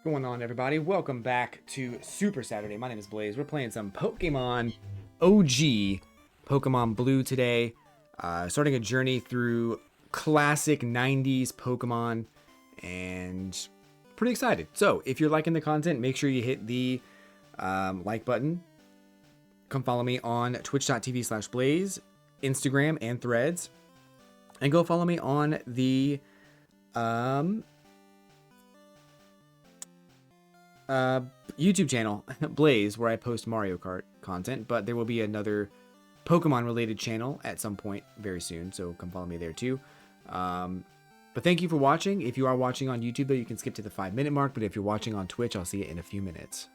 Going on, everybody? Welcome back to Super Saturday. My name is Blaze. We're playing some Pokemon OG Pokemon Blue today. Starting a journey through classic 90s Pokemon, and pretty excited. So, if you're liking the content, make sure you hit the like button. Come follow me on twitch.tv/blaze, Instagram, and Threads. And go follow me on the uh, YouTube channel, Blaze, where I post Mario Kart content, but there will be another Pokemon related channel at some point very soon, so come follow me there too. But thank you for watching. If you are watching on YouTube, though, you can skip to the 5-minute mark, but if you're watching on Twitch, I'll see you in a few minutes.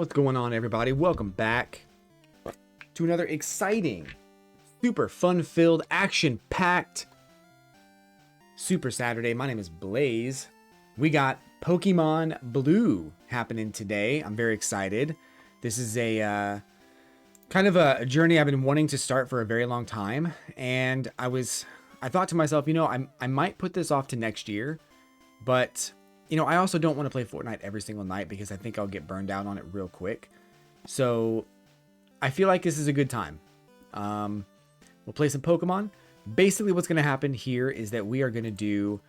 What's going on, everybody? Welcome back to another exciting, super fun-filled, action-packed Super Saturday. My name is Blaze. We got Pokemon Blue happening today. I'm very excited. This is a kind of a journey I've been wanting to start for a very long time, and I thought to myself, you know, I might put this off to next year, but you know, I also don't want to play Fortnite every single night because I think I'll get burned out on it real quick. So I feel like this is a good time. We'll play some Pokemon. Basically what's going to happen here is that we are going to do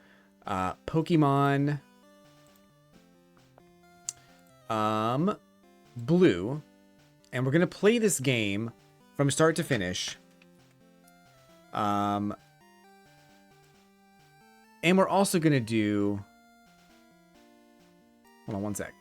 Pokemon Blue, and we're going to play this game from start to finish. And we're also going to do... Hold on one sec.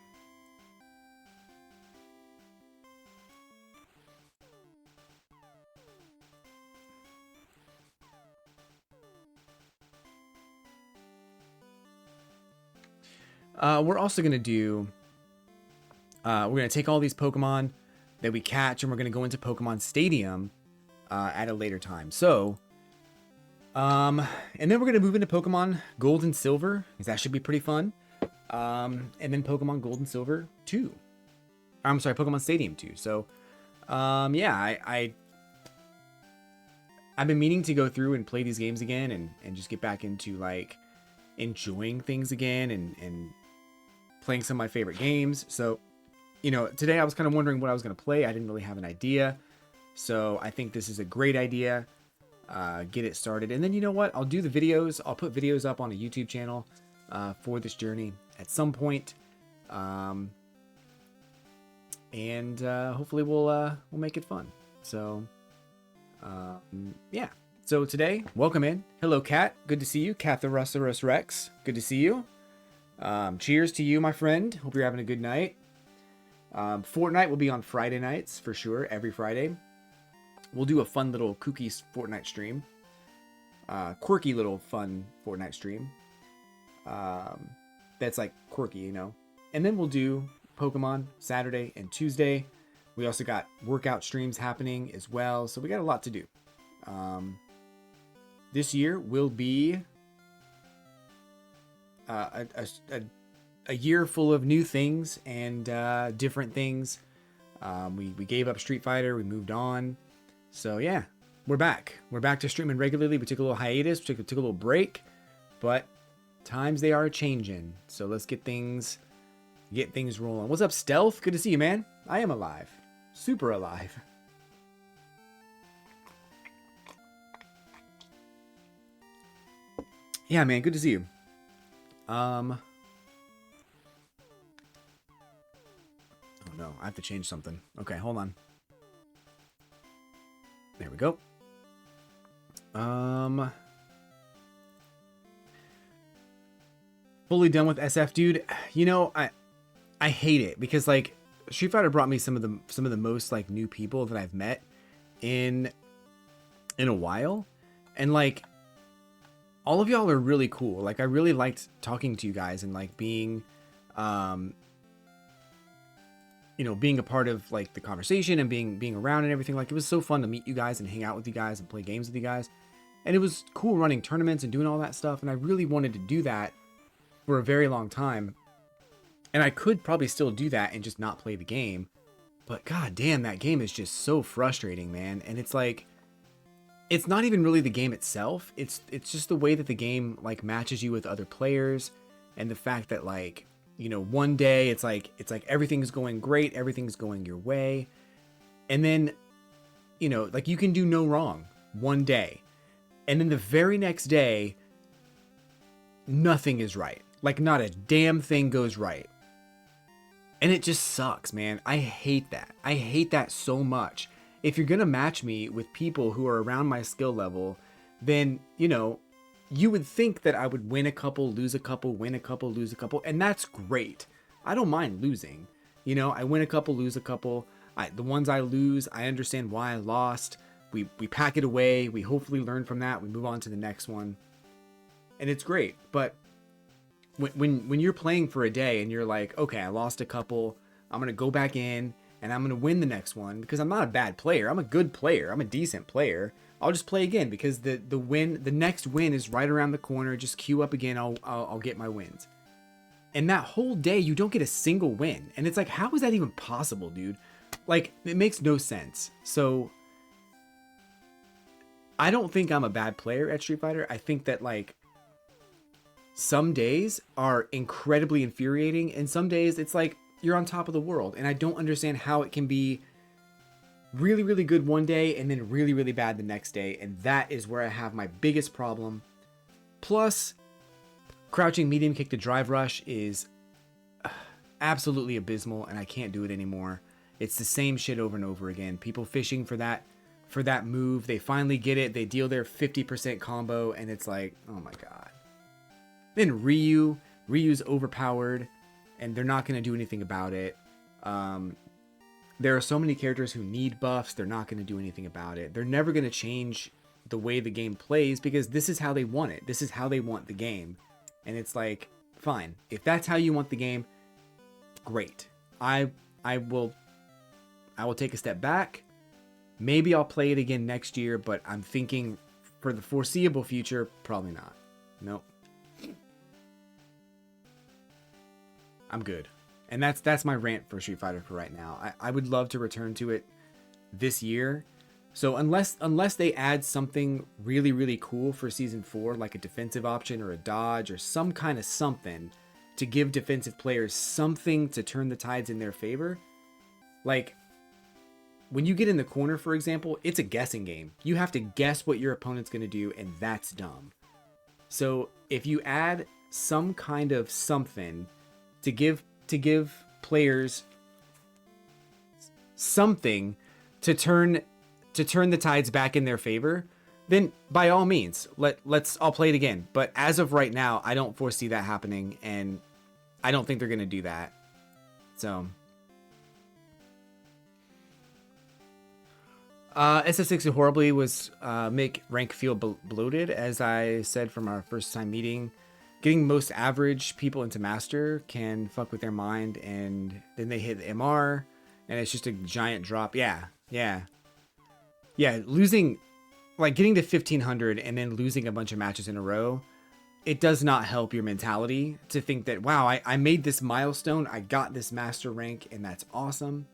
We're also going to do... we're going to take all these Pokemon that we catch, and we're going to go into Pokemon Stadium at a later time. So, and then we're going to move into Pokemon Gold and Silver, because that should be pretty fun. And then Pokemon Gold and Silver 2. I'm sorry, Pokemon Stadium 2. So, yeah, I've been meaning to go through and play these games again and just get back into, like, enjoying things again and playing some of my favorite games. So, you know, today I was kind of wondering what I was going to play. I didn't really have an idea. So I think this is a great idea. Get it started. And then, you know what? I'll do the videos. I'll put videos up on a YouTube channel for this journey at some point. And hopefully we'll make it fun. So, yeah. So today, welcome in. Hello, Kat. Good to see you. Catharussaurus Rex. Good to see you. Cheers to you, my friend. Hope you're having a good night. Fortnite will be on Friday nights for sure. Every Friday. We'll do a fun little kooky Fortnite stream. Quirky little fun Fortnite stream. That's like quirky, you know. And then we'll do Pokemon Saturday and Tuesday. We also got workout streams happening as well. So we got a lot to do. This year will be a year full of new things and different things. We gave up Street Fighter. We moved on. So yeah, we're back. We're back to streaming regularly. We took a little hiatus. We took a little break. But times they are changing. So let's get things rolling. What's up, Stealth? Good to see you, man. I am alive. Super alive. Yeah, man. Good to see you. Oh no, I have to change something. Okay, hold on. There we go. Fully done with SF, dude. You know, I hate it because like Street Fighter brought me some of the most like new people that I've met in a while, and like all of y'all are really cool. Like I really liked talking to you guys and like being you know, being a part of like the conversation and being around and everything. Like it was so fun to meet you guys and hang out with you guys and play games with you guys. And it was cool running tournaments and doing all that stuff. And I really wanted to do that for a very long time. And I could probably still do that and just not play the game. But god damn, that game is just so frustrating, man. And it's like, it's not even really the game itself. It's just the way that the game like matches you with other players. And the fact that like, you know, one day it's like everything's going great, everything's going your way, and then, you know, like you can do no wrong one day, and then the very next day nothing is right. Like not a damn thing goes right, and it just sucks, man. I hate that. I hate that so much. If you're gonna match me with people who are around my skill level, then, you know, you would think that I would win a couple, lose a couple, win a couple, lose a couple, and that's great. I don't mind losing. You know, I win a couple, lose a couple. The ones I lose, I understand why I lost. We pack it away. We hopefully learn from that. We move on to the next one. And it's great. But when you're playing for a day and you're like, okay, I lost a couple, I'm gonna go back in and I'm gonna win the next one because I'm not a bad player. I'm a good player. I'm a decent player. I'll just play again because the next win is right around the corner. Just queue up again. I'll get my wins. And that whole day, you don't get a single win. And it's like, how is that even possible, dude? Like, it makes no sense. So, I don't think I'm a bad player at Street Fighter. I think that, like, some days are incredibly infuriating. And some days, it's like, you're on top of the world. And I don't understand how it can be really, really good one day and then really, really bad the next day. And that is where I have my biggest problem. Plus, crouching medium kick to drive rush is absolutely abysmal, and I can't do it anymore. It's the same shit over and over again. People fishing for that move. They finally get it. They deal their 50% combo, and it's like, oh my god. Then Ryu's overpowered, and they're not going to do anything about it. There are so many characters who need buffs. They're not going to do anything about it. They're never going to change the way the game plays because this is how they want it. This is how they want the game. And it's like, fine. If that's how you want the game, great. I will take a step back. Maybe I'll play it again next year, but I'm thinking for the foreseeable future, probably not. Nope. I'm good. And that's my rant for Street Fighter for right now. I would love to return to it this year. So unless they add something really, really cool for Season 4, like a defensive option or a dodge or some kind of something to give defensive players something to turn the tides in their favor. Like, when you get in the corner, for example, it's a guessing game. You have to guess what your opponent's going to do, and that's dumb. So if you add some kind of something to give players something to turn the tides back in their favor, then by all means, I'll play it again. But as of right now, I don't foresee that happening, and I don't think they're going to do that. So, SS6 horribly was make rank feel bloated, as I said from our first time meeting. Getting most average people into master can fuck with their mind, and then they hit the MR, and it's just a giant drop. Yeah. Losing, like getting to 1500 and then losing a bunch of matches in a row, it does not help your mentality to think that, wow, I made this milestone, I got this master rank, and that's awesome.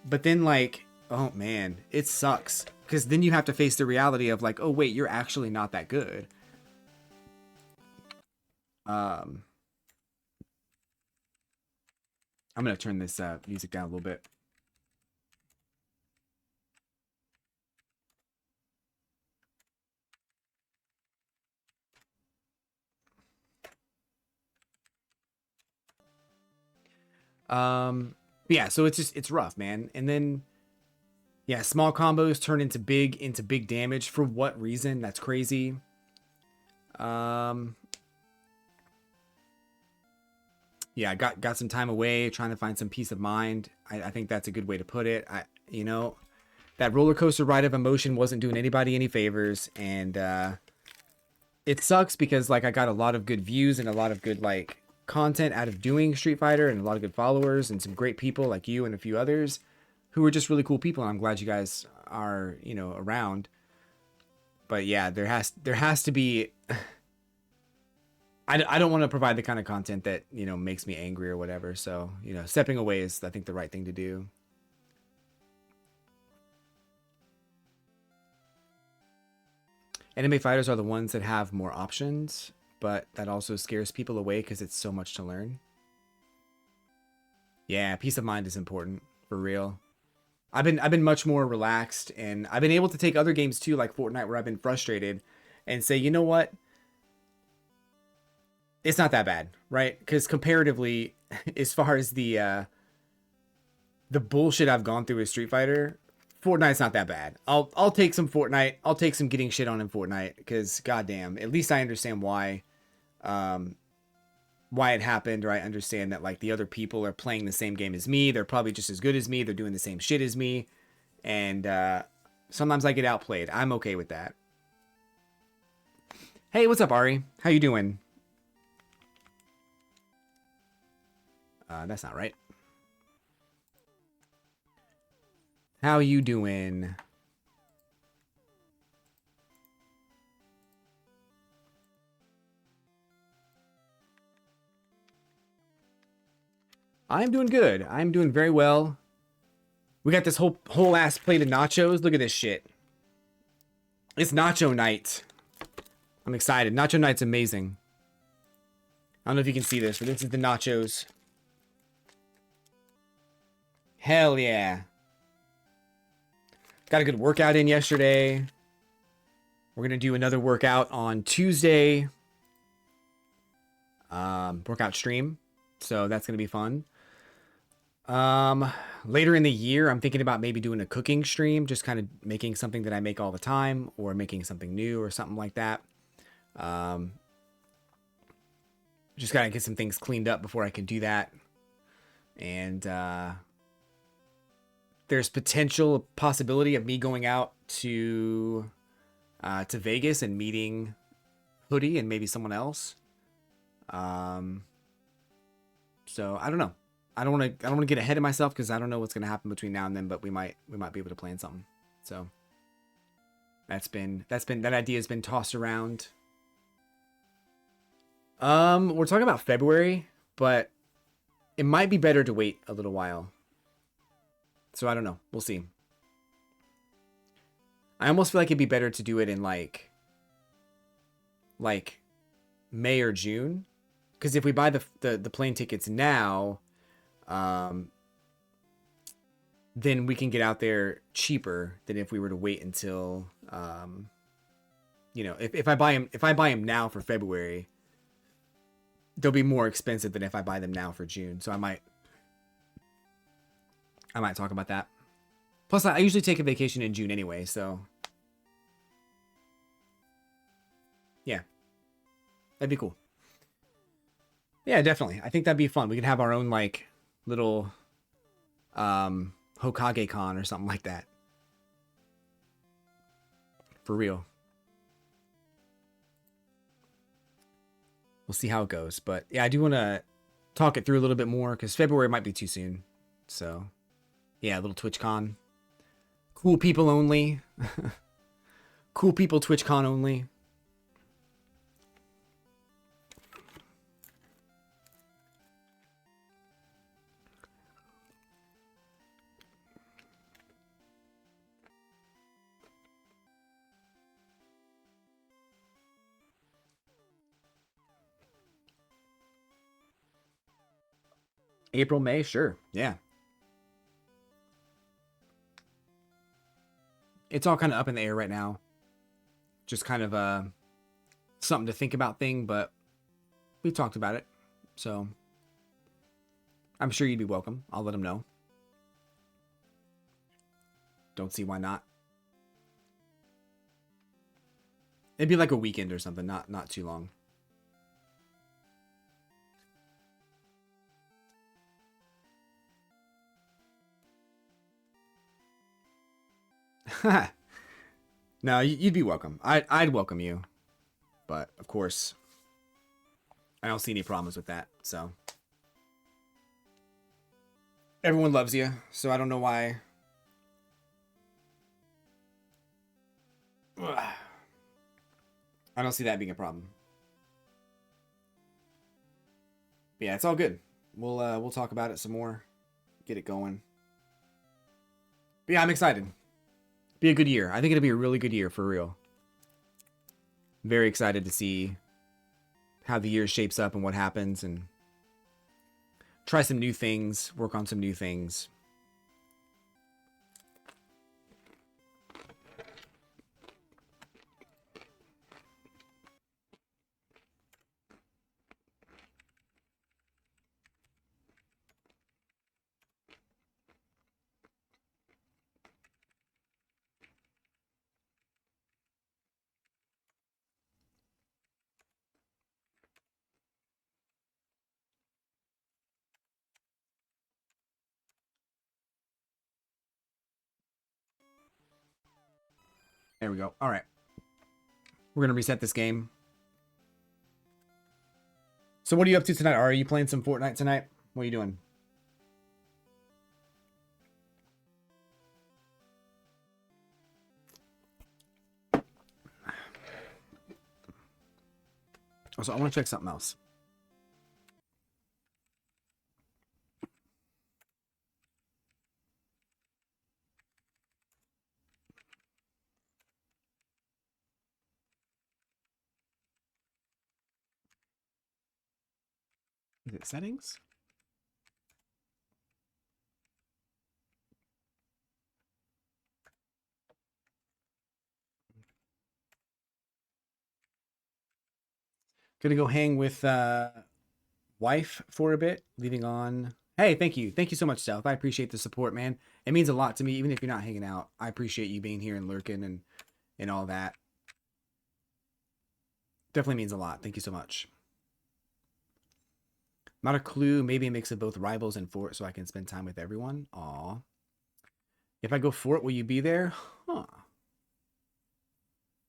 But then, like, oh man, it sucks. Because then you have to face the reality of like, oh wait, you're actually not that good. I'm going to turn this music down a little bit. Yeah, so it's rough, man. And then, yeah, small combos turn into big damage. For what reason? That's crazy. Yeah, I got some time away trying to find some peace of mind. I think that's a good way to put it. That roller coaster ride of emotion wasn't doing anybody any favors, and it sucks because like I got a lot of good views and a lot of good like content out of doing Street Fighter, and a lot of good followers and some great people like you and a few others who are just really cool people, and I'm glad you guys are, around. But yeah, there has to be I don't want to provide the kind of content that, makes me angry or whatever. So, stepping away is, I think, the right thing to do. Anime fighters are the ones that have more options, but that also scares people away because it's so much to learn. Yeah, peace of mind is important, for real. I've been much more relaxed, and I've been able to take other games too, like Fortnite, where I've been frustrated and say, you know what? It's not that bad, right? Because comparatively, as far as the bullshit I've gone through with Street Fighter, Fortnite's not that bad. I'll take some Fortnite. I'll take some getting shit on in Fortnite, because goddamn, at least I understand why it happened, or I understand that like the other people are playing the same game as me. They're probably just as good as me. They're doing the same shit as me, and sometimes I get outplayed. I'm okay with that. Hey, what's up, Ari? How you doing? That's not right. How you doing? I'm doing good. I'm doing very well. We got this whole ass plate of nachos. Look at this shit. It's nacho night. I'm excited. Nacho night's amazing. I don't know if you can see this, but this is the nachos. Hell yeah. Got a good workout in yesterday. We're going to do another workout on Tuesday. Workout stream. So that's going to be fun. Later in the year, I'm thinking about maybe doing a cooking stream, just kind of making something that I make all the time or making something new or something like that. Just gotta get some things cleaned up before I can do that. And, there's potential possibility of me going out to Vegas and meeting Hoodie and maybe someone else. So I don't know. I don't want to get ahead of myself because I don't know what's going to happen between now and then, but we might be able to plan something. So that idea has been tossed around. We're talking about February, but it might be better to wait a little while. So I don't know. We'll see. I almost feel like it'd be better to do it in like May or June, because if we buy the plane tickets now, then we can get out there cheaper than if we were to wait until, if I buy them now for February, they'll be more expensive than if I buy them now for June. So I might talk about that. Plus, I usually take a vacation in June anyway, so yeah, that'd be cool. Yeah, definitely. I think that'd be fun. We could have our own like little Hokage Con or something like that. For real. We'll see how it goes. But yeah, I do want to talk it through a little bit more because February might be too soon. So yeah, a little TwitchCon. Cool people only. Cool people TwitchCon only. April, May, sure. Yeah. It's all kind of up in the air right now. Just kind of something to think about thing, but we talked about it. So I'm sure you'd be welcome. I'll let them know. Don't see why not. It'd be like a weekend or something, not too long. No, you'd be welcome. I'd welcome you. But, of course, I don't see any problems with that, so. Everyone loves you, so I don't know why. I don't see that being a problem. But yeah, it's all good. We'll talk about it some more. Get it going. But yeah, I'm excited. Be a good year. I think it'll be a really good year for real. Very excited to see how the year shapes up and what happens and try some new things, work on some new things. There we go. All right. We're going to reset this game. So what are you up to tonight? Are you playing some Fortnite tonight? What are you doing? Also, I want to check something else. Is it settings? Gonna go hang with wife for a bit, leaving on. Hey, thank you. Thank you so much, South. I appreciate the support, man. It means a lot to me, even if you're not hanging out. I appreciate you being here and lurking and all that. Definitely means a lot. Thank you so much. Not a clue. Maybe a mix of both rivals and fort so I can spend time with everyone. Aw. If I go fort, will you be there? Huh.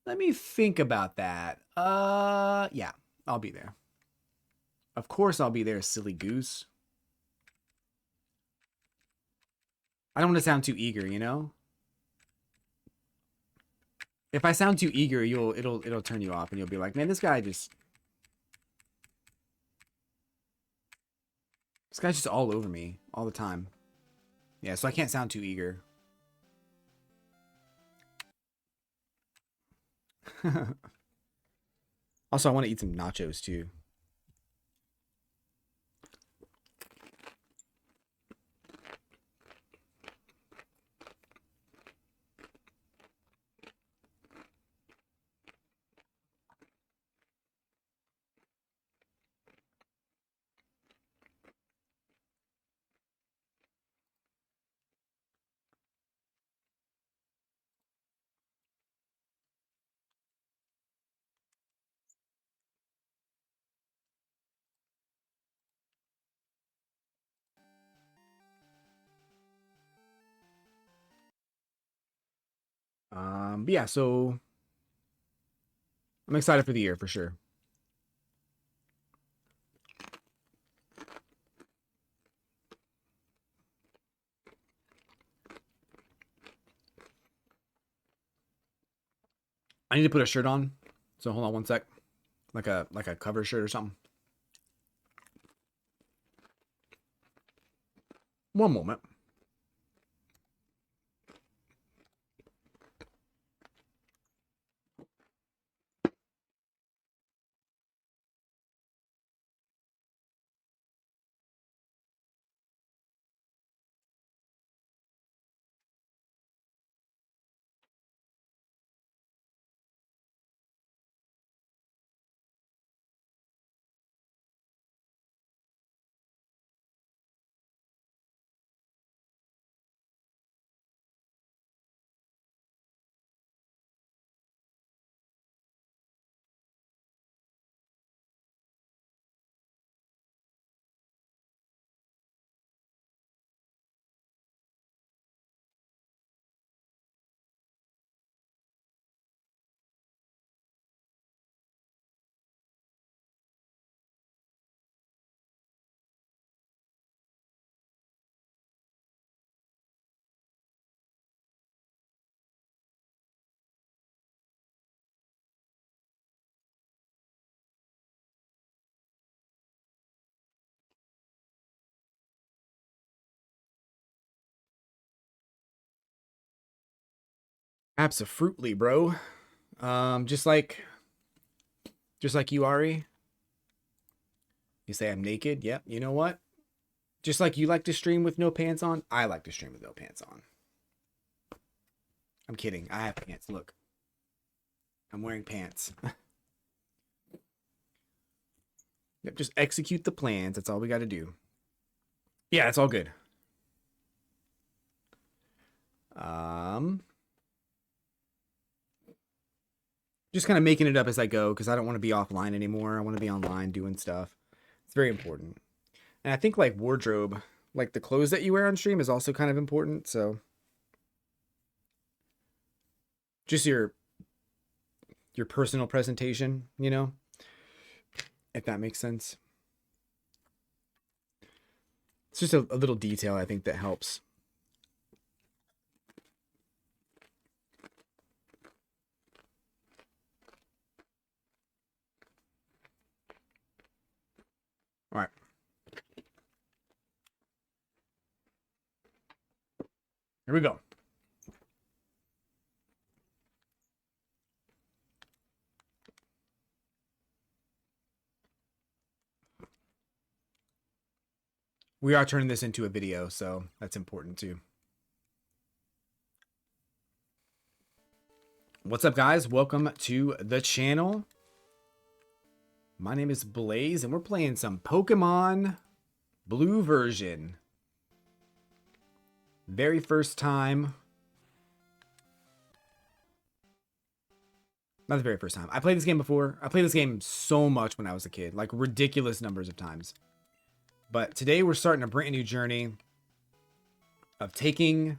Let me think about that. Yeah, I'll be there. Of course I'll be there, silly goose. I don't want to sound too eager, you know? If I sound too eager, it'll turn you off and you'll be like, man, this guy's just all over me all the time. Yeah, so I can't sound too eager. Also, I want to eat some nachos too. But yeah, so I'm excited for the year for sure. I need to put a shirt on. So hold on one sec. Like a cover shirt or something. One moment. Absolutely, bro. Um, just like just like you, Ari. You say I'm naked. Yep. You know what? Just like you like to stream with no pants on, I like to stream with no pants on. I'm kidding. I have pants. Look. I'm wearing pants. Yep, just execute the plans. That's all we got to do. Yeah, it's all good. Um, just kind of making it up as I go because I don't want to be offline anymore. I want to be online doing stuff. It's very important. And I think like wardrobe, like the clothes that you wear on stream is also kind of important. So just your personal presentation, you know, if that makes sense. It's just a little detail I think that helps. Here we go. We are turning this into a video, so that's important too. What's up, guys? Welcome to the channel. My name is Blaze, and we're playing some Pokemon Blue version. Very first time. Not the very first time. I played this game before. I played this game so much when I was a kid, like ridiculous numbers of times. But today we're starting a brand new journey of taking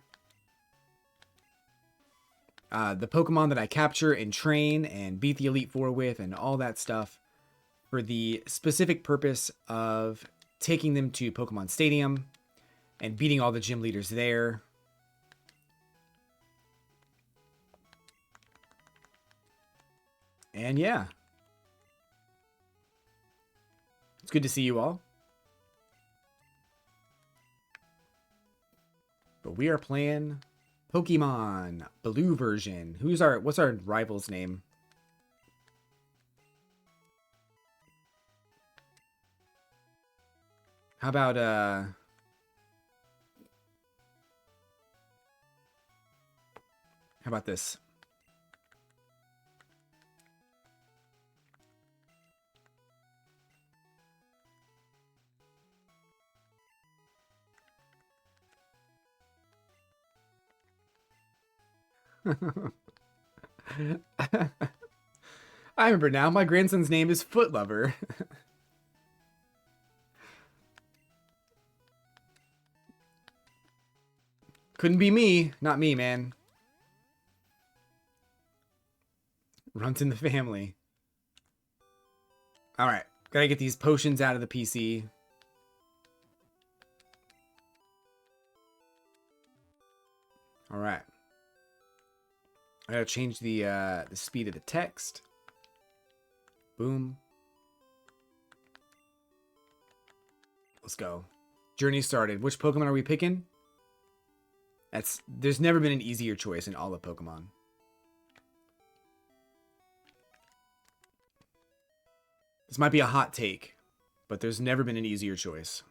the Pokemon that I capture and train and beat the Elite Four with and all that stuff for the specific purpose of taking them to Pokemon Stadium and beating all the gym leaders there. And yeah. It's good to see you all. But we are playing Pokemon Blue version. What's our rival's name? How about this? I remember now. My grandson's name is Footlover. Couldn't be me. Not me, man. Runs in the family. Alright. Gotta get these potions out of the PC. Alright. I gotta change the speed of the text. Boom. Let's go. Journey started. Which Pokemon are we picking? There's never been an easier choice in all of Pokemon. This might be a hot take, but there's never been an easier choice.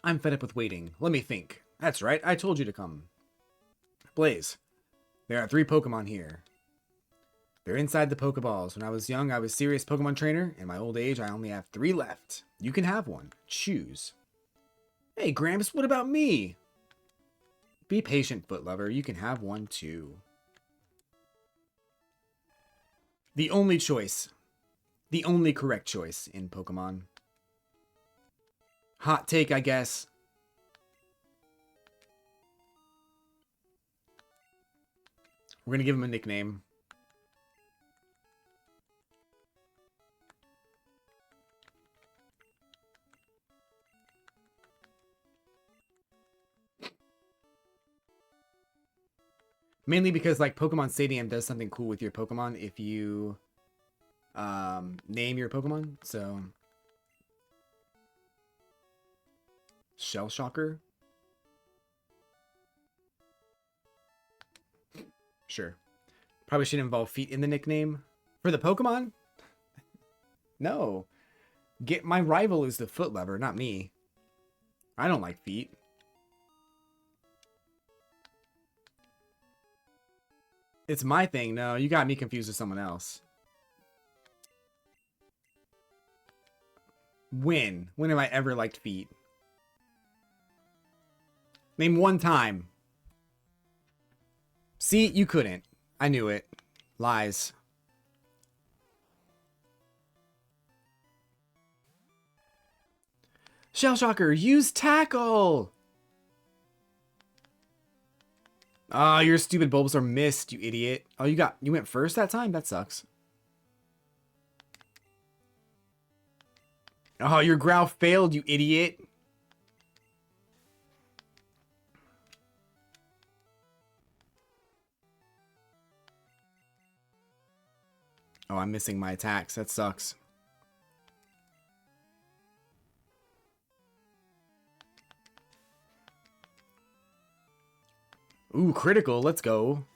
I'm fed up with waiting. Let me think. That's right, I told you to come. Blaze, there are 3 Pokemon here. They're inside the Pokeballs. When I was young, I was a serious Pokemon trainer. In my old age, I only have 3 left. You can have one. Choose. Hey, Gramps, what about me? Be patient, Footlover. You can have one too. The only choice. The only correct choice in Pokemon. Hot take, I guess. We're gonna give him a nickname. Mainly because, like, Pokemon Stadium does something cool with your Pokemon if you name your Pokemon. So, Shell Shocker. Sure. Probably should involve feet in the nickname. For the Pokemon? No. My rival is the Footlover, not me. I don't like feet. It's my thing. No, you got me confused with someone else. When? When have I ever liked feet? Name one time. See, you couldn't. I knew it. Lies. Shell Shocker, use tackle! Ah, oh, your stupid Bulbasaur missed, you idiot. Oh, you went first that time? That sucks. Oh, your Growl failed, you idiot. Oh, I'm missing my attacks. That sucks. Ooh, critical. Let's go.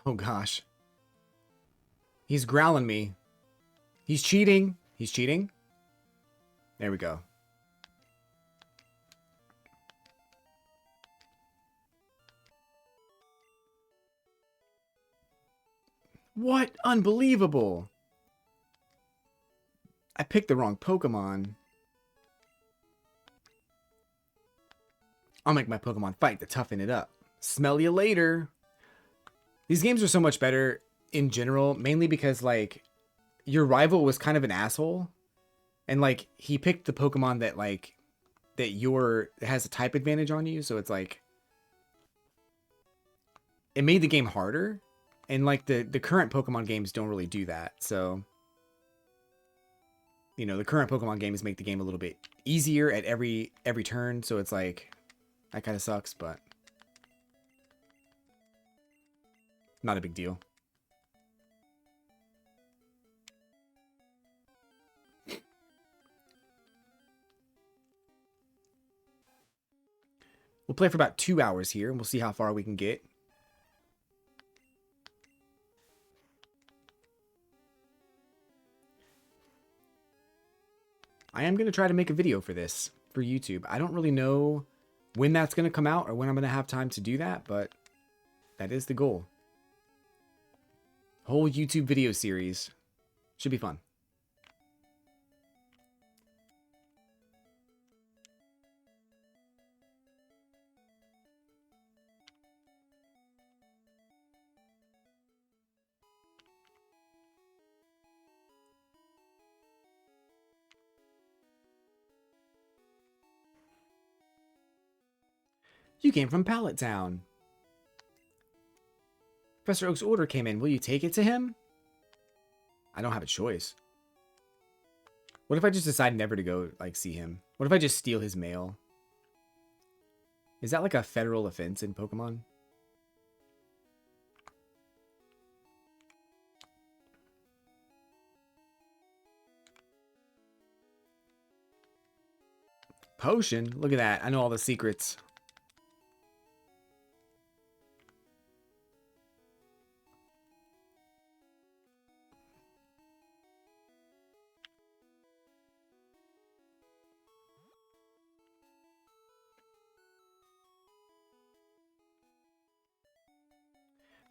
Oh, gosh. He's growling me. He's cheating. He's cheating. There we go. What? Unbelievable. I picked the wrong Pokemon. I'll make my Pokemon fight to toughen it up. Smell you later. These games are so much better in general, mainly because, like, your rival was kind of an asshole. And, like, he picked the Pokemon that, like, that has a type advantage on you. So it's like, it made the game harder. And, like, the current Pokemon games don't really do that. So, you know, the current Pokemon games make the game a little bit easier at every turn. So it's like, that kind of sucks, but not a big deal. We'll play for about 2 hours here, and we'll see how far we can get. I am going to try to make a video for this, for YouTube. I don't really know when that's going to come out or when I'm going to have time to do that, but that is the goal. Whole YouTube video series. Should be fun. You came from Pallet Town. Professor Oak's order came in. Will you take it to him? I don't have a choice. What if I just decide never to go, like, see him? What if I just steal his mail? Is that like a federal offense in Pokemon? Potion? Look at that. I know all the secrets.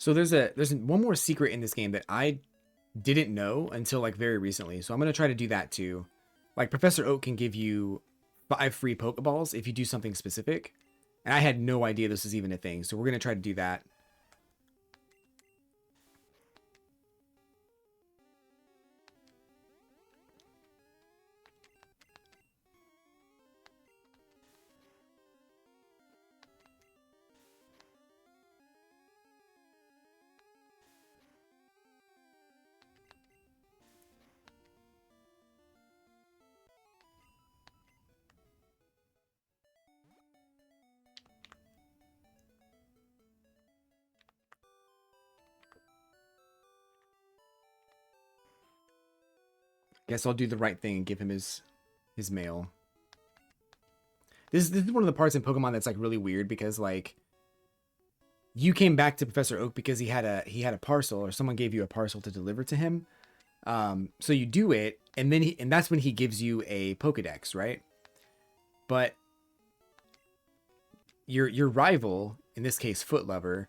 So there's one more secret in this game that I didn't know until, like, very recently. So I'm going to try to do that too. Like, Professor Oak can give you 5 free Pokeballs if you do something specific. And I had no idea this was even a thing. So we're going to try to do that. Guess I'll do the right thing and give him his mail. This is one of the parts in Pokemon that's, like, really weird because, like, you came back to Professor Oak because he had a parcel, or someone gave you a parcel to deliver to him. So you do it, and then that's when he gives you a Pokedex, right? But your rival, in this case Foot Lover,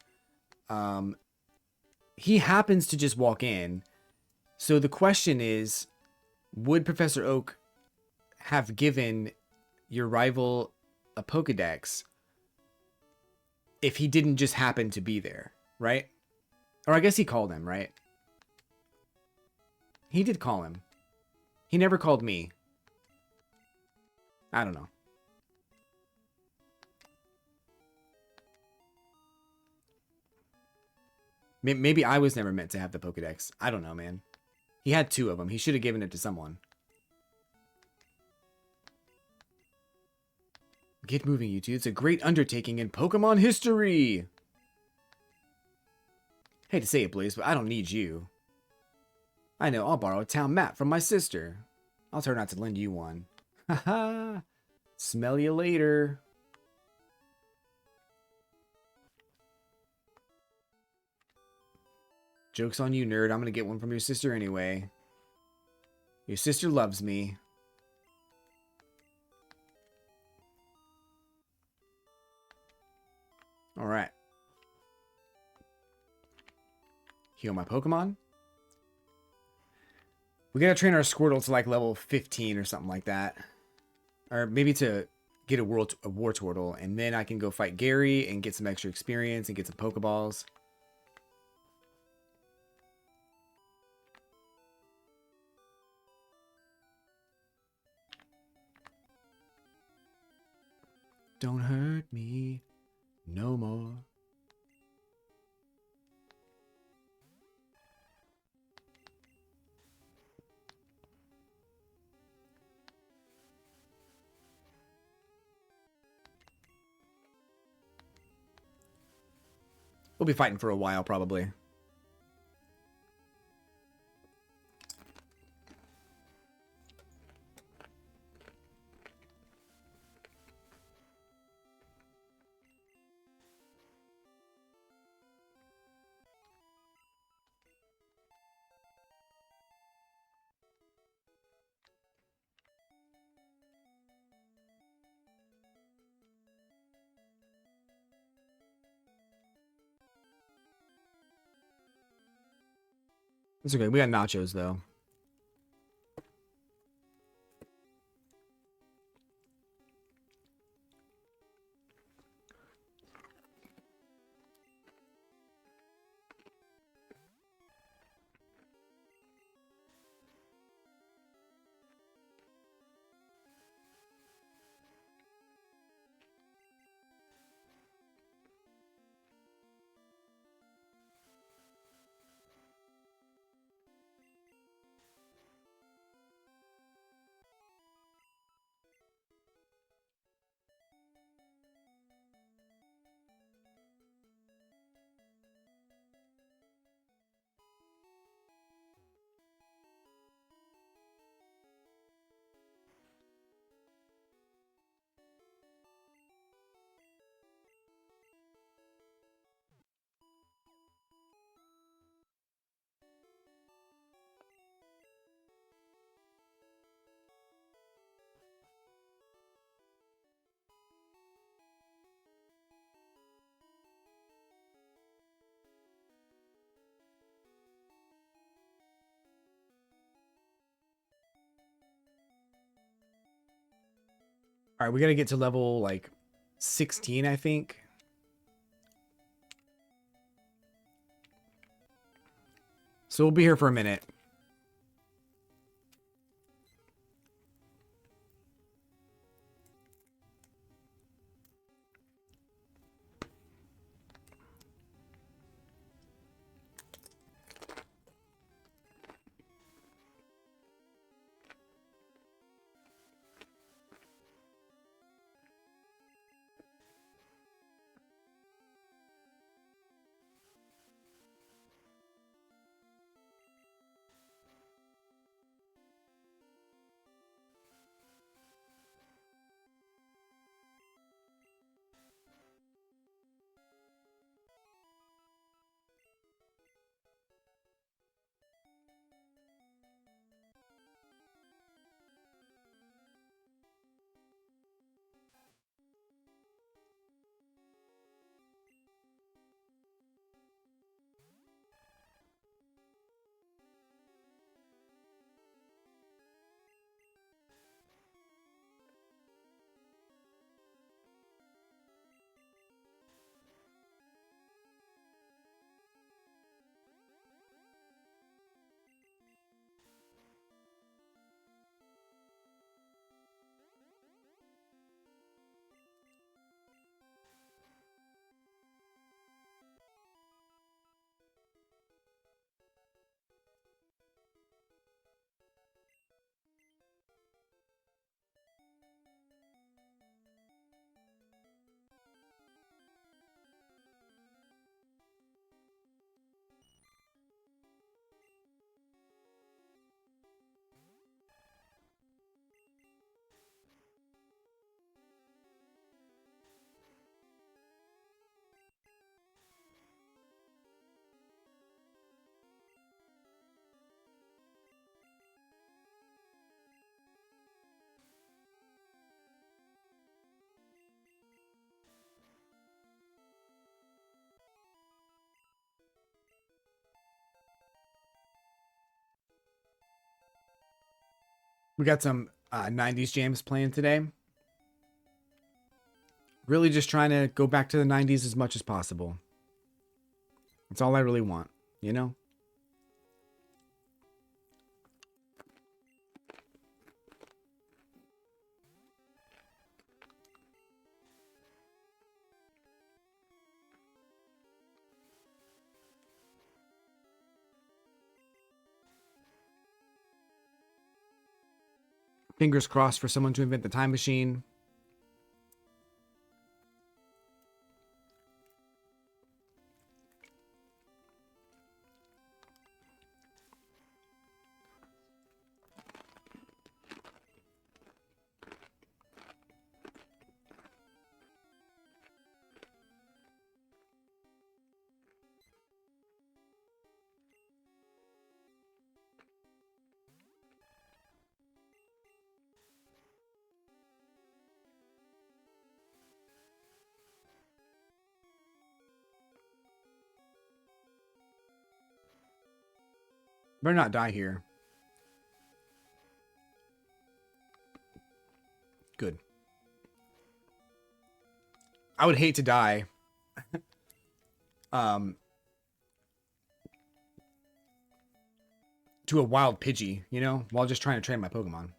he happens to just walk in. So the question is, would Professor Oak have given your rival a Pokedex if he didn't just happen to be there, right? Or I guess he called him, right? He did call him. He never called me. I don't know. Maybe I was never meant to have the Pokedex. I don't know, man. He had 2 of them. He should have given it to someone. Get moving, you two. It's a great undertaking in Pokemon history. Hate to say it, Blaze, but I don't need you. I know, I'll borrow a town map from my sister. I'll try not to lend you one. Haha. Smell you later. Joke's on you, nerd. I'm gonna get one from your sister anyway. Your sister loves me. Alright. Heal my Pokemon. We gotta train our Squirtle to like level 15 or something like that. Or maybe to get a War Turtle. And then I can go fight Gary and get some extra experience and get some Pokeballs. Don't hurt me no more. We'll be fighting for a while, probably. It's okay. We got nachos, though. All right, we gotta get to level, like, 16, I think. So we'll be here for a minute. We got some 90s jams playing today. Really just trying to go back to the 90s as much as possible. That's all I really want, you know? Fingers crossed for someone to invent the time machine. Better not die here. Good. I would hate to die. To a wild Pidgey, you know, while just trying to train my Pokemon.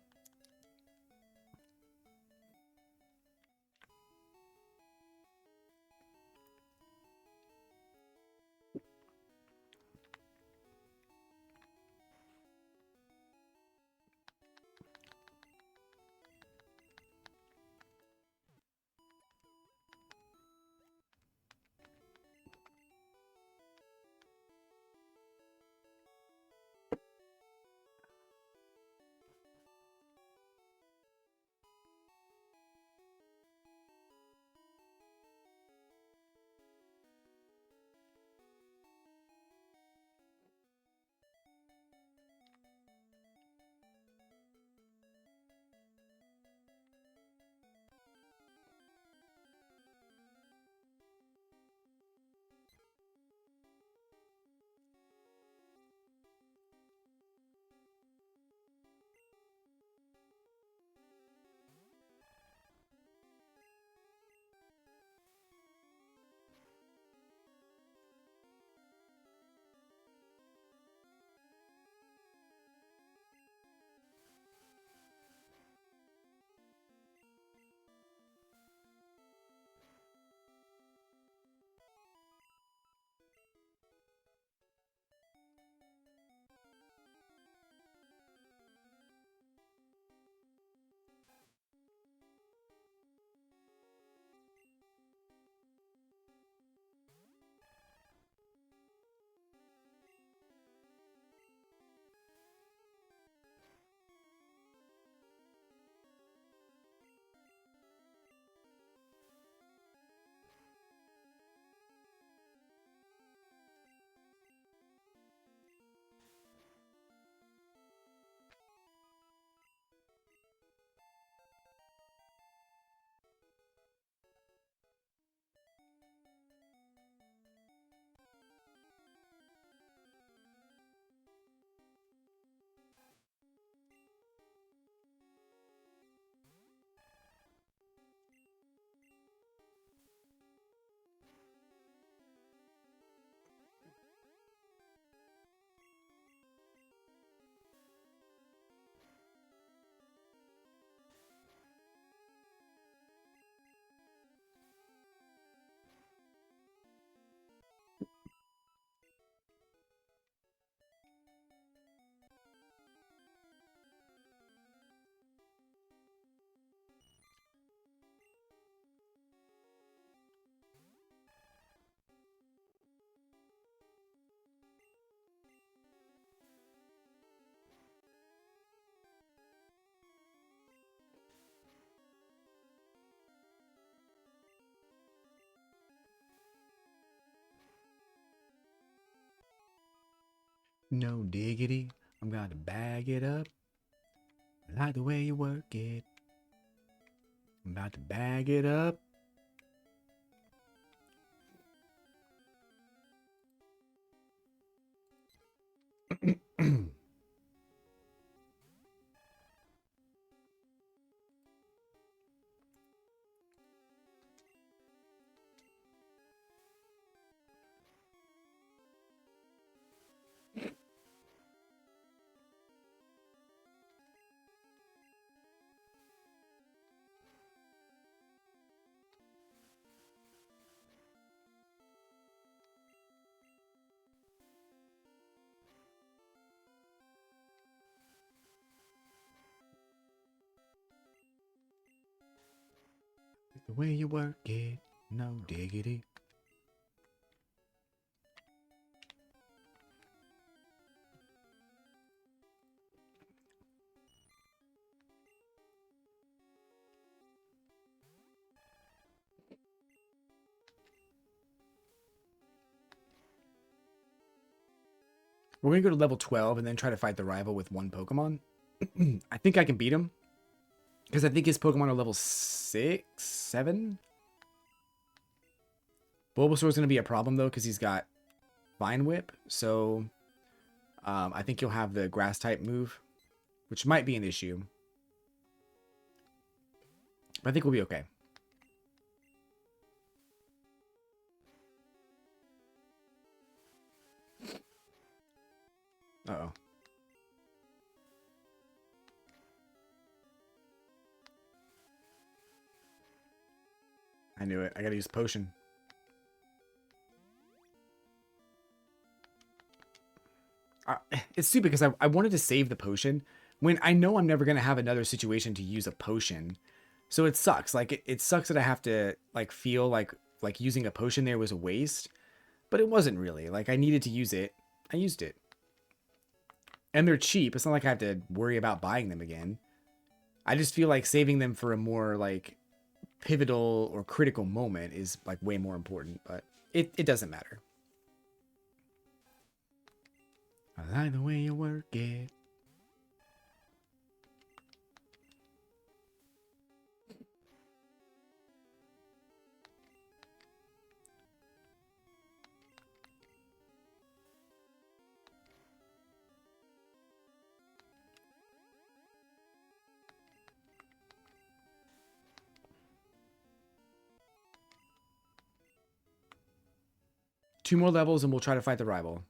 No diggity. I'm gonna bag it up. I like the way you work it. I'm about to bag it up. The way you work it, no diggity. We're going to go to level 12 and then try to fight the rival with one Pokemon. I think I can beat him. Because I think his Pokemon are level 6, 7. Bulbasaur's going to be a problem, though, because he's got Vine Whip. So I think you'll have the Grass-type move, which might be an issue. But I think we'll be okay. Uh-oh. I knew it. I gotta use potion. It's stupid because I wanted to save the potion when I know I'm never gonna have another situation to use a potion. So it sucks. Like it sucks that I have to like feel like using a potion there was a waste. But it wasn't really. Like I needed to use it. I used it. And they're cheap. It's not like I have to worry about buying them again. I just feel like saving them for a more like pivotal or critical moment is like way more important, but it doesn't matter. I like the way you work it. Two more levels and we'll try to fight the rival.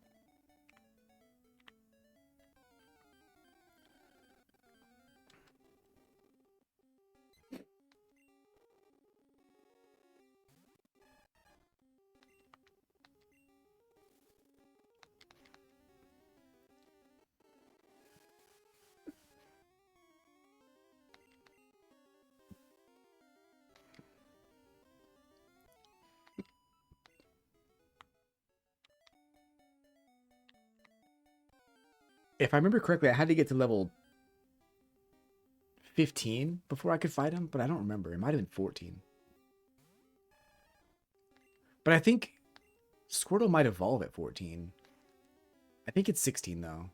If I remember correctly, I had to get to level 15 before I could fight him, but I don't remember. It might have been 14. But I think Squirtle might evolve at 14. I think it's 16 though.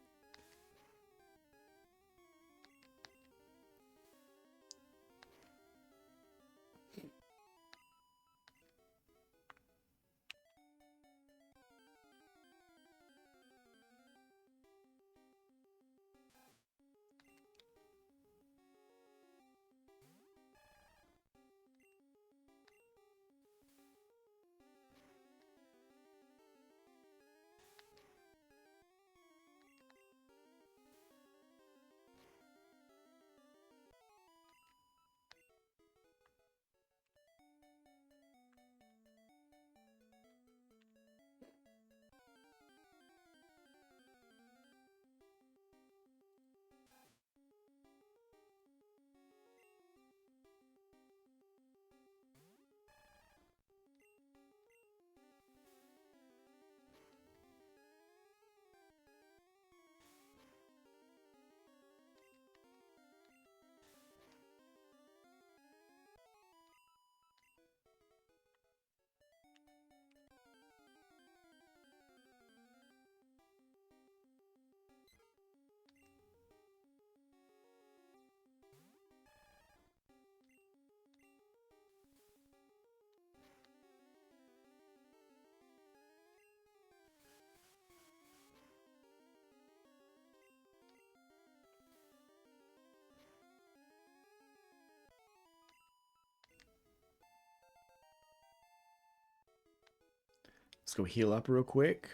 Let's go heal up real quick.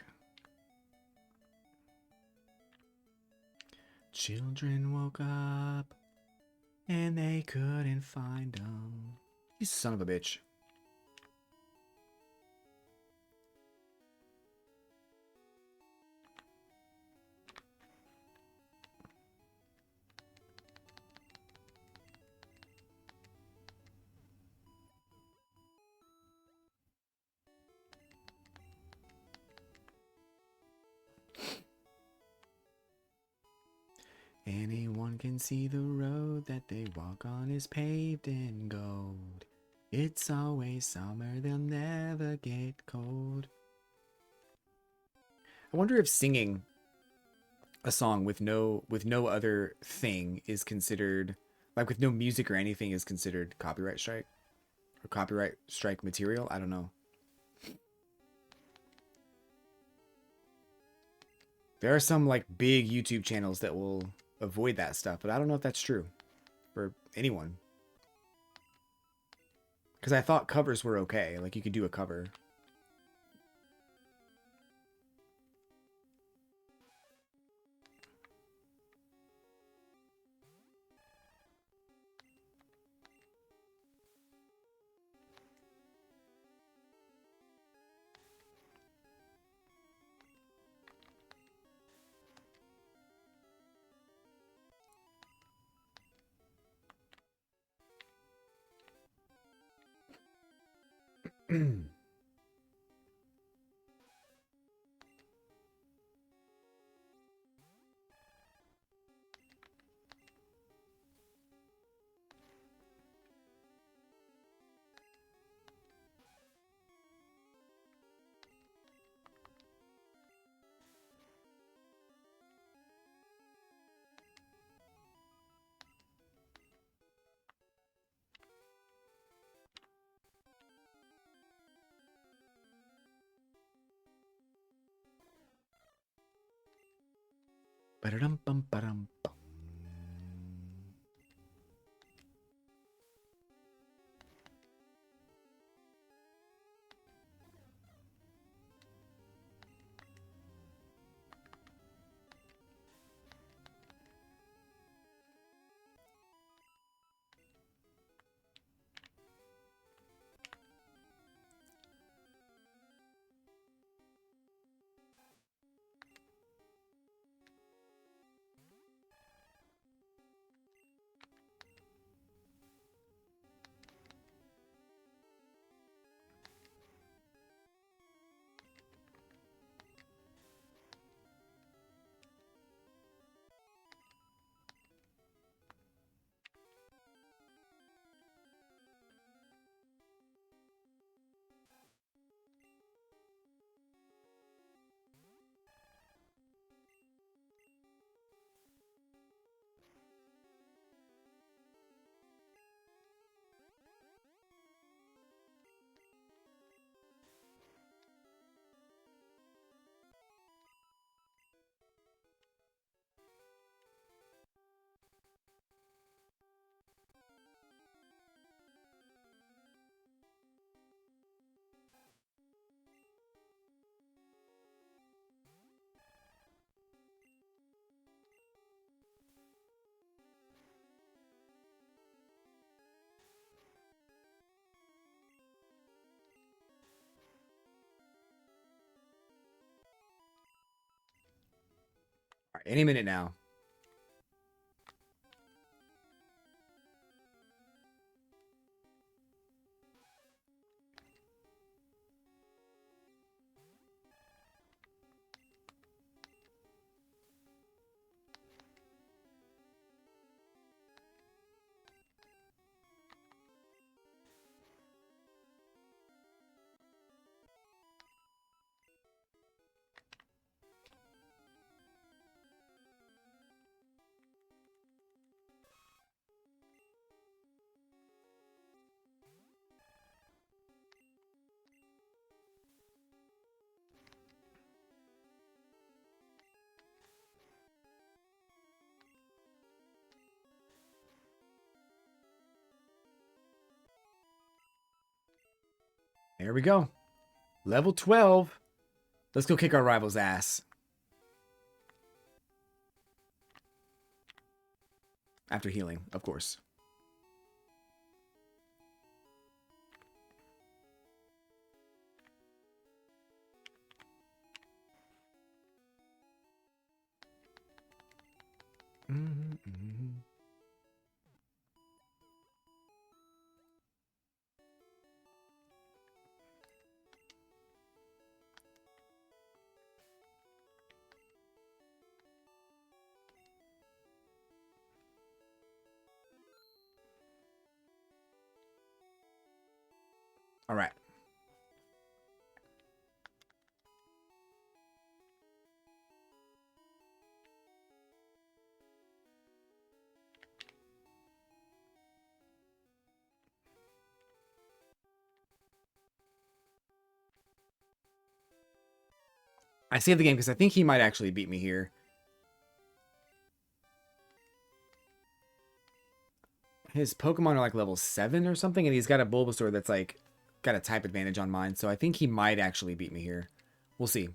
Children woke up and they couldn't find them. You son of a bitch. can see the road that they walk on is paved in gold. It's always summer, they'll never get cold. I wonder if singing a song with no other thing is considered, like with no music or anything, is considered copyright strike or copyright strike material. I don't know. There are some like big YouTube channels that will avoid that stuff, but I don't know if that's true for anyone. Because I thought covers were okay. Like you could do a cover. Ba-da-dum-bum-ba-dum-bum. All right, any minute now. There we go. Level 12. Let's go kick our rival's ass. After healing, of course. Mm-hmm. All right. I saved the game because I think he might actually beat me here. His Pokemon are like level 7 or something, and he's got a Bulbasaur that's like got a type advantage on mine, so I think he might actually beat me here. We'll see.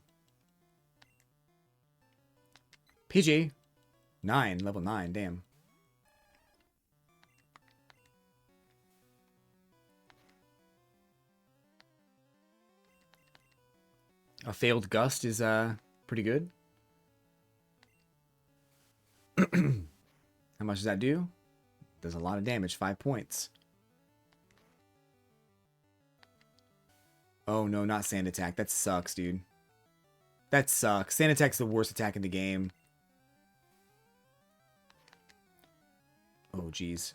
PG. 9, level 9, damn. A failed Gust is pretty good. How much does that do? Does a lot of damage, 5 points. Oh no, not Sand Attack. That sucks, dude. That sucks. Sand Attack's the worst attack in the game. Oh, jeez.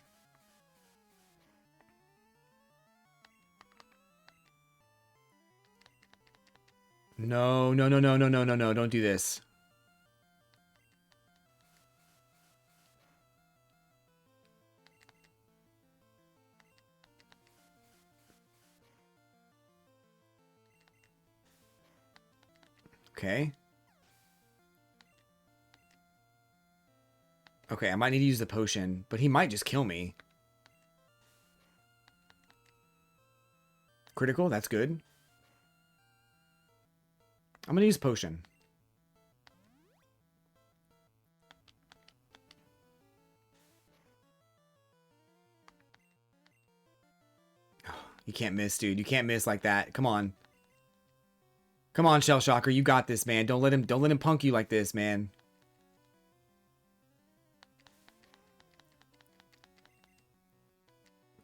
No, no, no, no, no, no, no, no. Don't do this. Okay. Okay, I might need to use the potion, but he might just kill me. Critical, that's good. I'm gonna use potion. You can't miss, dude. You can't miss like that. Come on. Come on, Shell Shocker. You got this, man. Don't let him punk you like this, man.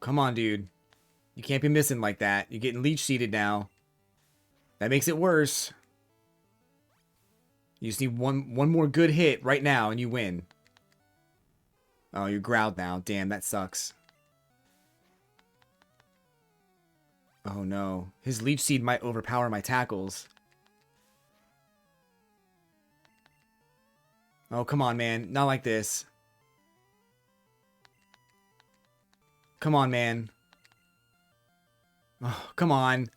Come on, dude. You can't be missing like that. You're getting leech seeded now. That makes it worse. You just need one more good hit right now and you win. Oh, you're growled now. Damn, that sucks. Oh no. His leech seed might overpower my tackles. Oh, come on, man. Not like this. Come on, man. Oh, come on.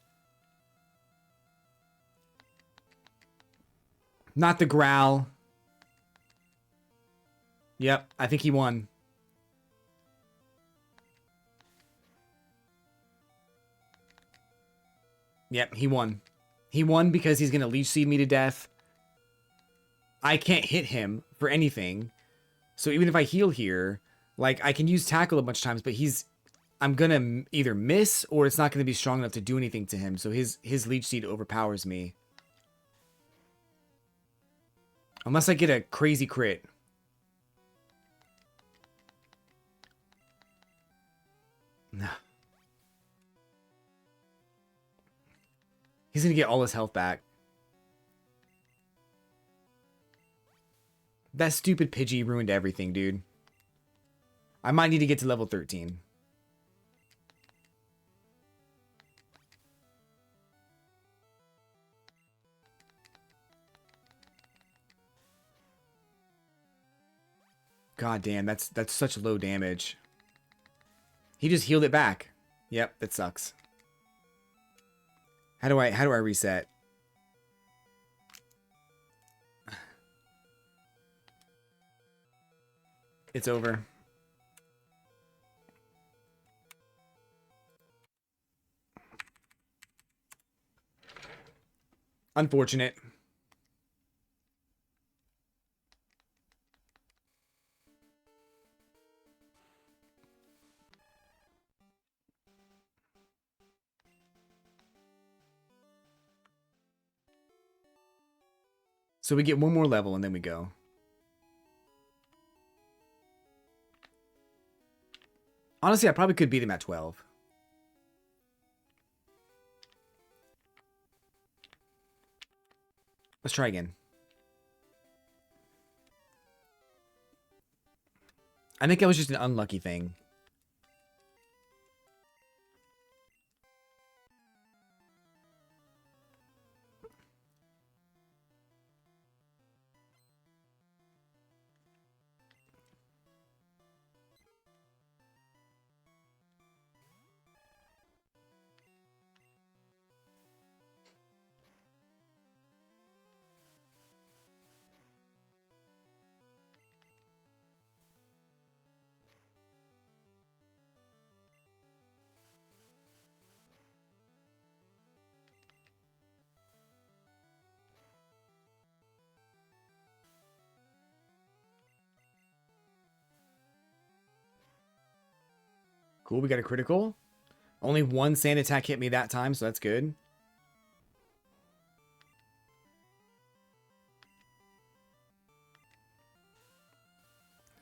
Not the growl. Yep, I think he won. Yep, he won. He won because he's going to leech seed me to death. I can't hit him for anything. So even if I heal here, like, I can use tackle a bunch of times, but I'm going to either miss or it's not going to be strong enough to do anything to him. So his leech seed overpowers me. Unless I get a crazy crit. No. He's going to get all his health back. That stupid Pidgey ruined everything, dude. I might need to get to level 13. God damn, that's such low damage. He just healed it back. Yep, that sucks. How do I reset? It's over. Unfortunate. So we get one more level and then we go. Honestly, I probably could beat him at 12. Let's try again. I think that was just an unlucky thing. Cool, we got a critical. Only one sand attack hit me that time, so that's good.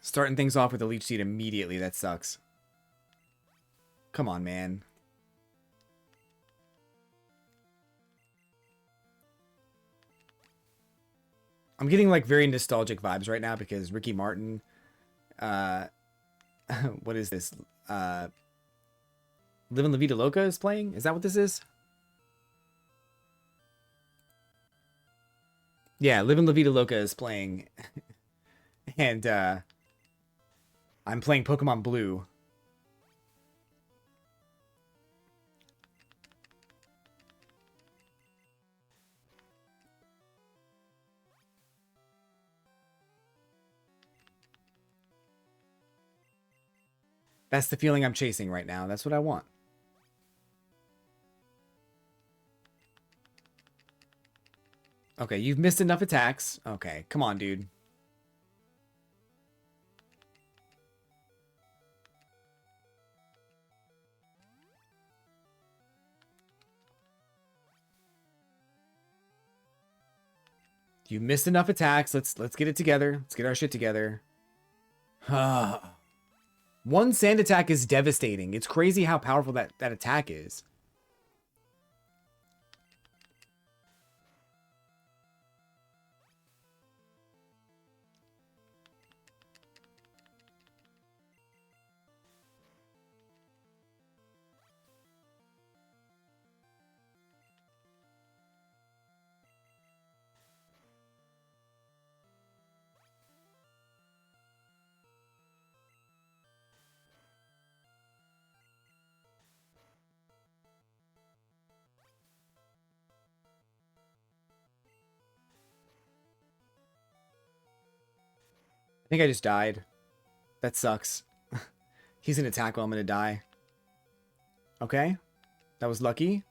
Starting things off with a Leech Seed immediately, that sucks. Come on, man. I'm getting like very nostalgic vibes right now because Ricky Martin, what is this? Livin' La Vida Loca is playing? Is that what this is? Yeah, Livin' La Vida Loca is playing. And I'm playing Pokemon Blue. That's the feeling I'm chasing right now. That's what I want. Okay, you've missed enough attacks. Okay, come on, dude. You missed enough attacks. Let's get it together. Let's get our shit together. One sand attack is devastating. It's crazy how powerful that attack is. I think I just died. That sucks. He's gonna tackle. I'm gonna die. Okay. That was lucky.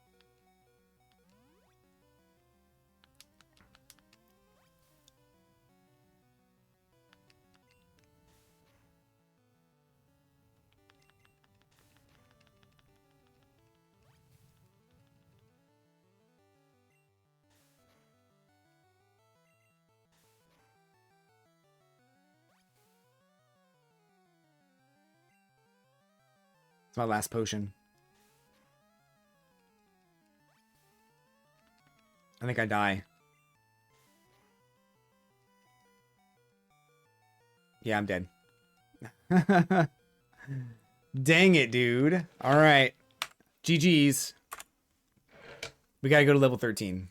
It's my last potion. I think I die. Yeah, I'm dead. Dang it, dude. All right. GG's. We gotta go to level 13.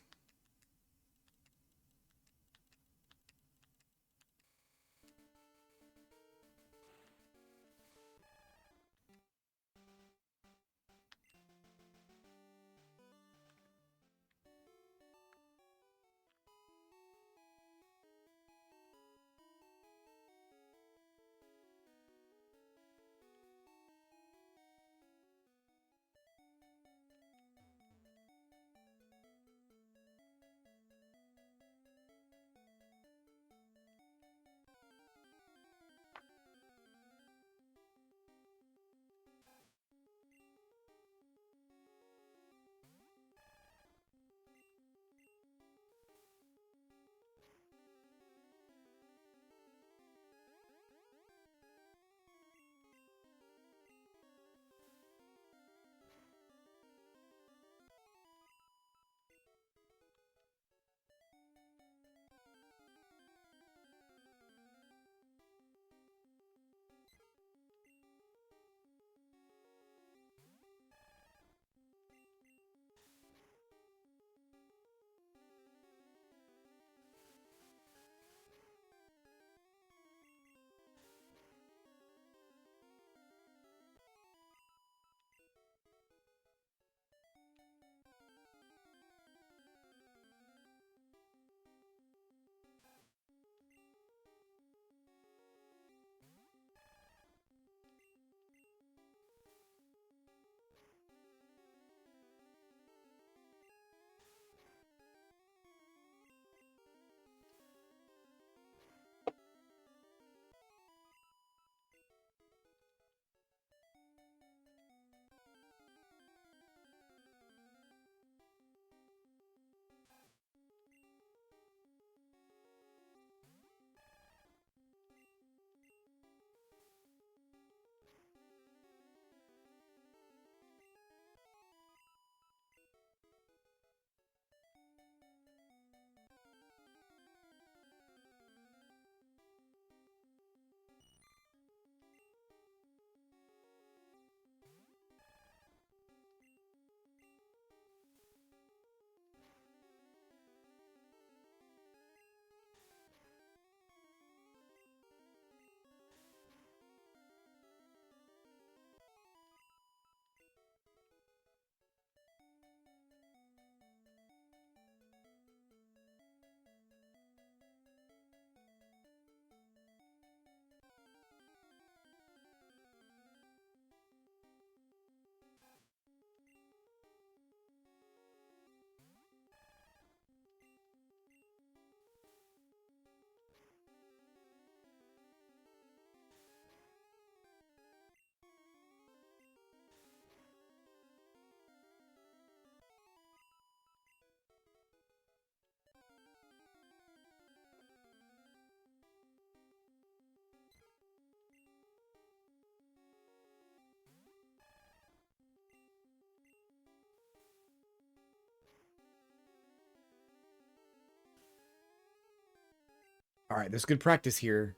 All right, there's good practice here.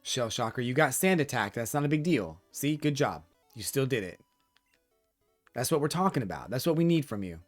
Shell Shocker, you got sand attack. That's not a big deal. See, good job. You still did it. That's what we're talking about. That's what we need from you.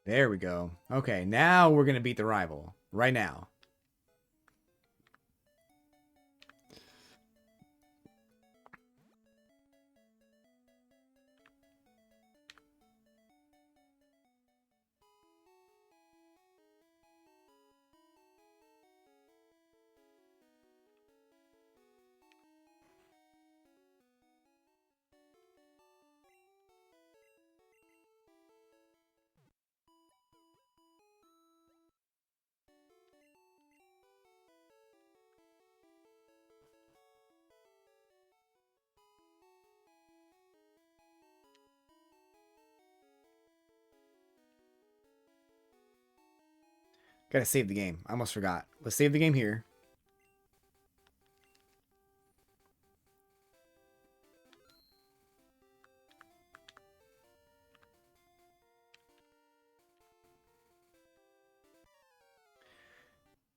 There we go. Okay, now we're going to beat the rival. Right now. Gotta save the game. I almost forgot. Let's save the game here.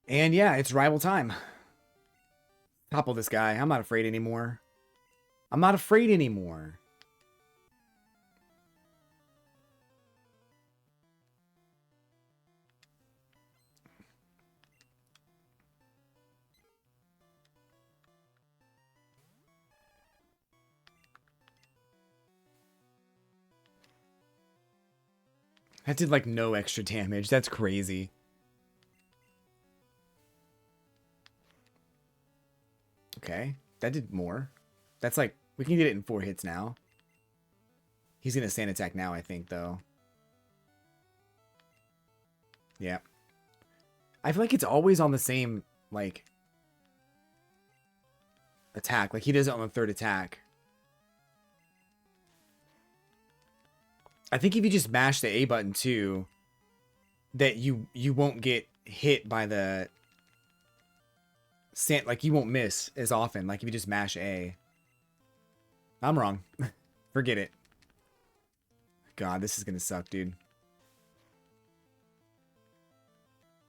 And yeah, it's rival time. Topple this guy. I'm not afraid anymore. I'm not afraid anymore. That did like no extra damage. That's crazy. Okay, that did more. That's like, we can get it in 4 hits now. He's gonna sand attack now, I think, though. Yeah. I feel like it's always on the same, like, attack. Like, he does it on the 3rd attack. I think if you just mash the A button, too, that you won't get hit by the... Like, you won't miss as often. Like, if you just mash A. I'm wrong. Forget it. God, this is gonna suck, dude.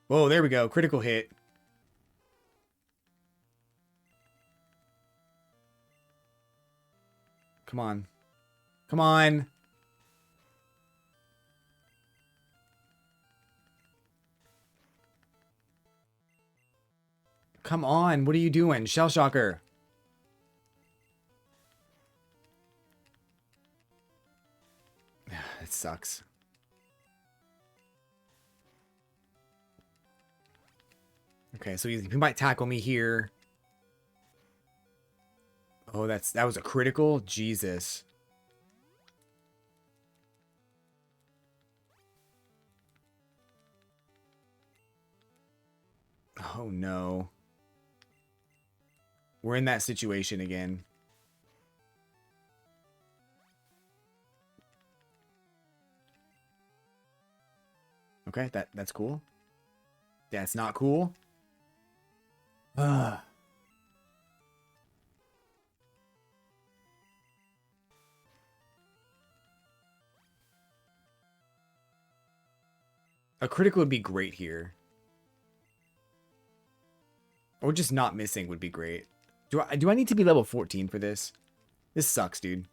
Whoa, there we go. Critical hit. Come on. Come on. Come on. What are you doing? Shell Shocker. It sucks. Okay, so he might tackle me here. Oh, that was a critical? Jesus. Oh no. We're in that situation again. Okay, that's cool. That's not cool. Ugh. A critical would be great here. Or just not missing would be great. Do I need to be level 14 for this? This sucks, dude.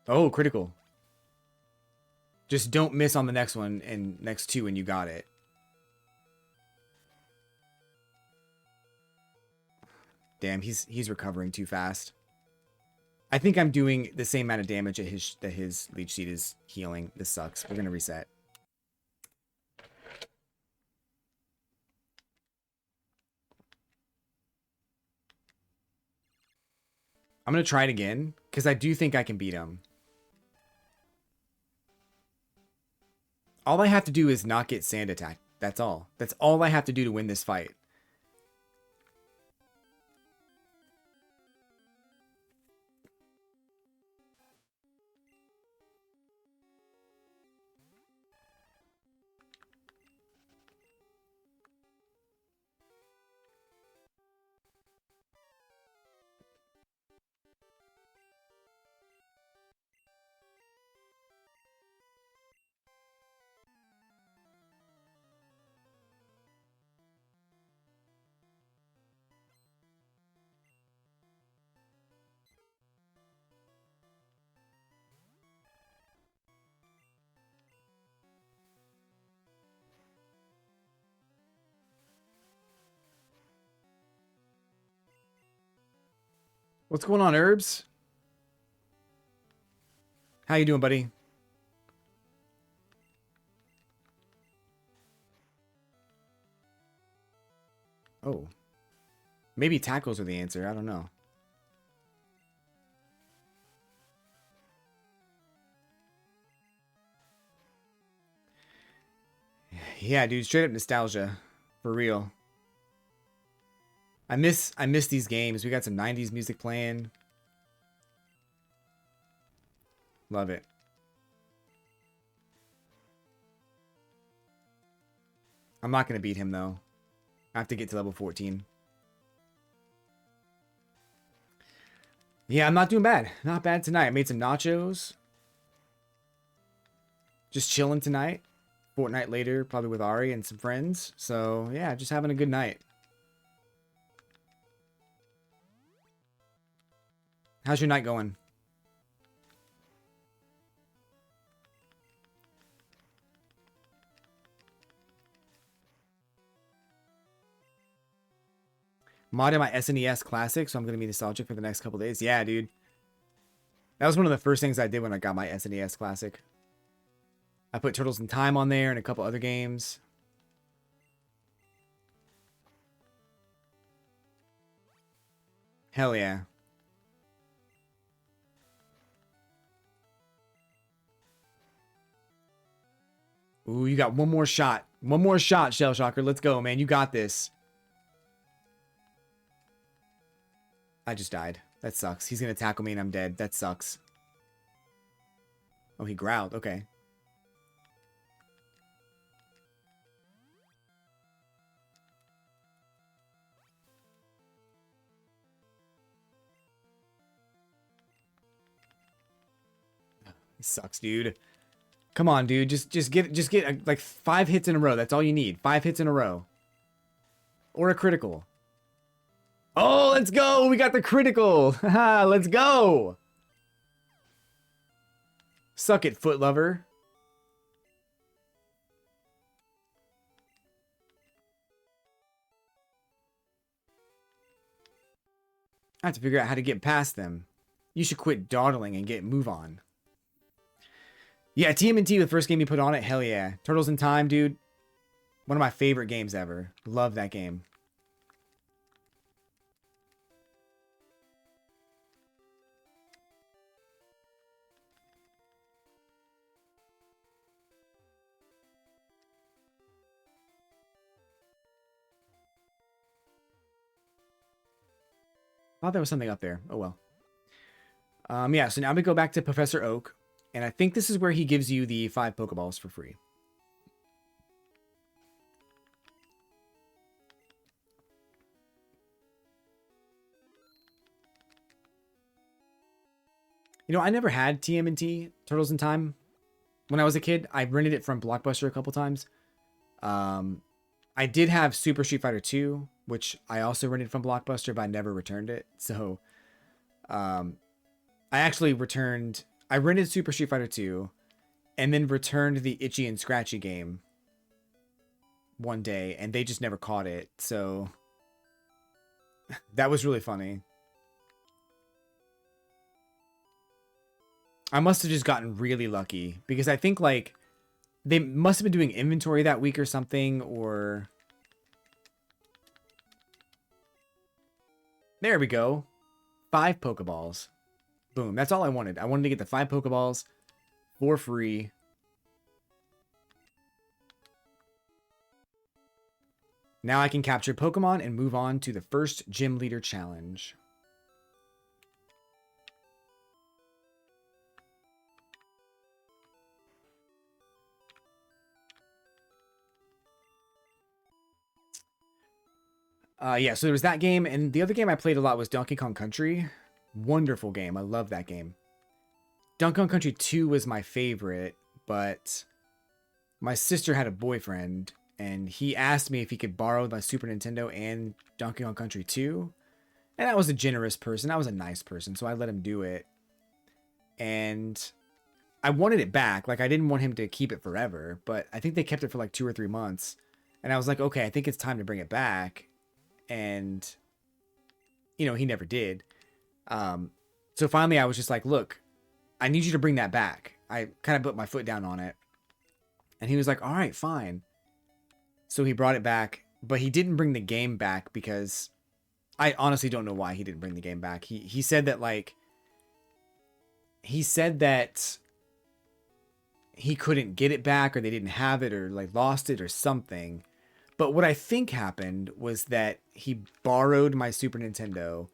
Oh, critical. Just don't miss on the next one and next two and you got it. Damn, he's recovering too fast. I think I'm doing the same amount of damage that his leech seed is healing. This sucks. We're gonna reset. I'm gonna try it again because I do think I can beat him. All I have to do is not get sand attacked. That's all. That's all I have to do to win this fight. What's going on, Herbs? How you doing, buddy? Oh. Maybe tackles are the answer. I don't know. Yeah, dude, straight up nostalgia. For real. I miss these games. We got some 90s music playing. Love it. I'm not going to beat him, though. I have to get to level 14. Yeah, I'm not doing bad. Not bad tonight. I made some nachos. Just chilling tonight. Fortnite later, probably with Ari and some friends. So, yeah, just having a good night. How's your night going? Modded my SNES Classic, so I'm going to be nostalgic for the next couple days. Yeah, dude. That was one of the first things I did when I got my SNES Classic. I put Turtles in Time on there and a couple other games. Hell yeah. Ooh, you got one more shot. One more shot, Shell Shocker. Let's go, man. You got this. I just died. That sucks. He's going to tackle me and I'm dead. That sucks. Oh, he growled. Okay. It sucks, dude. Come on, dude. Just get like 5 hits in a row. That's all you need. 5 hits in a row. Or a critical. Oh, let's go. We got the critical. Haha, let's go. Suck it, foot lover. I have to figure out how to get past them. You should quit dawdling and move on. Yeah, TMNT, the first game you put on it, hell yeah. Turtles in Time, dude. One of my favorite games ever. Love that game. Thought there was something up there. Oh well. Yeah, so now we go back to Professor Oak, and I think this is where he gives you the 5 Pokeballs for free. You know, I never had TMNT, Turtles in Time. When I was a kid, I rented it from Blockbuster a couple times. I did have Super Street Fighter 2, which I also rented from Blockbuster, but I never returned it. So, I actually returned... I rented Super Street Fighter 2, and then returned the Itchy and Scratchy game one day, and they just never caught it. So, that was really funny. I must have just gotten really lucky, because I think, like, they must have been doing inventory that week or something, or... There we go. 5 Pokeballs. Boom. That's all I wanted. I wanted to get the 5 Pokeballs for free. Now I can capture Pokemon and move on to the first Gym Leader Challenge. Yeah, so there was that game, and the other game I played a lot was Donkey Kong Country. Wonderful game. I love that game. Donkey Kong Country 2 was my favorite, but my sister had a boyfriend, and he asked me if he could borrow my Super Nintendo and Donkey Kong Country 2. And I was a generous person. I was a nice person, so I let him do it. And I wanted it back. Like, I didn't want him to keep it forever, but I think they kept it for like 2 or 3 months. And I was like, okay, I think it's time to bring it back. And, you know, he never did. So finally I was just like, look, I need you to bring that back. I kind of put my foot down on it. And he was like, all right, fine. So he brought it back, but he didn't bring the game back because I honestly don't know why he didn't bring the game back. He said that, like, he said that he couldn't get it back, or they didn't have it, or like lost it or something. But what I think happened was that he borrowed my Super Nintendo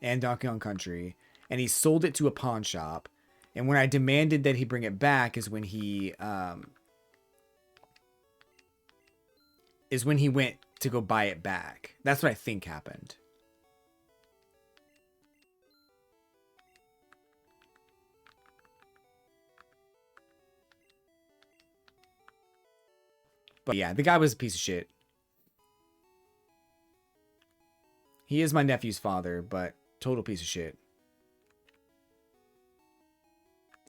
and Donkey Kong Country, and he sold it to a pawn shop. And when I demanded that he bring it back is when he went to go buy it back. That's what I think happened. But yeah, the guy was a piece of shit. He is my nephew's father, but total piece of shit.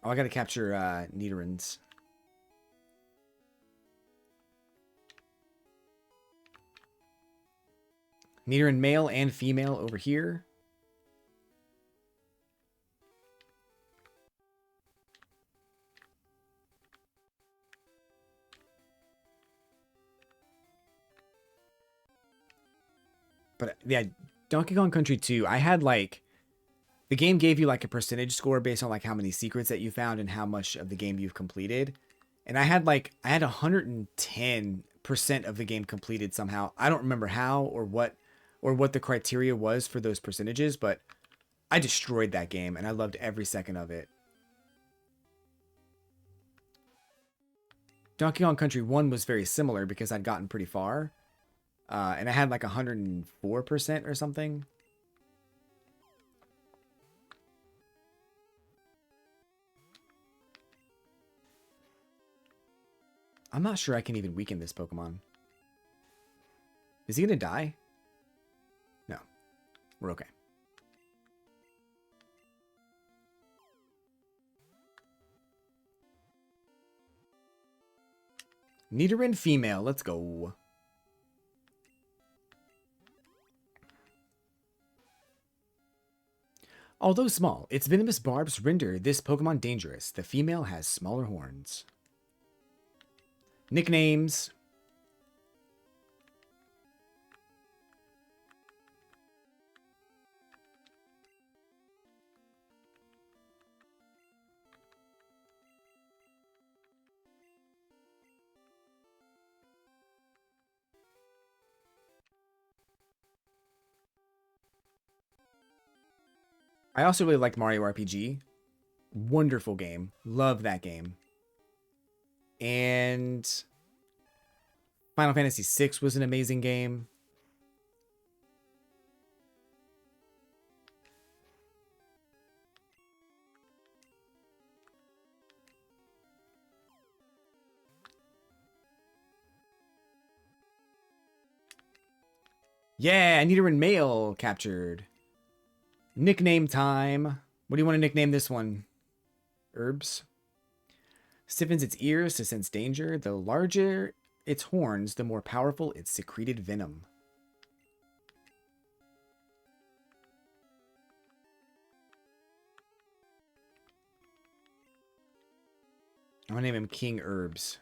Oh, I gotta capture Nidorans. Nidoran male and female over here. But yeah, Donkey Kong Country 2, I had like... The game gave you like a percentage score based on like how many secrets that you found and how much of the game you've completed. And I had 110% of the game completed somehow. I don't remember how or what the criteria was for those percentages, but I destroyed that game and I loved every second of it. Donkey Kong Country 1 was very similar because I'd gotten pretty far. And I had like 104% or something. I'm not sure I can even weaken this Pokemon. Is he gonna die? No. We're okay. Nidoran female, let's go. Although small, its venomous barbs render this Pokemon dangerous. The female has smaller horns. Nicknames. I also really liked Mario RPG. Wonderful game. Love that game. And Final Fantasy VI was an amazing game. Yeah, Nidoran Mail captured. Nickname time. What do you want to nickname this one? Herbs. Stiffens its ears to sense danger. The larger its horns, the more powerful its secreted venom. I'm gonna name him King Herbs.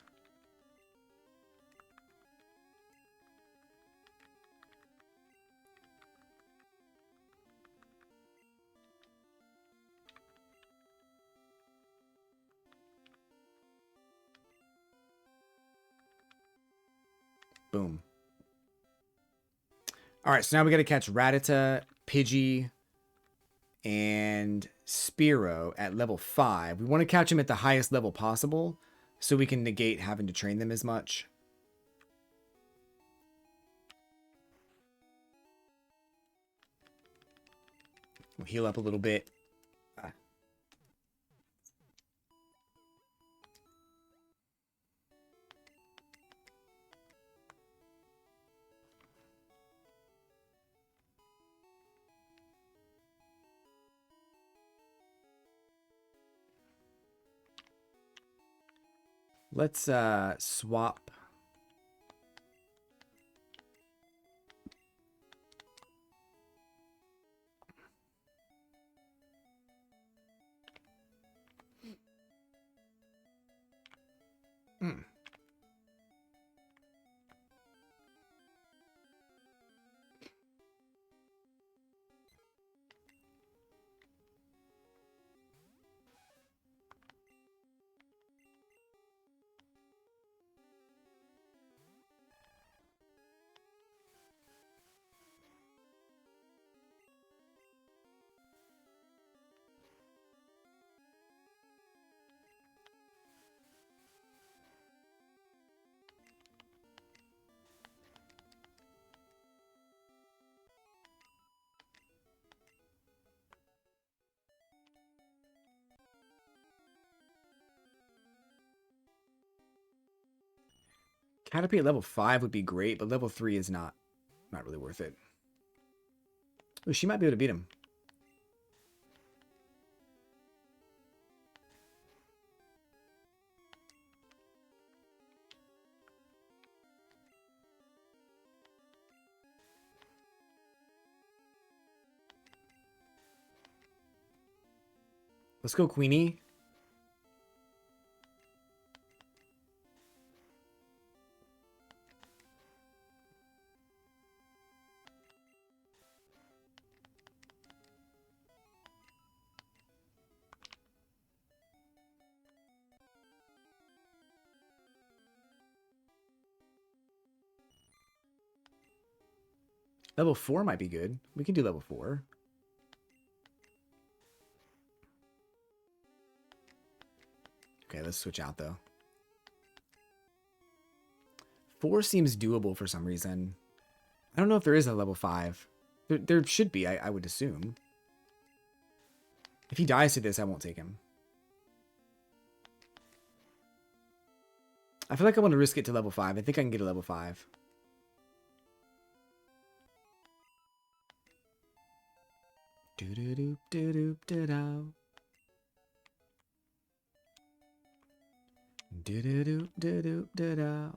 Boom. All right, so now we got to catch Rattata, Pidgey, and Spearow at level 5. We want to catch them at the highest level possible so we can negate having to train them as much. We'll heal up a little bit. Let's swap. Hmm. Caterpie at level 5 would be great, but level 3 is not really worth it. Oh, she might be able to beat him. Let's go, Queenie. Level 4 might be good. We can do level 4. Okay, let's switch out, though. 4 seems doable for some reason. I don't know if there is a level 5. There should be, I would assume. If he dies to this, I won't take him. I feel like I want to risk it to level 5. I think I can get a level 5. Do-do-do-do-do-do-do. Do-do-do-do-do-do-do.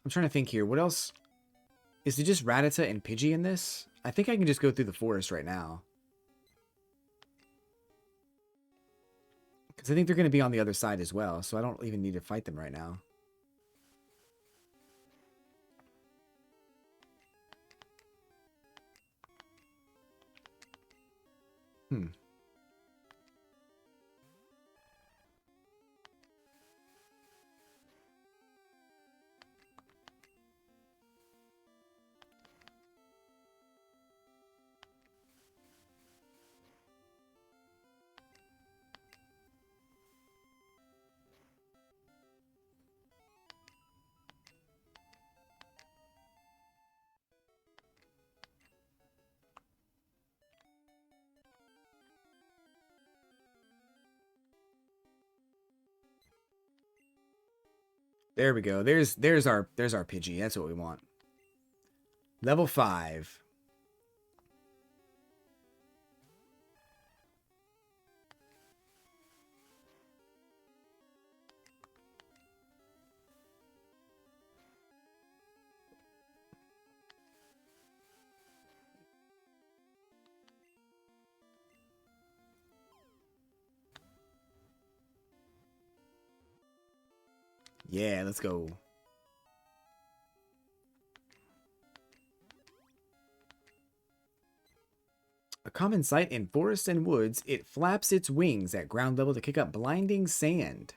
I'm trying to think here. What else? Is it just Rattata and Pidgey in this? I think I can just go through the forest right now. Because I think they're going to be on the other side as well, so I don't even need to fight them right now. Hmm. There we go. There's our Pidgey. That's what we want. Level 5. Yeah, let's go. A common sight in forests and woods, it flaps its wings at ground level to kick up blinding sand.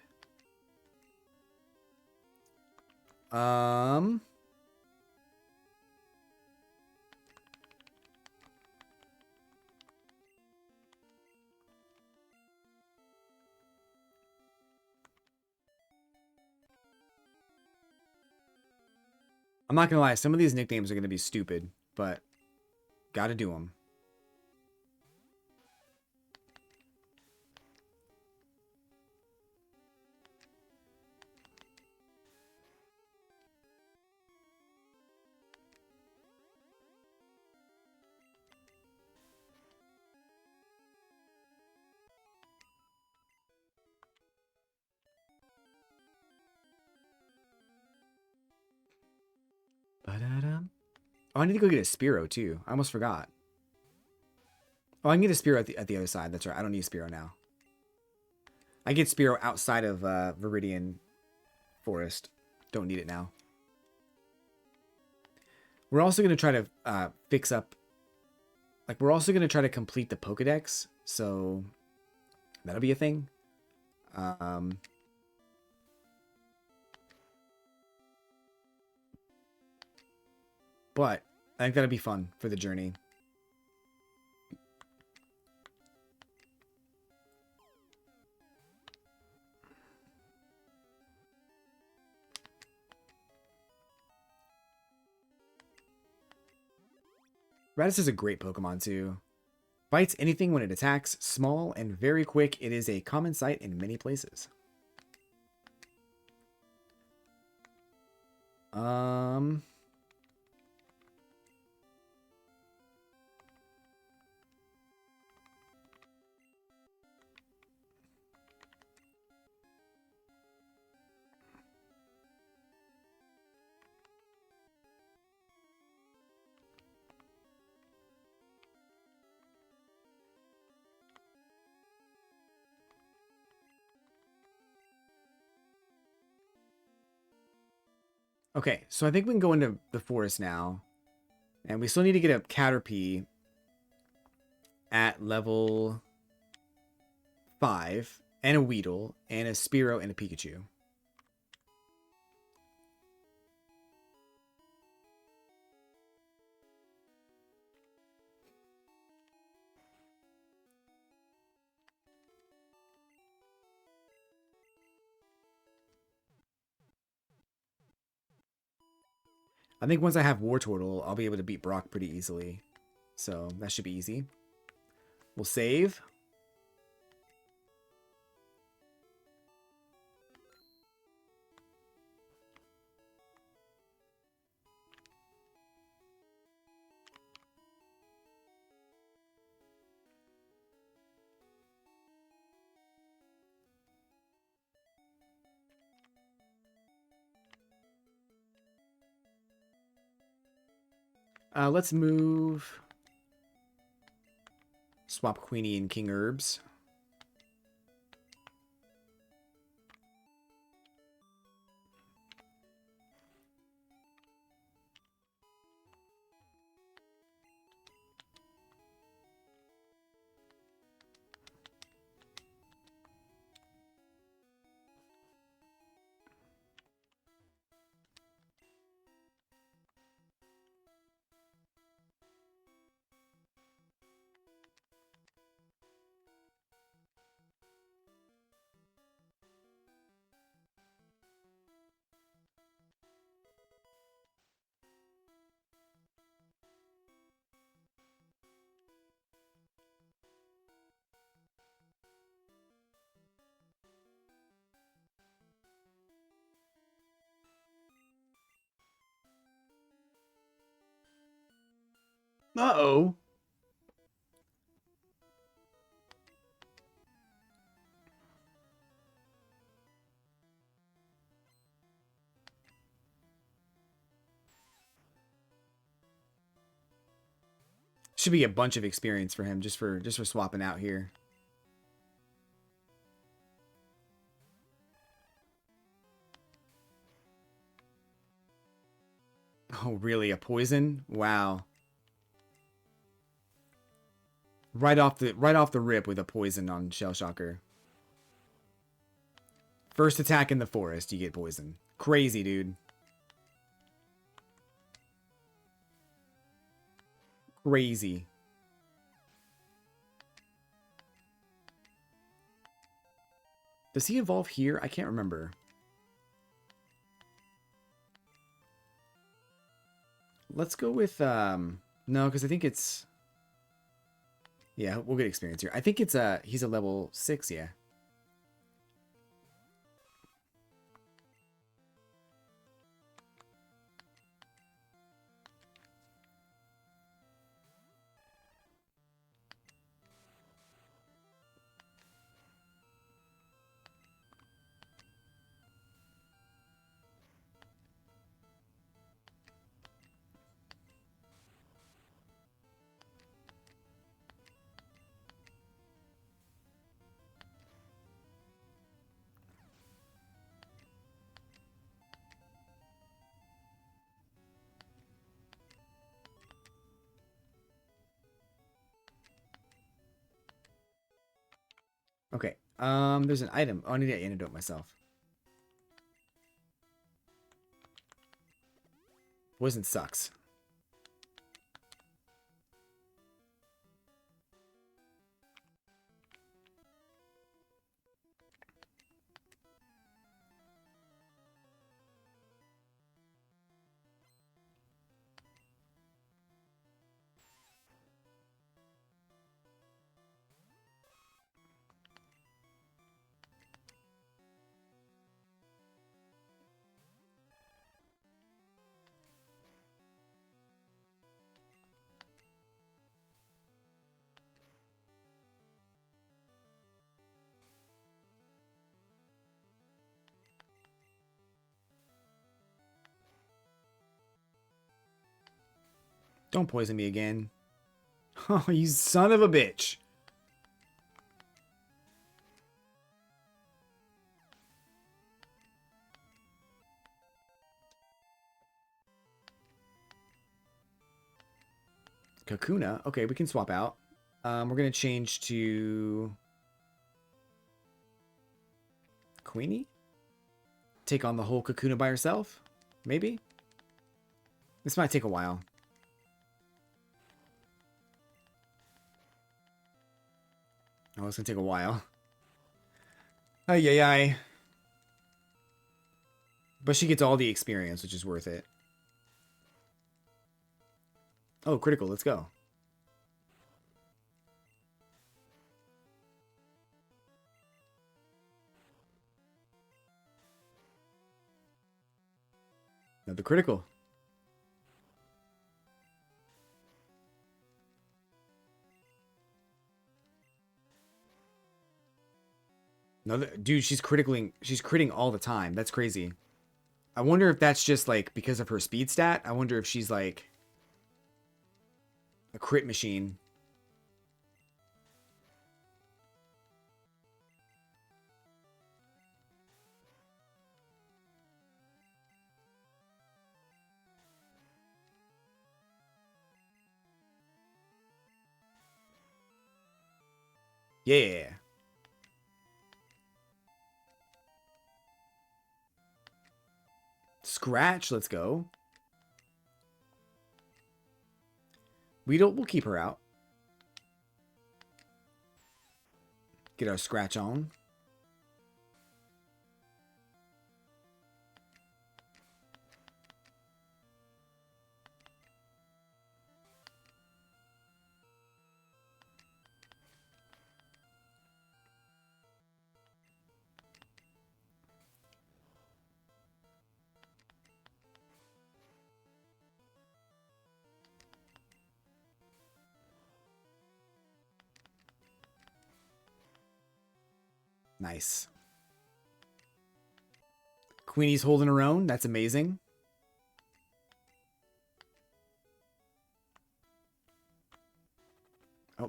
I'm not gonna lie, some of these nicknames are gonna be stupid, but gotta do them. Ba-da-dum. Oh, I need to go get a Spearow too. I almost forgot. Oh, I can get a Spearow at the other side. That's right. I don't need a Spearow now. I get Spearow outside of Viridian Forest. Don't need it now. We're also going to try to fix up... Like, we're also going to try to complete the Pokedex. So, that'll be a thing. But I think that'll be fun for the journey. Raditz is a great Pokemon too. Bites anything when it attacks, small and very quick. It is a common sight in many places. Okay, so I think we can go into the forest now. And we still need to get a Caterpie at level 5. And a Weedle. And a Spearow and a Pikachu. I think once I have Wartortle, I'll be able to beat Brock pretty easily. So that should be easy. We'll save. Let's move. Swap Queenie and King Herbs. Uh-oh. Should be a bunch of experience for him just for swapping out here. Oh, really? A poison? Wow. Right off the rip with a poison on Shell Shocker. First attack in the forest, you get poison. Crazy, dude. Crazy. Does he evolve here? I can't remember. Let's go with, no, because I think it's... Yeah, we'll get experience here. I think it's, he's a level 6, yeah. Okay, there's an item. Oh, I need to antidote myself. Poison sucks. Don't poison me again. Oh, you son of a bitch. Kakuna. Okay, we can swap out. We're going to change to... Queenie? Take on the whole Kakuna by herself? Maybe? This might take a while. Oh, it's going to take a while. Ay, ay, ay. But she gets all the experience, which is worth it. Oh, critical. Let's go. Another critical. Another dude, she's critting all the time. That's crazy. I wonder if that's just like because of her speed stat. I wonder if she's like A crit machine. Yeah. Scratch, let's go. We'll keep her out. Get our scratch on. Nice. Queenie's holding her own. That's amazing. Oh.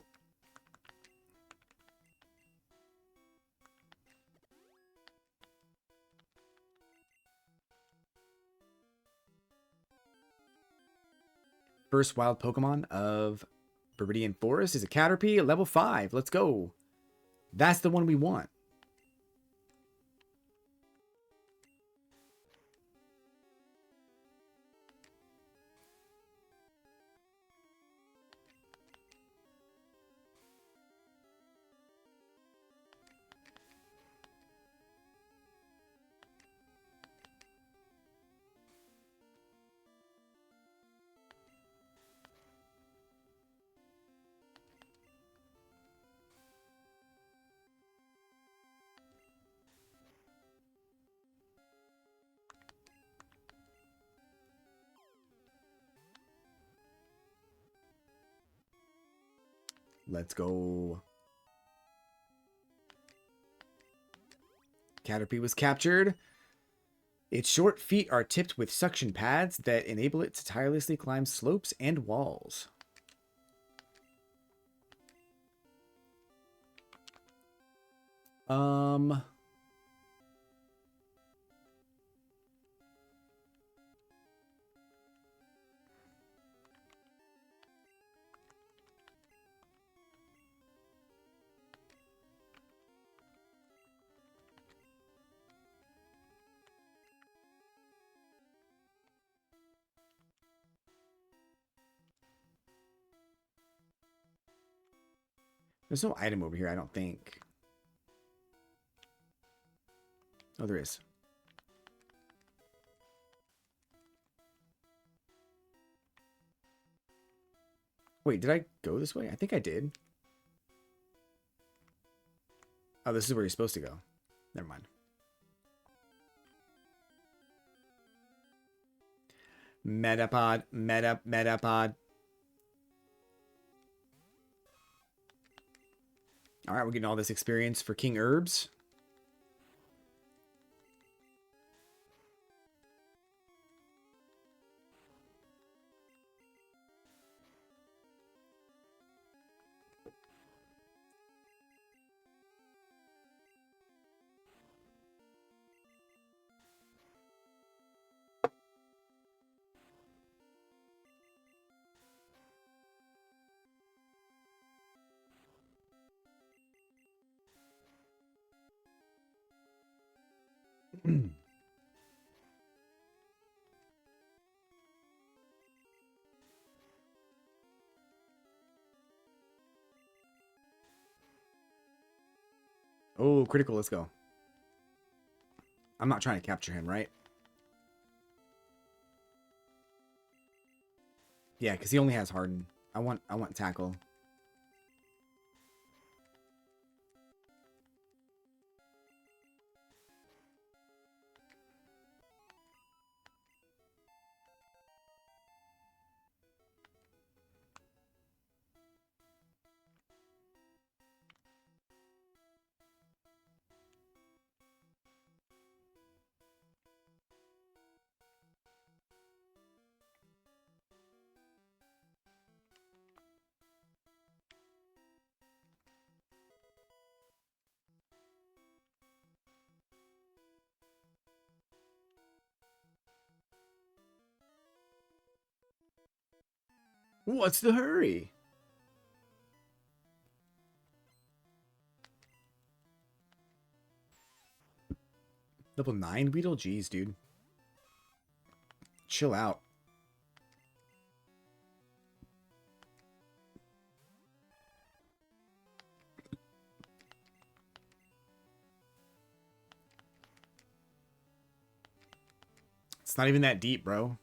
First wild Pokemon of Viridian Forest is a Caterpie, level 5. Let's go. That's the one we want. Let's go. Caterpie was captured. Its short feet are tipped with suction pads that enable it to tirelessly climb slopes and walls. There's no item over here, I don't think. Oh, there is. Wait, did I go this way? I think I did. Oh, this is where you're supposed to go. Never mind. Metapod, Metapod. All right, we're getting all this experience for King Herbs. Oh, critical, let's go. I'm not trying to capture him, right? Yeah, because he only has Harden. I want tackle. What's the hurry? Level 9 Weedle? Jeez, dude. Chill out. It's not even that deep, bro.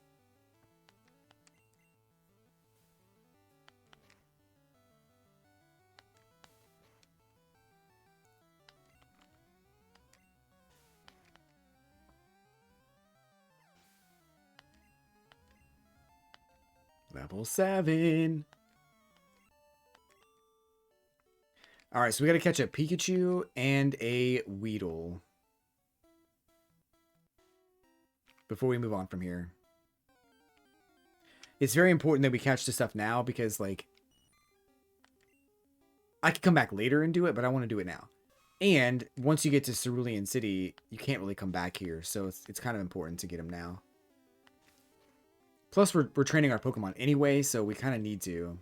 Level 7. Alright, so we gotta catch a Pikachu and a Weedle before we move on from here. It's very important that we catch this stuff now because, like, I could come back later and do it, but I want to do it now. And once you get to Cerulean City, you can't really come back here, so it's kind of important to get them now. Plus, we're training our Pokemon anyway, so we kind of need to.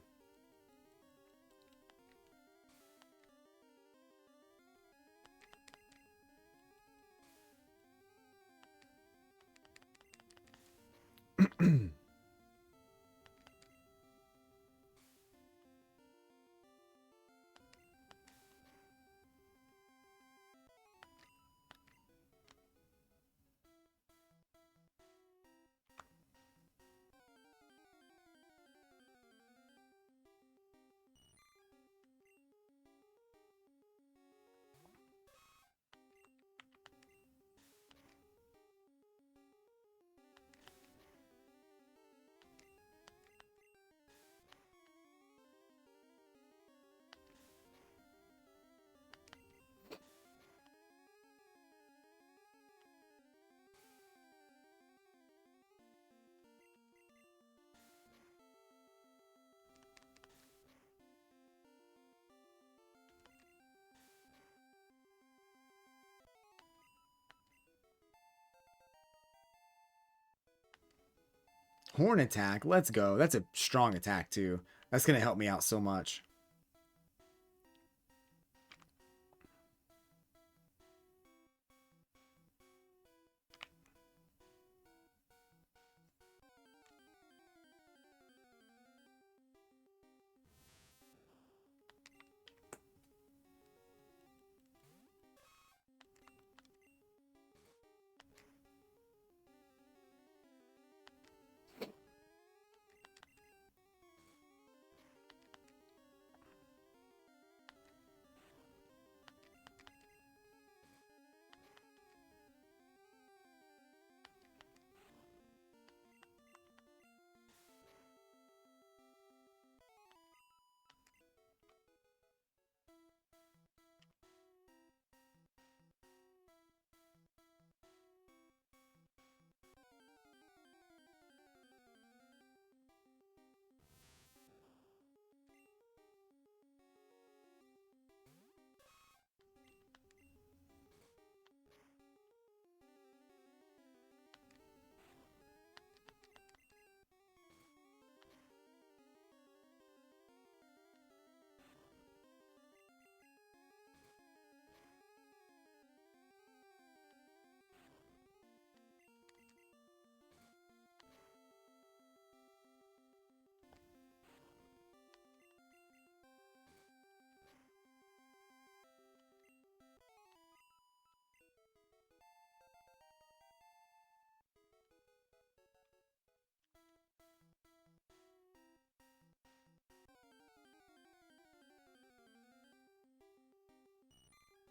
Horn attack. Let's go. That's a strong attack, too. That's going to help me out so much.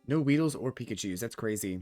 No Weedles or Pikachus. That's crazy.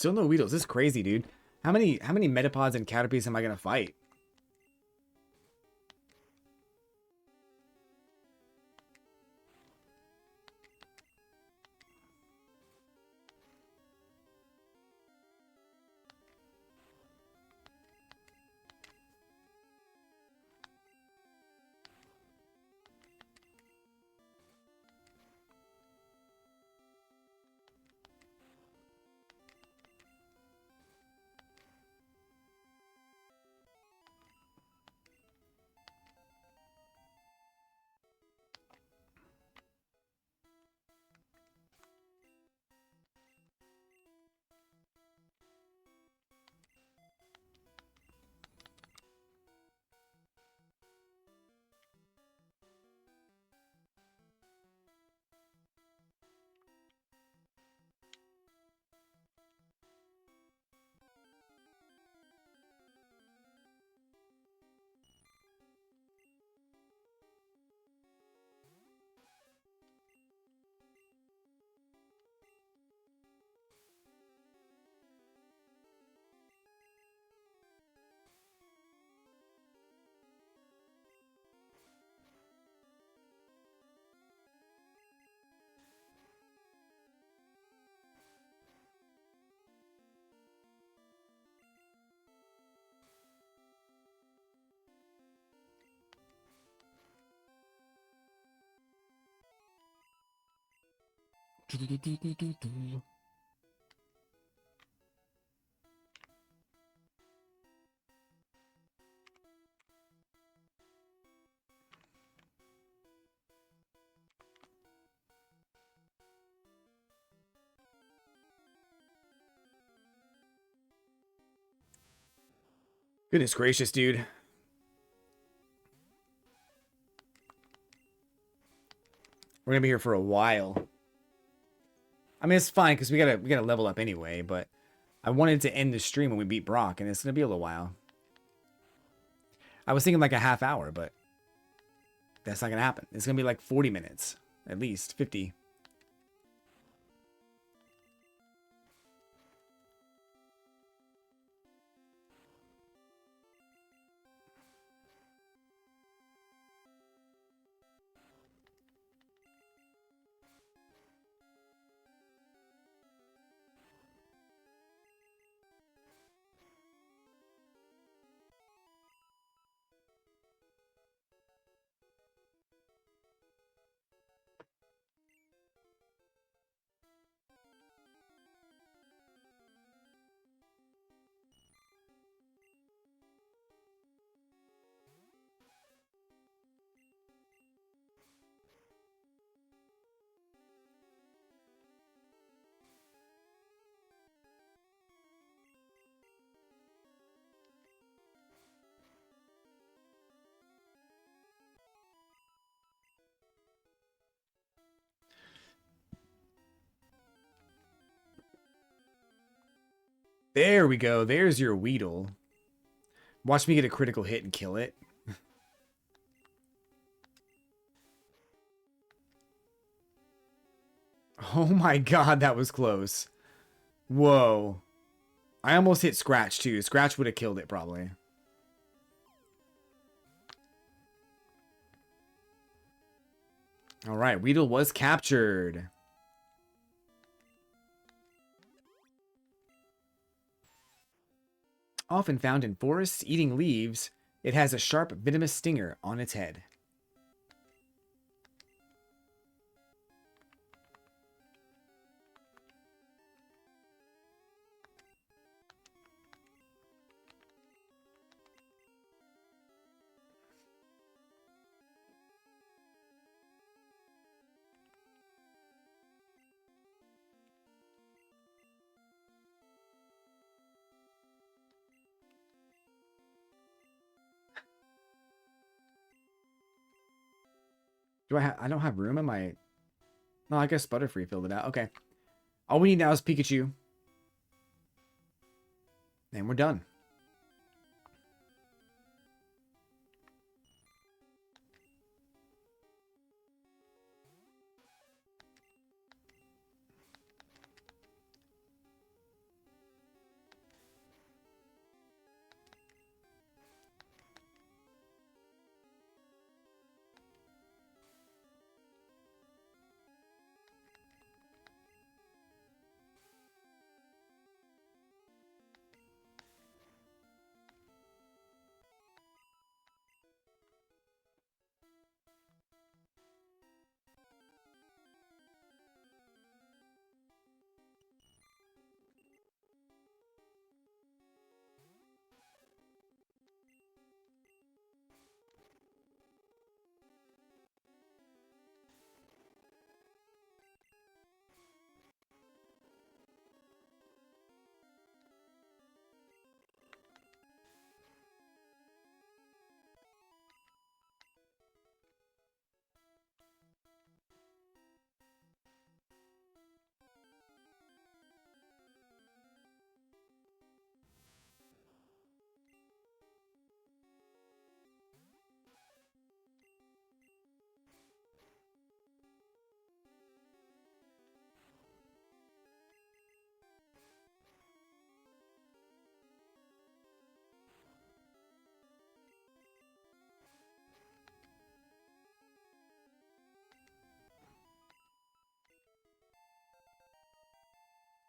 Still no Weedles. This is crazy, dude. How many Metapods and Caterpies am I gonna fight? Goodness gracious, dude. We're gonna be here for a while. I mean, it's fine because we gotta level up anyway. But I wanted to end the stream when we beat Brock, and it's gonna be a little while. I was thinking like a half hour, but that's not gonna happen. It's gonna be like 40 minutes, at least 50. There we go. There's your Weedle. Watch me get a critical hit and kill it. Oh my god, that was close. Whoa. I almost hit Scratch too. Scratch would have killed it probably. Alright, Weedle was captured. Often found in forests eating leaves, it has a sharp venomous stinger on its head. I don't have room in my... No, I guess Butterfree filled it out. Okay. All we need now is Pikachu. And we're done.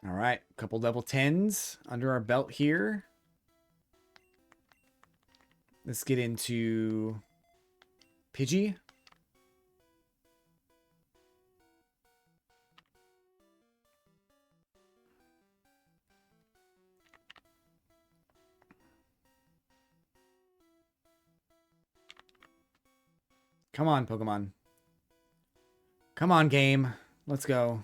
All right, a couple level 10s under our belt here. Let's get into Pidgey. Come on, Pokemon. Come on, game. Let's go.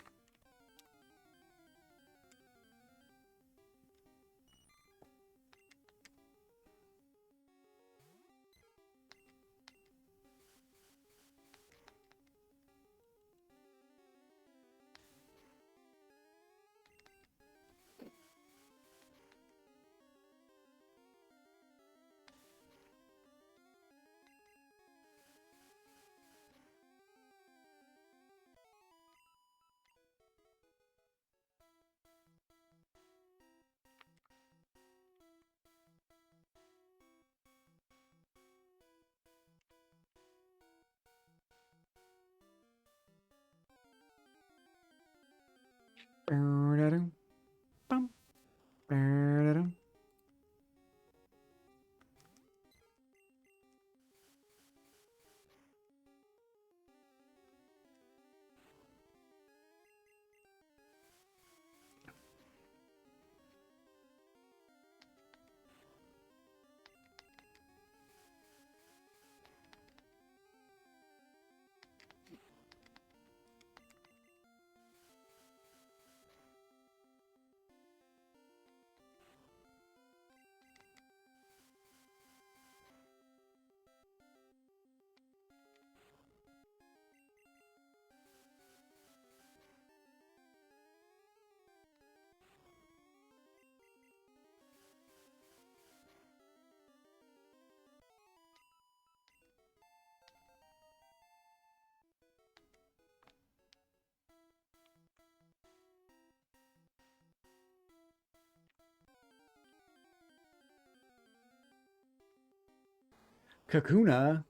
Kakuna.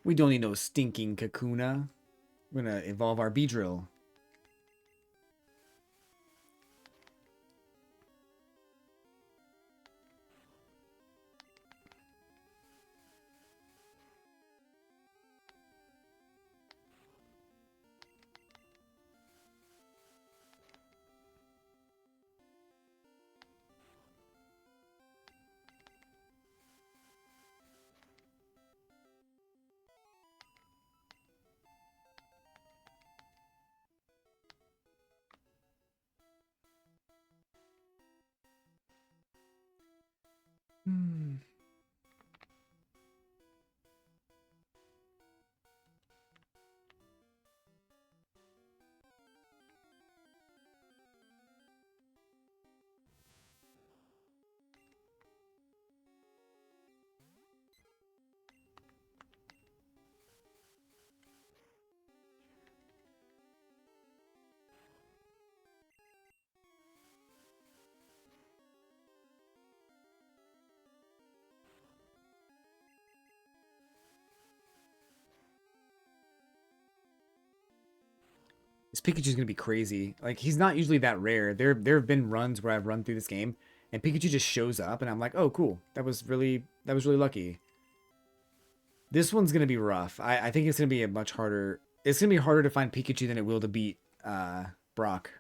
We don't need no stinking Kakuna. We're gonna evolve our Beedrill. Hmm. This Pikachu's gonna be crazy. Like, he's not usually that rare. There have been runs where I've run through this game and Pikachu just shows up and I'm like, oh cool. That was really lucky. This one's gonna be rough. I think it's gonna be a much harder, it's gonna be harder to find Pikachu than it will to beat Brock.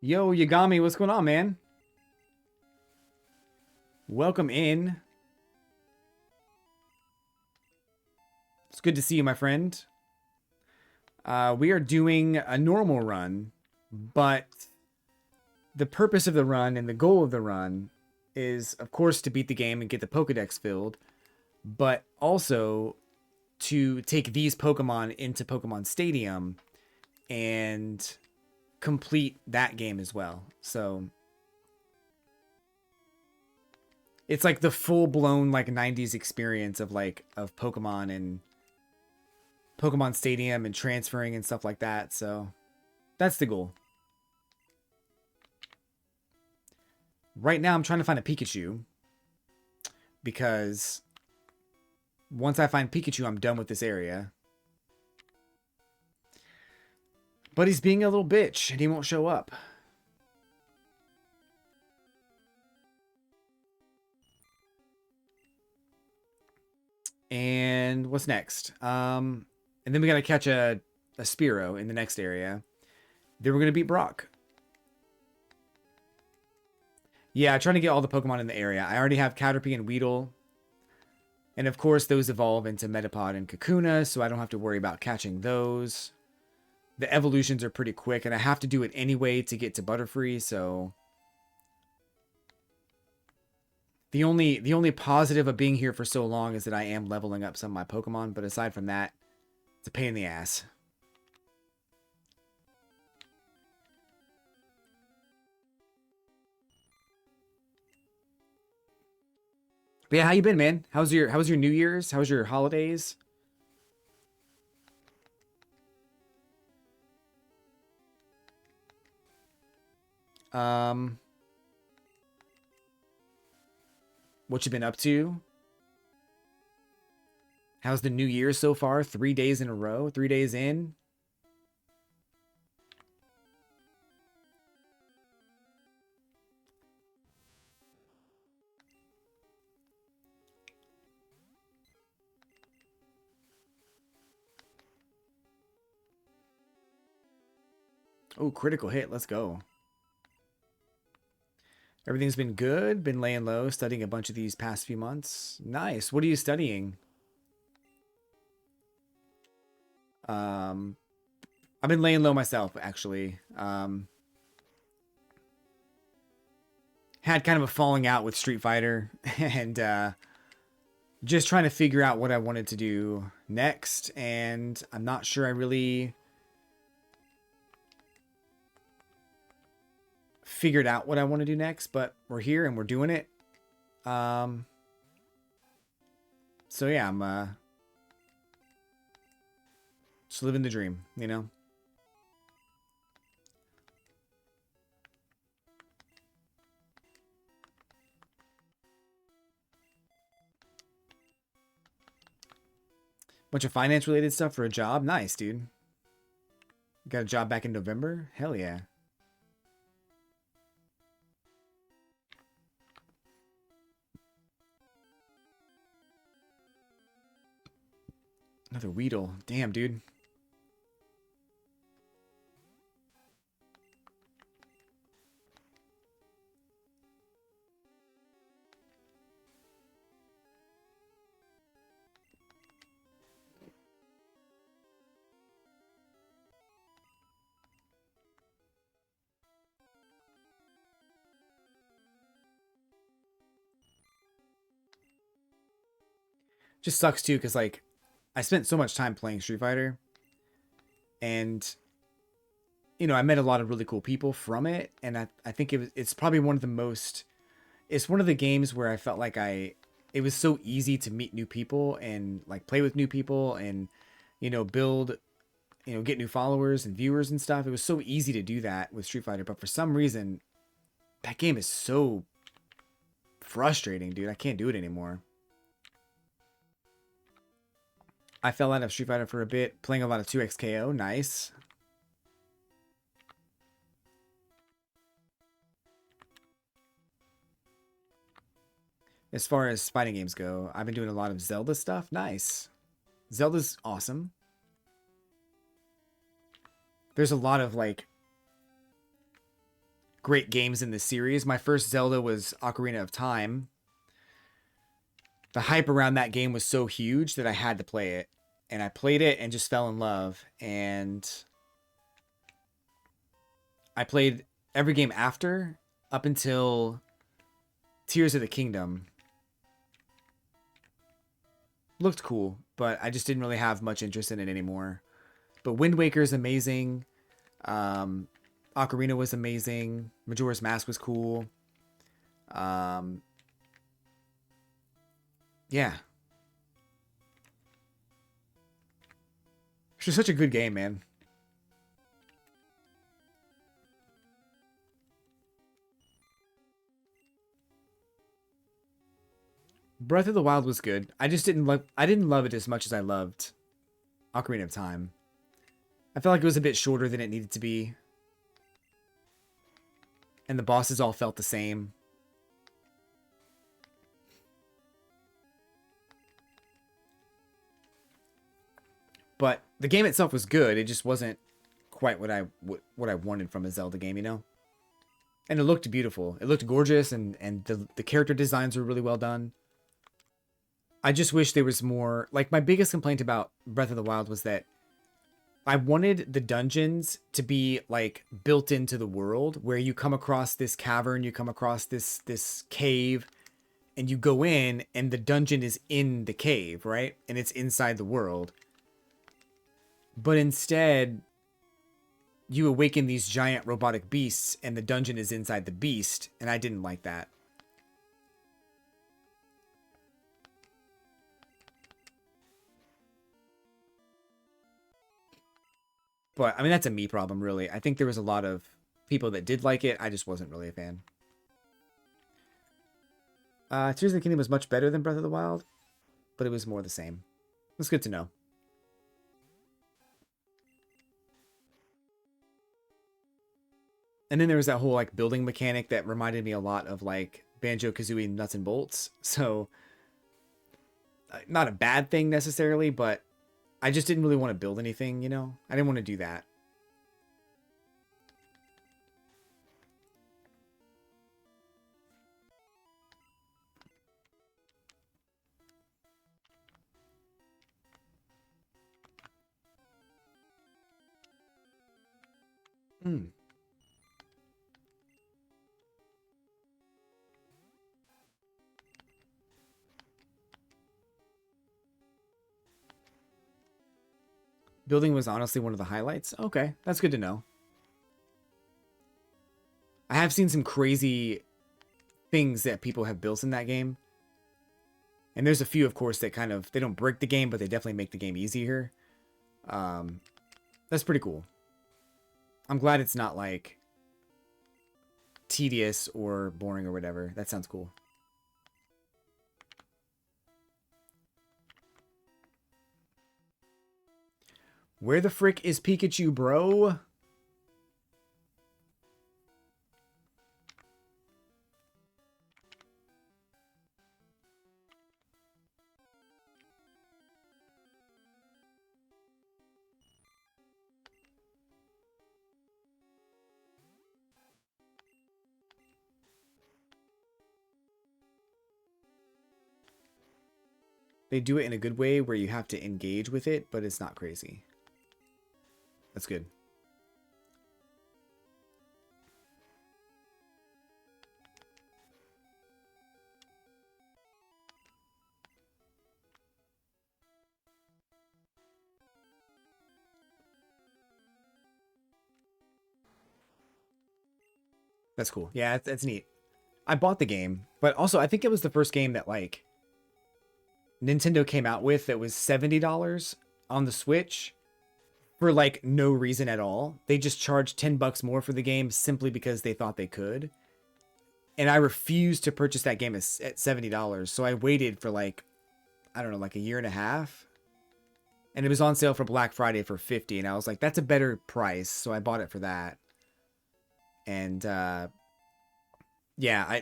Yo, Yagami, what's going on, man? Welcome in. It's good to see you, my friend. We are doing a normal run, but the purpose of the run and the goal of the run is, of course, to beat the game and get the Pokedex filled, but also to take these Pokemon into Pokemon Stadium and complete that game as well. So it's like the full-blown like 90s experience of Pokemon and Pokemon Stadium and transferring and stuff like that. So that's the goal. Right now I'm trying to find a Pikachu because once I find Pikachu, I'm done with this area. But he's being a little bitch and he won't show up. And what's next? And then we got to catch a Spearow in the next area. Then we're going to beat Brock. Yeah, trying to get all the Pokemon in the area. I already have Caterpie and Weedle. And of course, those evolve into Metapod and Kakuna, so I don't have to worry about catching those. The evolutions are pretty quick, and I have to do it anyway to get to Butterfree, so... The only positive of being here for so long is that I am leveling up some of my Pokemon, but aside from that, it's a pain in the ass. But yeah, how you been, man? How's your New Year's? How's your holidays? What you been up to? How's the New Year so far? 3 days in a row? 3 days in? Oh, critical hit. Let's go. Everything's been good. Been laying low, studying a bunch of these past few months. Nice. What are you studying? I've been laying low myself, actually. Had kind of a falling out with Street Fighter and just trying to figure out what I wanted to do next. And I'm not sure I really figured out what I want to do next, but we're here and we're doing it. So yeah, I'm just living the dream, you know? Bunch of finance related stuff for a job. Nice, dude. Got a job back in November? Hell yeah. Another Weedle. Damn, dude. Just sucks too, because like I spent so much time playing Street Fighter, and you know I met a lot of really cool people from it, and I think it's probably one of the most. It's one of the games where I felt like it was so easy to meet new people and like play with new people and you know build, you know, get new followers and viewers and stuff. It was so easy to do that with Street Fighter, but for some reason that game is so frustrating, dude. I can't do it anymore. I fell out of Street Fighter for a bit, playing a lot of 2XKO. Nice. As far as fighting games go, I've been doing a lot of Zelda stuff. Nice. Zelda's awesome. There's a lot of like great games in the series. My first Zelda was Ocarina of Time. The hype around that game was so huge that I had to play it. And I played it and just fell in love. And I played every game after up until Tears of the Kingdom. Looked cool, but I just didn't really have much interest in it anymore. But Wind Waker is amazing. Ocarina was amazing. Majora's Mask was cool. Yeah. It's just such a good game, man. Breath of the Wild was good. I didn't love it as much as I loved Ocarina of Time. I felt like it was a bit shorter than it needed to be. And the bosses all felt the same. But the game itself was good. It just wasn't quite what I wanted from a Zelda game, you know? And it looked beautiful. It looked gorgeous, and the character designs were really well done. I just wish there was more... Like, my biggest complaint about Breath of the Wild was that I wanted the dungeons to be, like, built into the world, where you come across this cavern, you come across this cave, and you go in, and the dungeon is in the cave, right? And it's inside the world. But instead, you awaken these giant robotic beasts, and the dungeon is inside the beast, and I didn't like that. But, I mean, that's a me problem, really. I think there was a lot of people that did like it. I just wasn't really a fan. Tears of the Kingdom was much better than Breath of the Wild, but it was more the same. It's good to know. And then there was that whole, like, building mechanic that reminded me a lot of, like, Banjo-Kazooie Nuts and Bolts. So, not a bad thing necessarily, but I just didn't really want to build anything, you know? I didn't want to do that. Hmm. Building was honestly one of the highlights. Okay, that's good to know. I have seen some crazy things that people have built in that game. And there's a few, of course, that kind of... They don't break the game, but they definitely make the game easier. That's pretty cool. I'm glad it's not, like, tedious or boring or whatever. That sounds cool. Where the frick is Pikachu, bro? They do it in a good way where you have to engage with it, but it's not crazy. That's good. That's cool. Yeah, that's neat. I bought the game, but also I think it was the first game that, like, Nintendo came out with that was $70 on the Switch for, like, no reason at all. They just charged $10 more for the game simply because they thought they could. And I refused to purchase that game at $70. So I waited for, like, I don't know, like a year and a half. And it was on sale for Black Friday for $50. And I was like, that's a better price. So I bought it for that. And, yeah,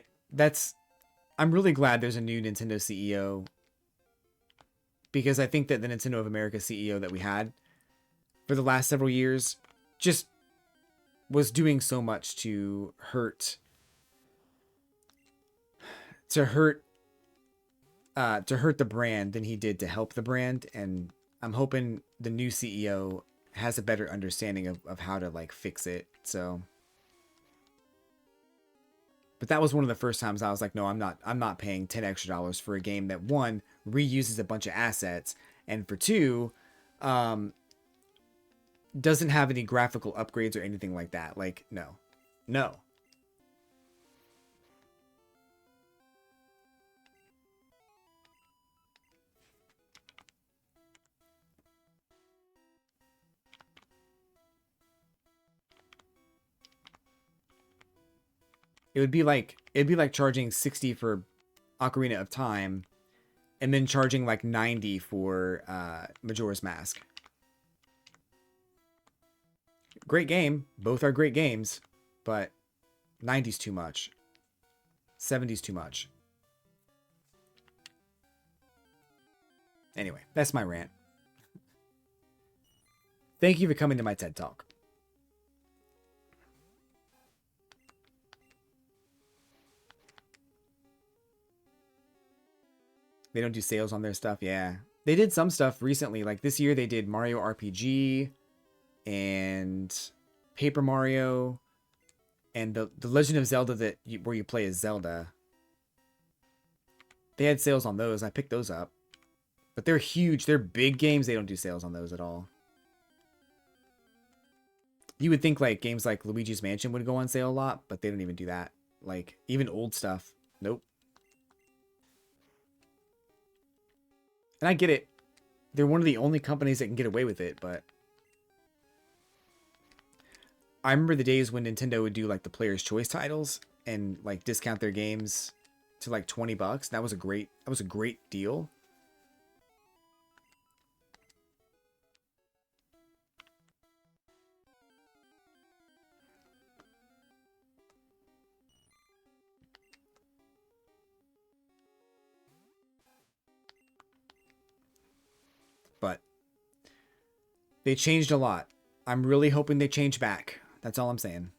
I'm really glad there's a new Nintendo CEO. Because I think that the Nintendo of America CEO that we had for the last several years just was doing so much to hurt to hurt the brand than he did to help the brand. And I'm hoping the new CEO has a better understanding of how to like fix it. So, but that was one of the first times I was like, no, I'm not paying $10 extra for a game that, one, reuses a bunch of assets, and for two, doesn't have any graphical upgrades or anything like that. Like, no. No. It'd be like charging 60 for Ocarina of Time and then charging like 90 for Majora's Mask. Great game. Both are great games, but 90's too much. 70's too much. Anyway, that's my rant. Thank you for coming to my TED Talk. They don't do sales on their stuff. Yeah. They did some stuff recently. Like this year they did Mario RPG and Paper Mario and the Legend of Zelda where you play as Zelda. They had sales on those. I picked those up. But they're huge. They're big games. They don't do sales on those at all. You would think like games like Luigi's Mansion would go on sale a lot, but they don't even do that. Like even old stuff. Nope. And I get it. They're one of the only companies that can get away with it, but I remember the days when Nintendo would do like the Player's Choice titles and like discount their games to like $20. That was a great deal. But they changed a lot. I'm really hoping they change back. That's all I'm saying.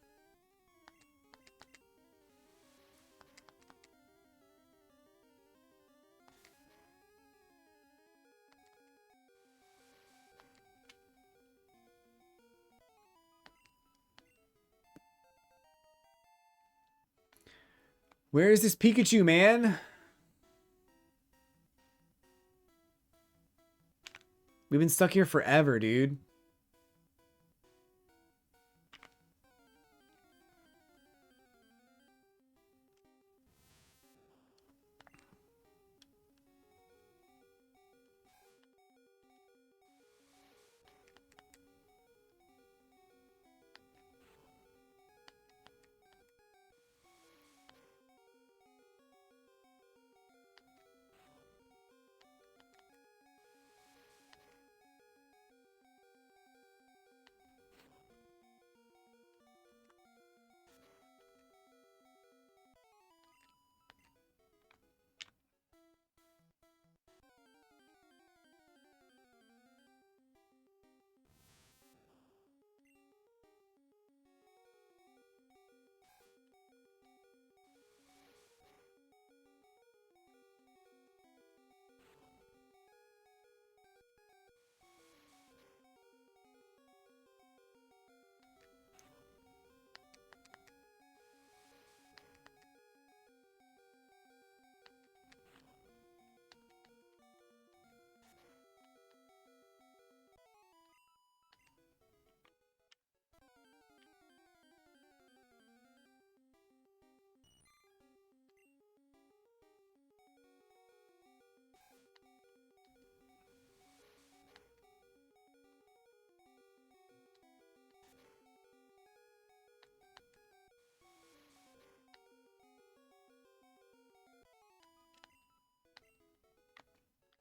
Where is this Pikachu, man? We've been stuck here forever, dude.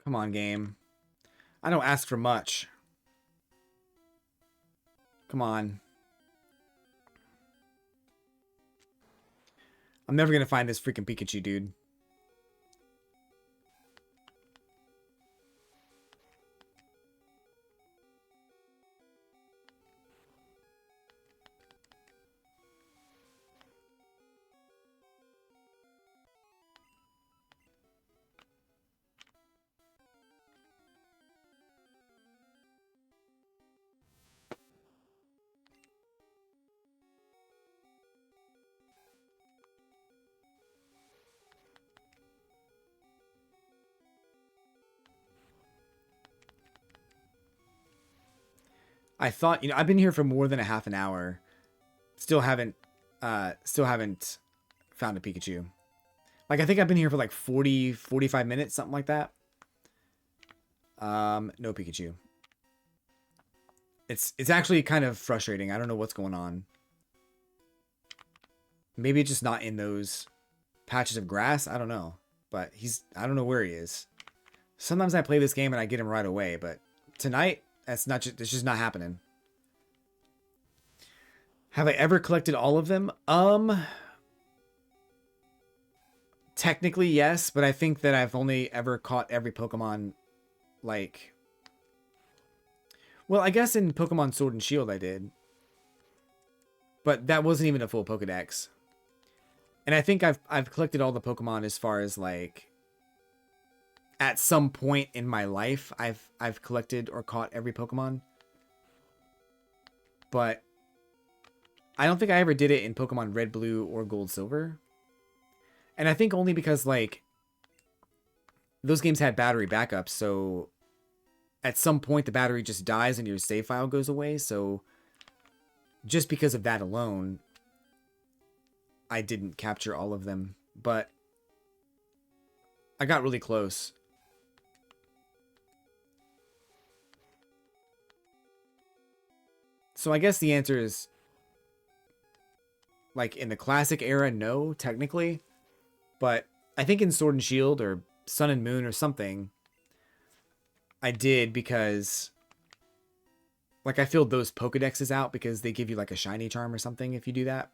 Come on, game. I don't ask for much. Come on. I'm never gonna find this freaking Pikachu, dude. I thought, I've been here for more than a half an hour. Still haven't found a Pikachu. Like, I think I've been here for like 40, 45 minutes, something like that. No Pikachu. It's actually kind of frustrating. I don't know what's going on. Maybe it's just not in those patches of grass. I don't know. But I don't know where he is. Sometimes I play this game and I get him right away, but tonight, it's just not happening. Have I ever collected all of them? Technically, yes, but I think that I've only ever caught every Pokemon, like... Well, I guess in Pokemon Sword and Shield I did. But that wasn't even a full Pokedex. And I think I've collected all the Pokemon as far as, like... At some point in my life, I've collected or caught every Pokemon. But... I don't think I ever did it in Pokemon Red, Blue, or Gold, Silver. And I think only because, like, those games had battery backups, so at some point the battery just dies and your save file goes away, so just because of that alone, I didn't capture all of them, but I got really close. So I guess the answer is, like, in the classic era, no, technically. But I think in Sword and Shield or Sun and Moon or something, I did because, like, I filled those Pokedexes out because they give you, like, a shiny charm or something if you do that.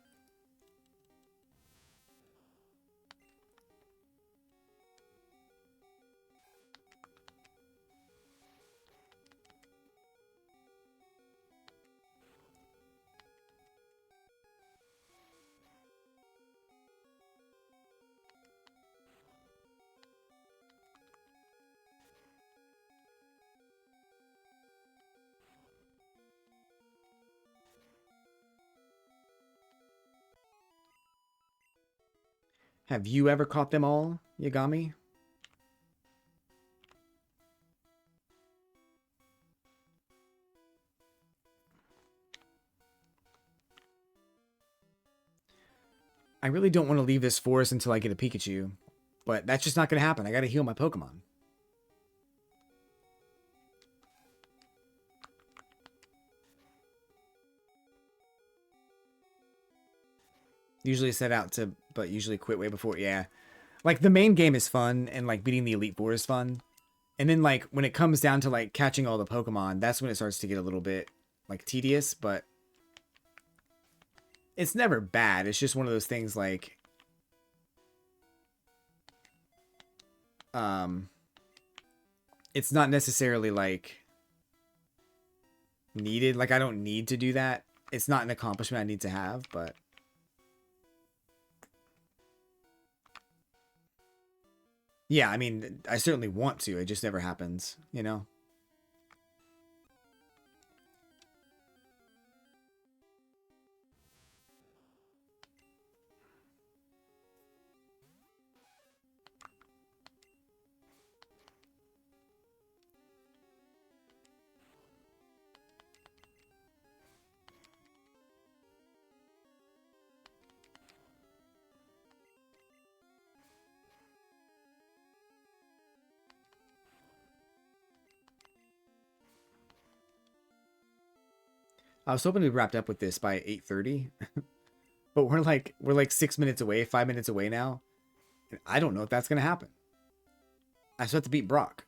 Have you ever caught them all, Yagami? I really don't want to leave this forest until I get a Pikachu, but that's just not going to happen. I got to heal my Pokemon. Usually set out to, but usually quit way before. Yeah. Like, the main game is fun, and, like, beating the Elite Four is fun. And then, like, when it comes down to, like, catching all the Pokemon, that's when it starts to get a little bit, like, tedious, but it's never bad. It's just one of those things, like, it's not necessarily, like, needed. Like, I don't need to do that. It's not an accomplishment I need to have, but... Yeah, I mean, I certainly want to. It just never happens, you know? I was hoping to be wrapped up with this by 8:30, but we're like 6 minutes away, 5 minutes away now. And I don't know if that's gonna happen. I still have to beat Brock.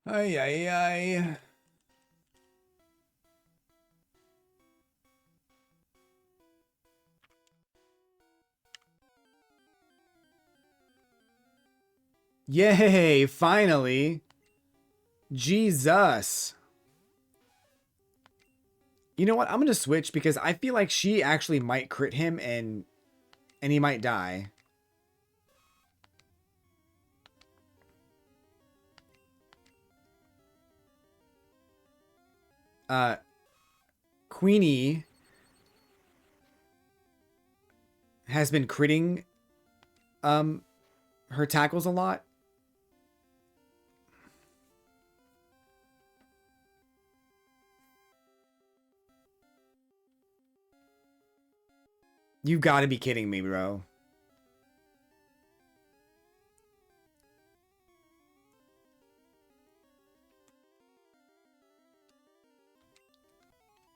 Ay, ay, ay. Yay, finally. Jesus. You know what? I'm going to switch because I feel like she actually might crit him and he might die. Uh Queenie has been critting her tackles a lot. You got to be kidding me, bro.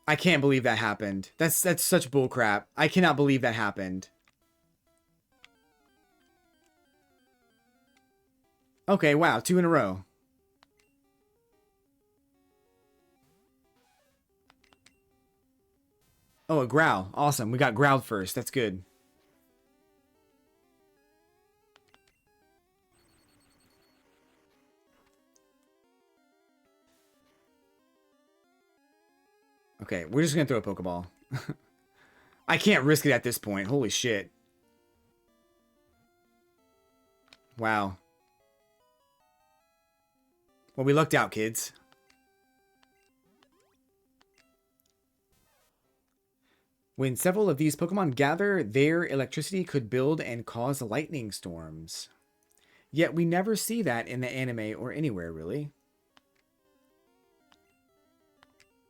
I can't believe that happened. That's such bullcrap. I cannot believe that happened. Okay, wow, 2 in a row. Oh, a growl. Awesome. We got growled first. That's good. Okay, we're just going to throw a Pokeball. I can't risk it at this point. Holy shit. Wow. Well, we lucked out, kids. When several of these Pokemon gather, their electricity could build and cause lightning storms. Yet we never see that in the anime or anywhere, really.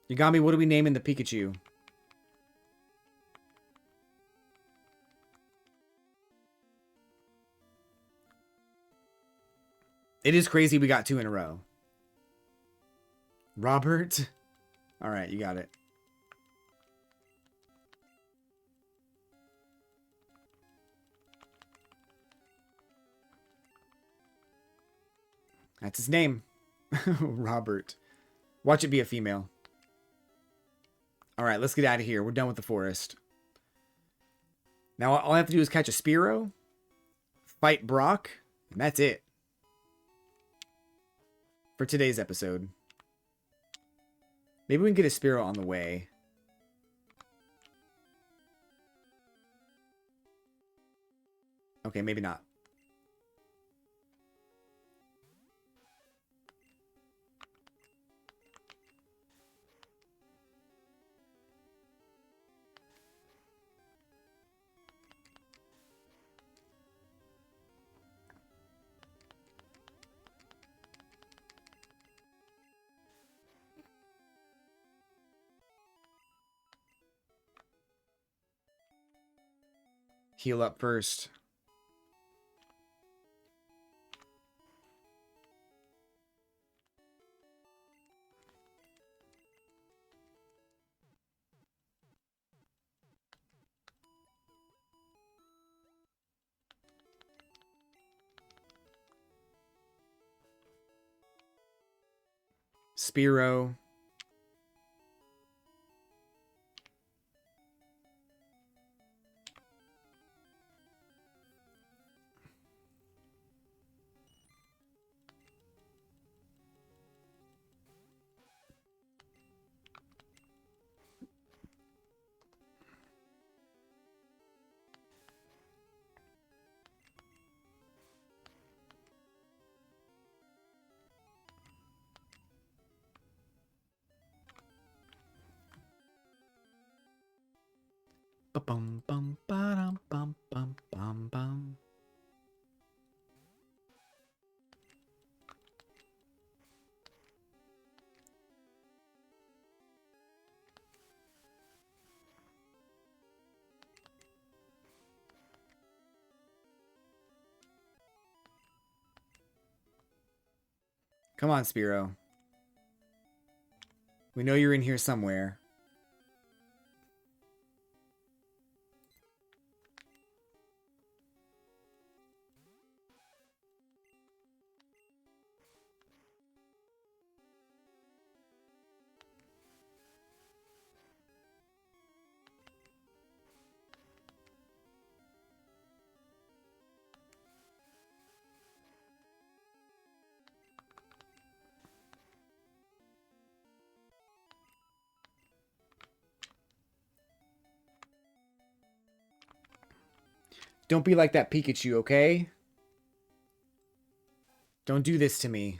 Yagami, what are we naming the Pikachu? It is crazy we got 2 in a row. Robert? Alright, you got it. That's his name. Robert. Watch it be a female. Alright, let's get out of here. We're done with the forest. Now all I have to do is catch a Spearow, fight Brock, and that's it. For today's episode. Maybe we can get a Spearow on the way. Okay, maybe not. Heal up first. Spearow. Ba-bum, bum, ba-dum, bum, bum, bum, bum. Come on, Spearow. We know you're in here somewhere. Don't be like that Pikachu, okay? Don't do this to me.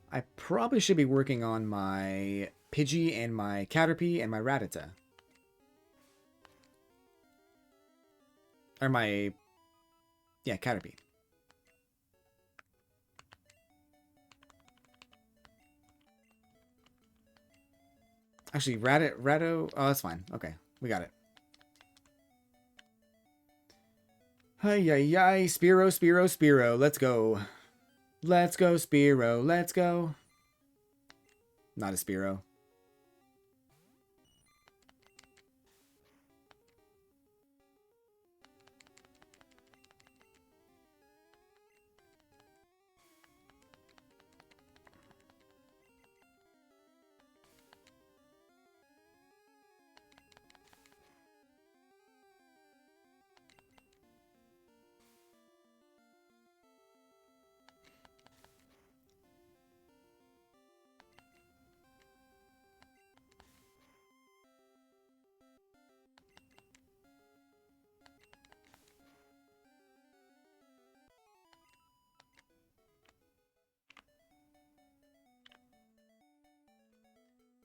I probably should be working on my Pidgey and my Caterpie and my Rattata. Or my... Yeah, Caterpie. Actually, Ratto... Oh, that's fine. Okay, we got it. Hi, Spiro, Spiro, Spiro. Let's go. Let's go, Spiro. Let's go. Not a Spiro.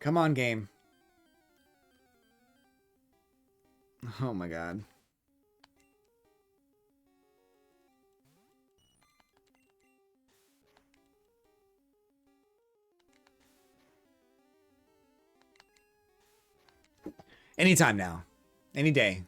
Come on, game. Oh my god. Anytime now. Any day.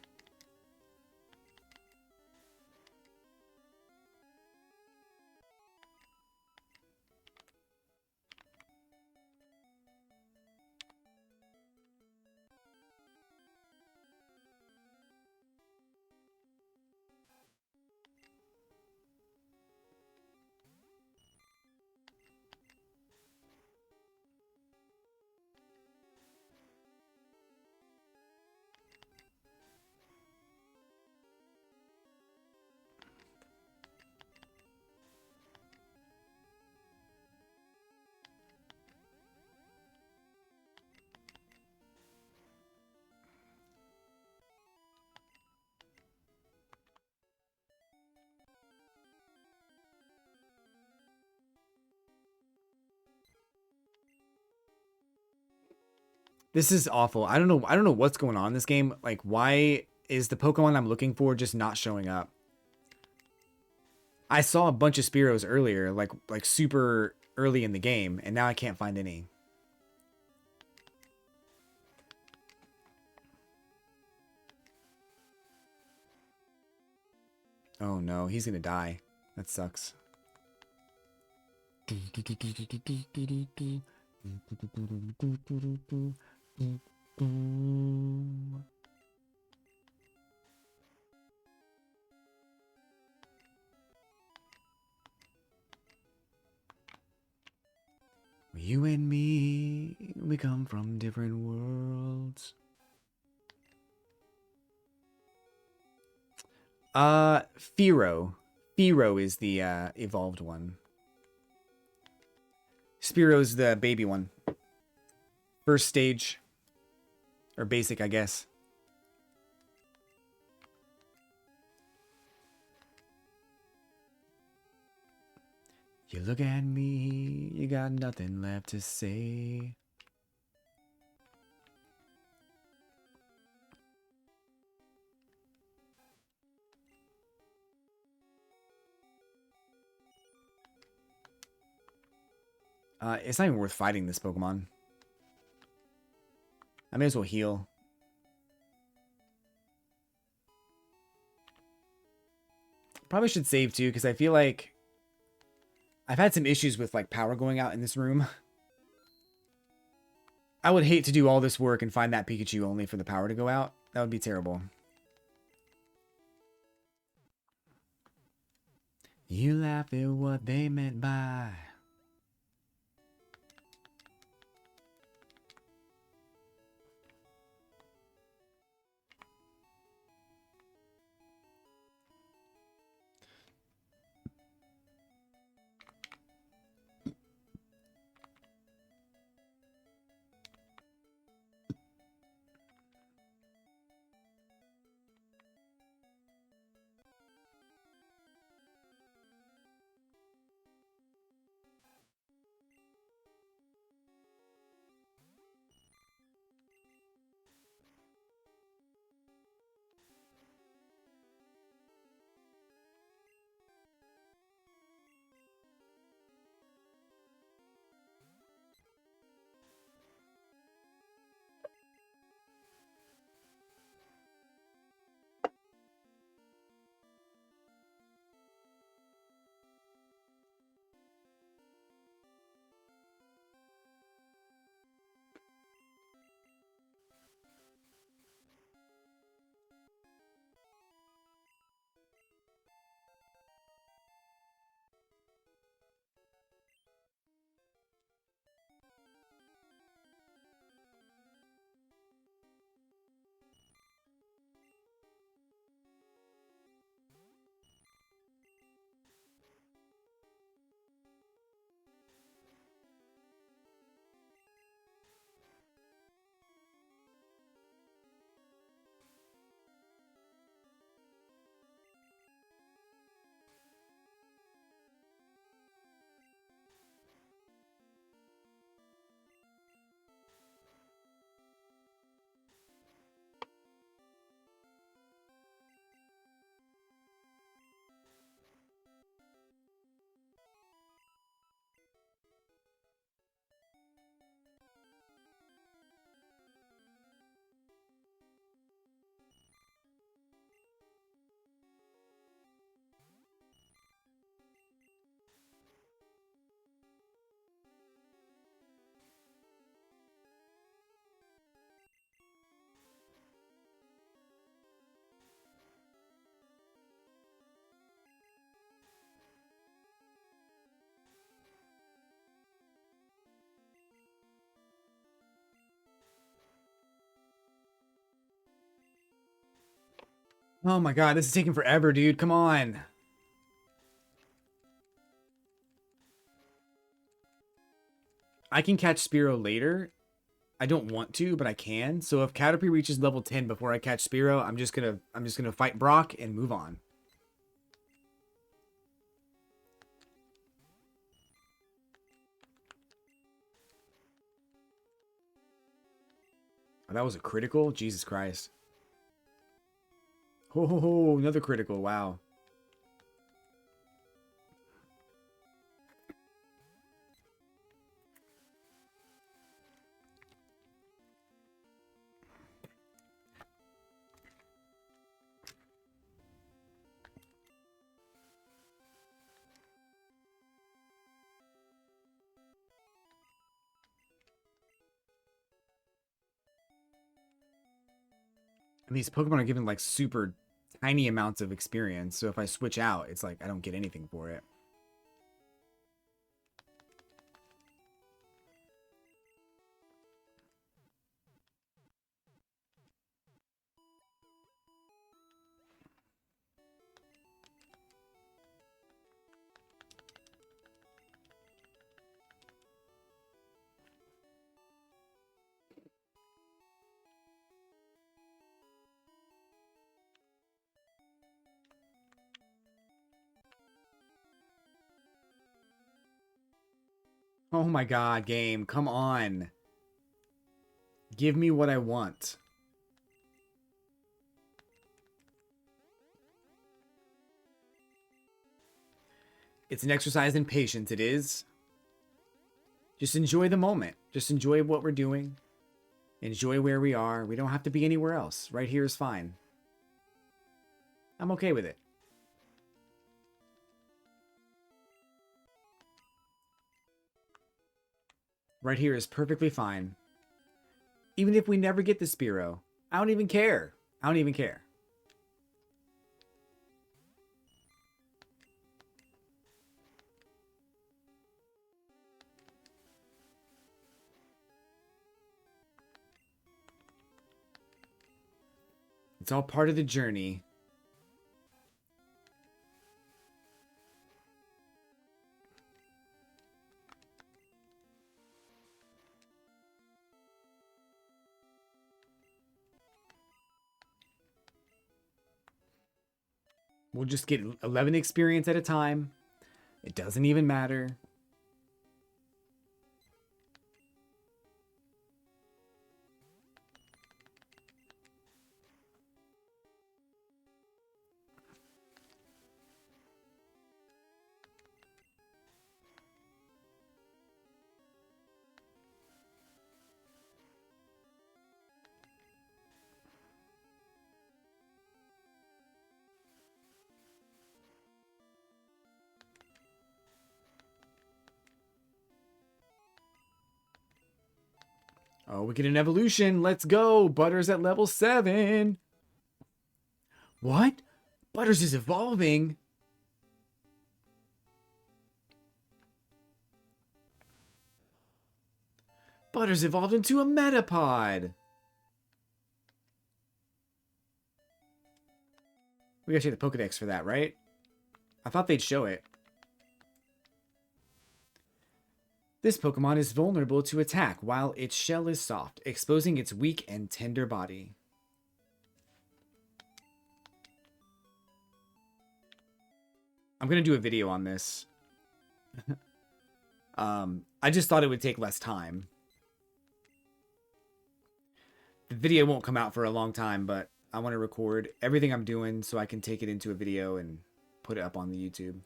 This is awful. I don't know what's going on in this game. Like, why is the Pokemon I'm looking for just not showing up? I saw a bunch of Spearows earlier, like super early in the game, and now I can't find any. Oh no, he's gonna die. That sucks. You and me, we come from different worlds. Fearow. Fearow is the evolved one. Spearo's the baby one. First stage. Or basic, I guess. You look at me, you got nothing left to say. It's not even worth fighting this Pokemon. I may as well heal. Probably should save too, because I feel like I've had some issues with like power going out in this room. I would hate to do all this work and find that Pikachu only for the power to go out. That would be terrible. You laugh at what they meant by. Oh my god, this is taking forever, dude. Come on. I can catch Spearow later. I don't want to, but I can. So if Caterpie reaches level 10 before I catch Spearow, I'm just gonna fight Brock and move on. Oh, that was a critical? Jesus Christ. Oh, another critical. Wow. And these Pokemon are given like super tiny amounts of experience. So if I switch out, it's like I don't get anything for it. Oh my god, game. Come on. Give me what I want. It's an exercise in patience, it is. Just enjoy the moment. Just enjoy what we're doing. Enjoy where we are. We don't have to be anywhere else. Right here is fine. I'm okay with it. Right here is perfectly fine. Even if we never get the Spearow, I don't even care. I don't even care. It's all part of the journey. We'll just get 11 experience at a time. It doesn't even matter. Oh, we get an evolution. Let's go. Butters at level 7. What? Butters is evolving? Butters evolved into a Metapod. We gotta check the Pokedex for that, right? I thought they'd show it. This Pokemon is vulnerable to attack while its shell is soft, exposing its weak and tender body. I'm gonna do a video on this. I just thought it would take less time. The video won't come out for a long time, but I want to record everything I'm doing so I can take it into a video and put it up on the YouTube.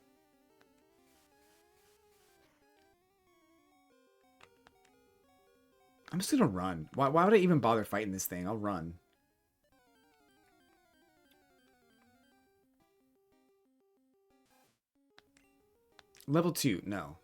I'm just gonna run. Why would I even bother fighting this thing? I'll run. Level 2, no.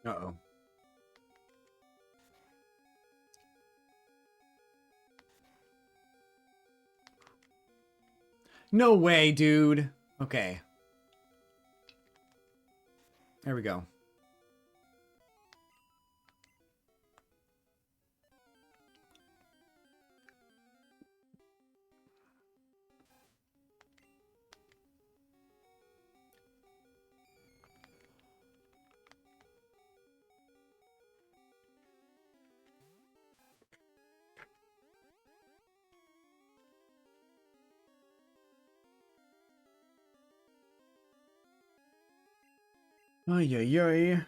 Uh-oh. No way, dude. Okay. There we go. Ay, ay, ay.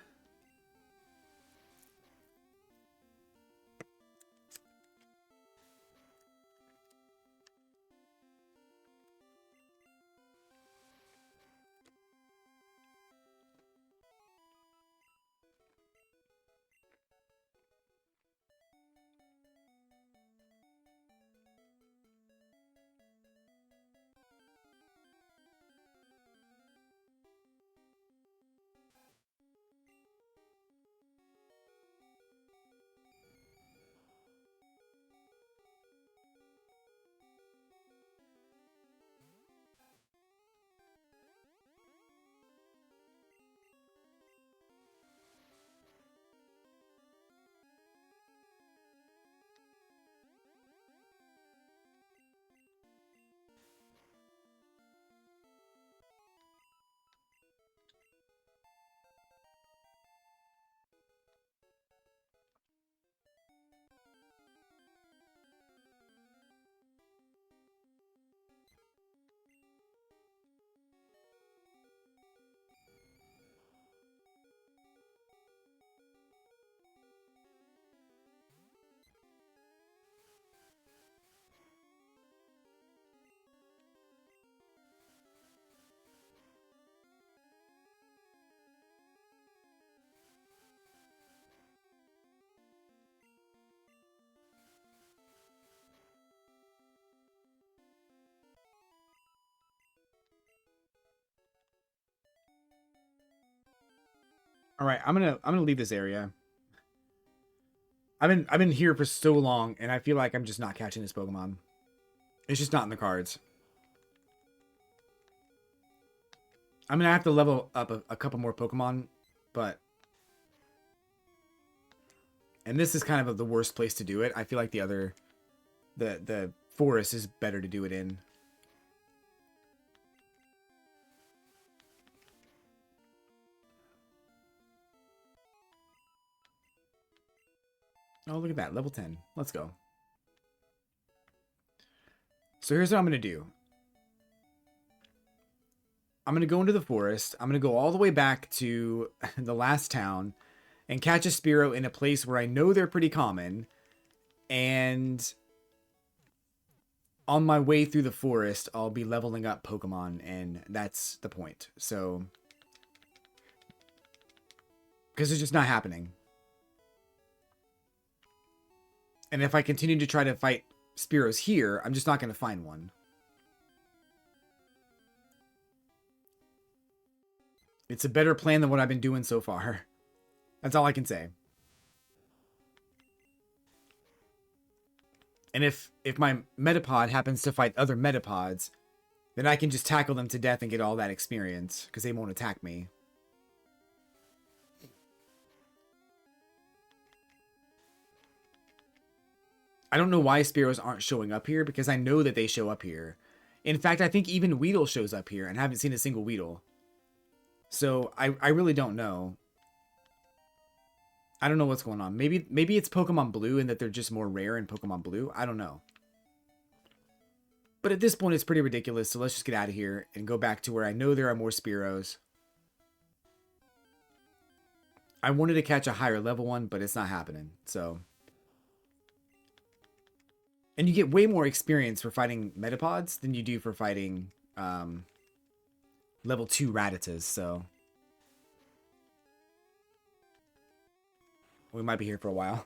All right, I'm gonna leave this area. I've been here for so long, and I feel like I'm just not catching this Pokemon. It's just not in the cards. I'm gonna have to level up a couple more Pokemon, but and this is kind of the worst place to do it. I feel like the forest is better to do it in. Oh, look at that, level 10. Let's go. So here's what I'm gonna do. I'm gonna go into the forest. I'm gonna go all the way back to the last town and catch a Spearow in a place where I know they're pretty common. And on my way through the forest, I'll be leveling up Pokemon, and that's the point. So, because it's just not happening. And if I continue to try to fight Spearows here, I'm just not going to find one. It's a better plan than what I've been doing so far. That's all I can say. And if my Metapod happens to fight other Metapods, then I can just tackle them to death and get all that experience, because they won't attack me. I don't know why Spearows aren't showing up here, because I know that they show up here. In fact, I think even Weedle shows up here, and I haven't seen a single Weedle. So, I really don't know. I don't know what's going on. Maybe it's Pokemon Blue and that they're just more rare in Pokemon Blue. I don't know. But at this point, it's pretty ridiculous, so let's just get out of here and go back to where I know there are more Spearows. I wanted to catch a higher level one, but it's not happening, so... And you get way more experience for fighting Metapods than you do for fighting level 2 Rattatas, so... We might be here for a while.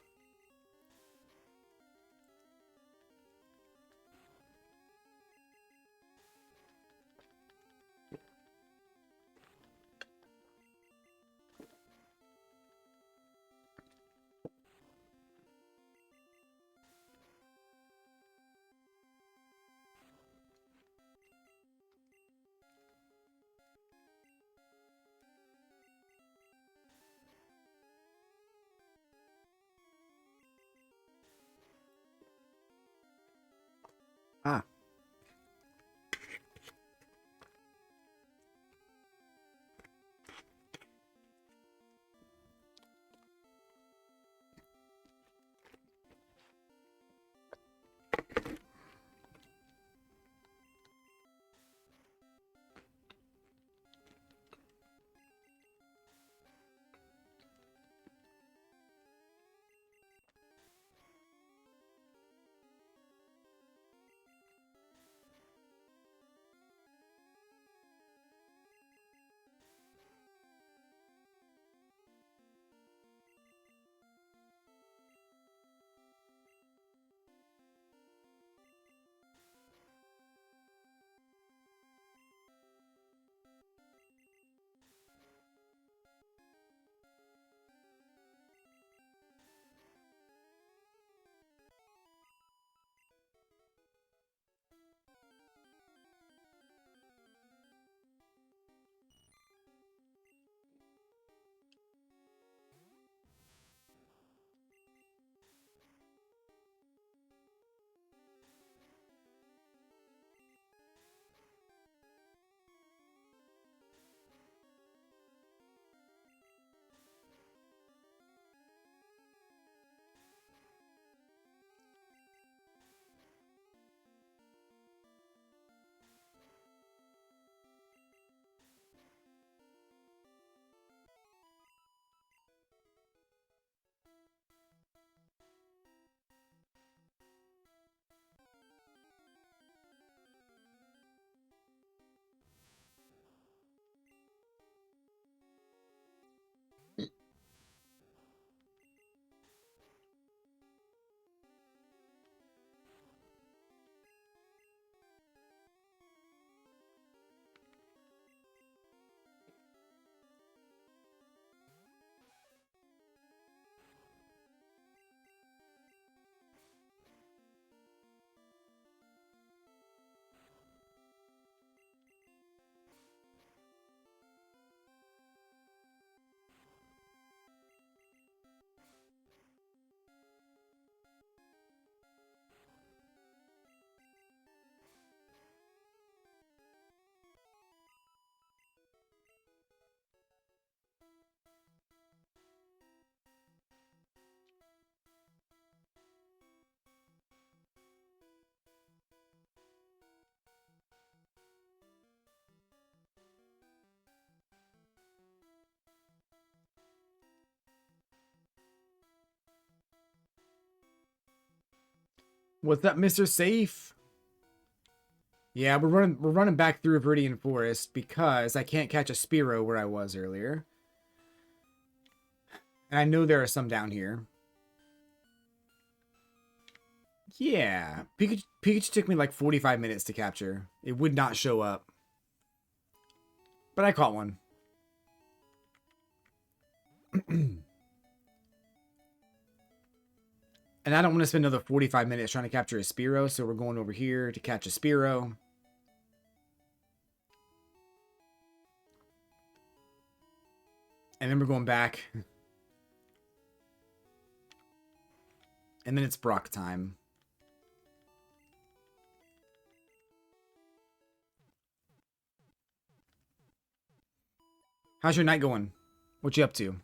What's up, Mr. Safe? Yeah, we're running back through Viridian Forest because I can't catch a Spearow where I was earlier. And I know there are some down here. Yeah, Pikachu took me like 45 minutes to capture. It would not show up. But I caught one. And I don't want to spend another 45 minutes trying to capture a Spearow, so we're going over here to catch a Spearow. And then we're going back. And then it's Brock time. How's your night going? What you up to?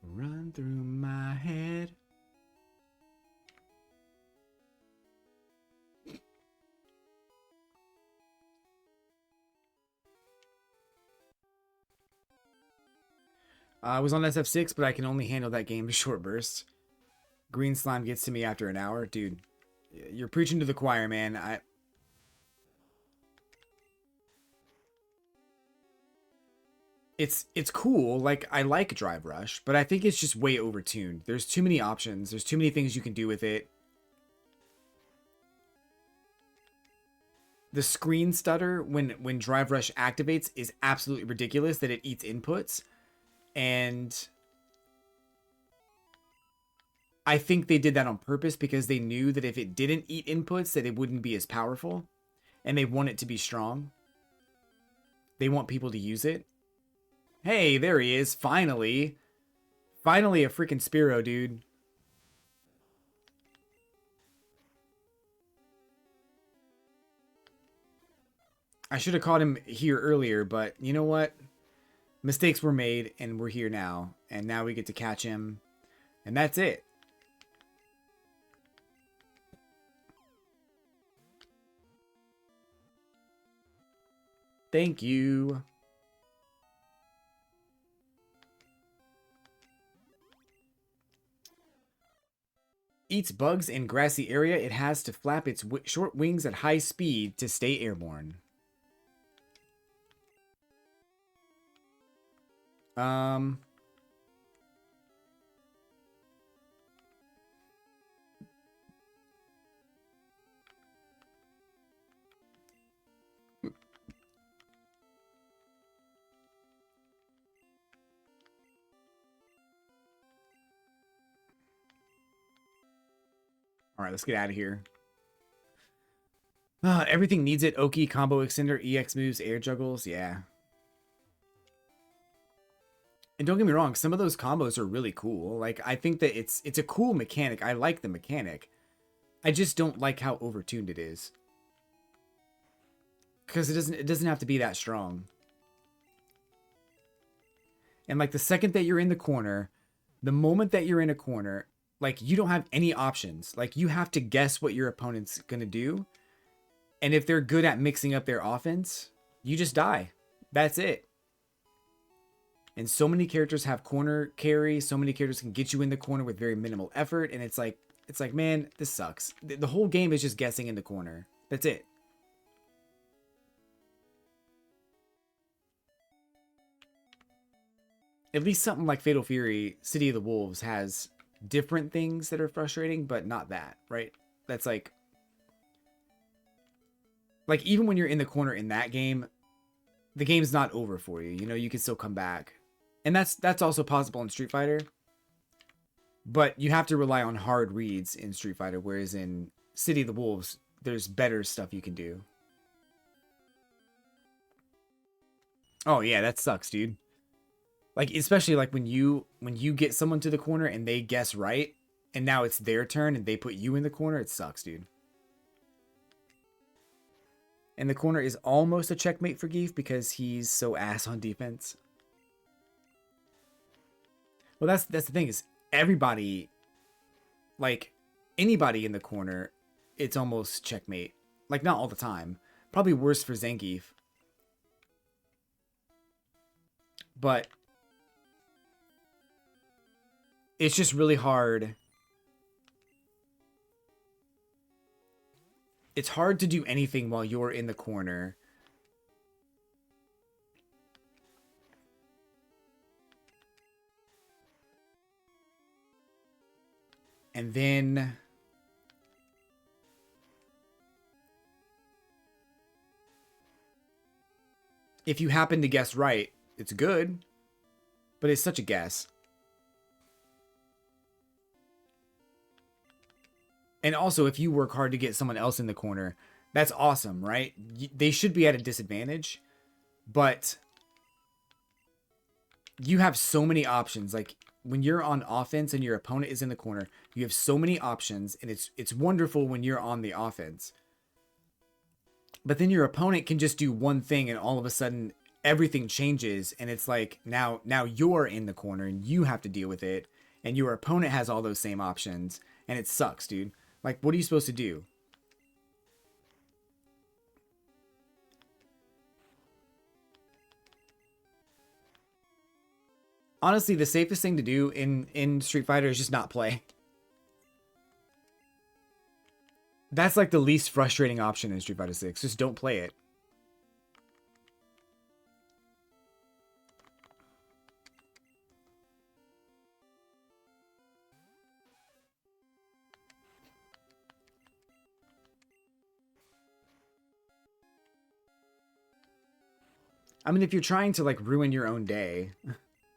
Run through my head. I was on SF6, but I can only handle that game in short bursts. Green slime gets to me after an hour. Dude, you're preaching to the choir, man. It's cool. Like, I like Drive Rush, but I think it's just way overtuned. There's too many options. There's too many things you can do with it. The screen stutter when Drive Rush activates is absolutely ridiculous that it eats inputs. And I think they did that on purpose because they knew that if it didn't eat inputs, that it wouldn't be as powerful. And they want it to be strong. They want people to use it. Hey, there he is. Finally. Finally a freaking Spearow, dude. I should have caught him here earlier, but you know what? Mistakes were made, and we're here now. And now we get to catch him. And that's it. Thank you. Eats bugs in grassy area. It has to flap its short wings at high speed to stay airborne. All right, let's get out of here. Everything needs it. Oki, combo extender, EX moves, air juggles. Yeah. And don't get me wrong, some of those combos are really cool. Like, I think that it's a cool mechanic. I like the mechanic. I just don't like how overtuned it is. Because it doesn't have to be that strong. And like the second that you're in the corner, the moment that you're in a corner, like you don't have any options. Like you have to guess what your opponent's going to do. And if they're good at mixing up their offense, you just die. That's it. And so many characters have corner carry. So many characters can get you in the corner with very minimal effort. And it's like, man, this sucks. The whole game is just guessing in the corner. That's it. At least something like Fatal Fury, City of the Wolves has different things that are frustrating, but not that, right? That's like even when you're in the corner in that game, the game's not over for you. You know, you can still come back. And that's also possible in Street Fighter. But you have to rely on hard reads in Street Fighter, whereas in City of the Wolves, there's better stuff you can do. Oh yeah, that sucks, dude. Like, especially like when you get someone to the corner and they guess right, and now it's their turn and they put you in the corner, it sucks, dude. And the corner is almost a checkmate for Geef because he's so ass on defense. Well, that's the thing is everybody, like anybody in the corner, it's almost checkmate. Like, not all the time. Probably worse for Zangief. But it's just really hard. It's hard to do anything while you're in the corner. And then if you happen to guess right, it's good, but it's such a guess. And also, if you work hard to get someone else in the corner, that's awesome, right? They should be at a disadvantage, but you have so many options. Like, when you're on offense and your opponent is in the corner, you have so many options, and it's wonderful when you're on the offense. But then your opponent can just do one thing, and all of a sudden everything changes, and it's like now you're in the corner and you have to deal with it, and your opponent has all those same options, and it sucks, dude. Like, what are you supposed to do? Honestly, the safest thing to do in Street Fighter is just not play. That's like the least frustrating option in Street Fighter 6. Just don't play it. I mean, if you're trying to like ruin your own day,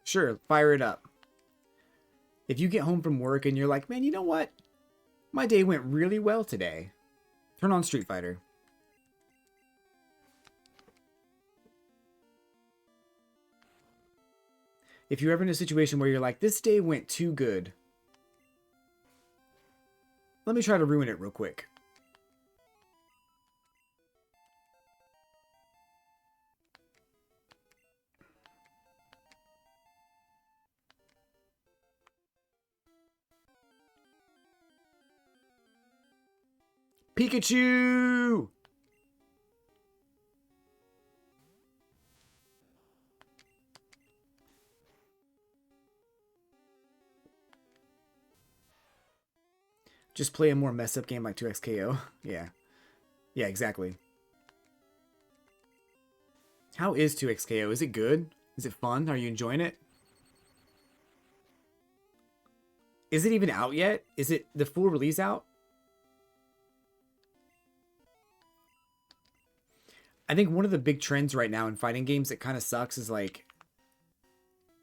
sure, fire it up. If you get home from work and you're like, man, you know what? My day went really well today. Turn on Street Fighter. If you're ever in a situation where you're like, this day went too good, let me try to ruin it real quick. Pikachu! Just play a more messed up game like 2XKO. Yeah. Yeah, exactly. How is 2XKO? Is it good? Is it fun? Are you enjoying it? Is it even out yet? Is it the full release out? I think one of the big trends right now in fighting games that kind of sucks is like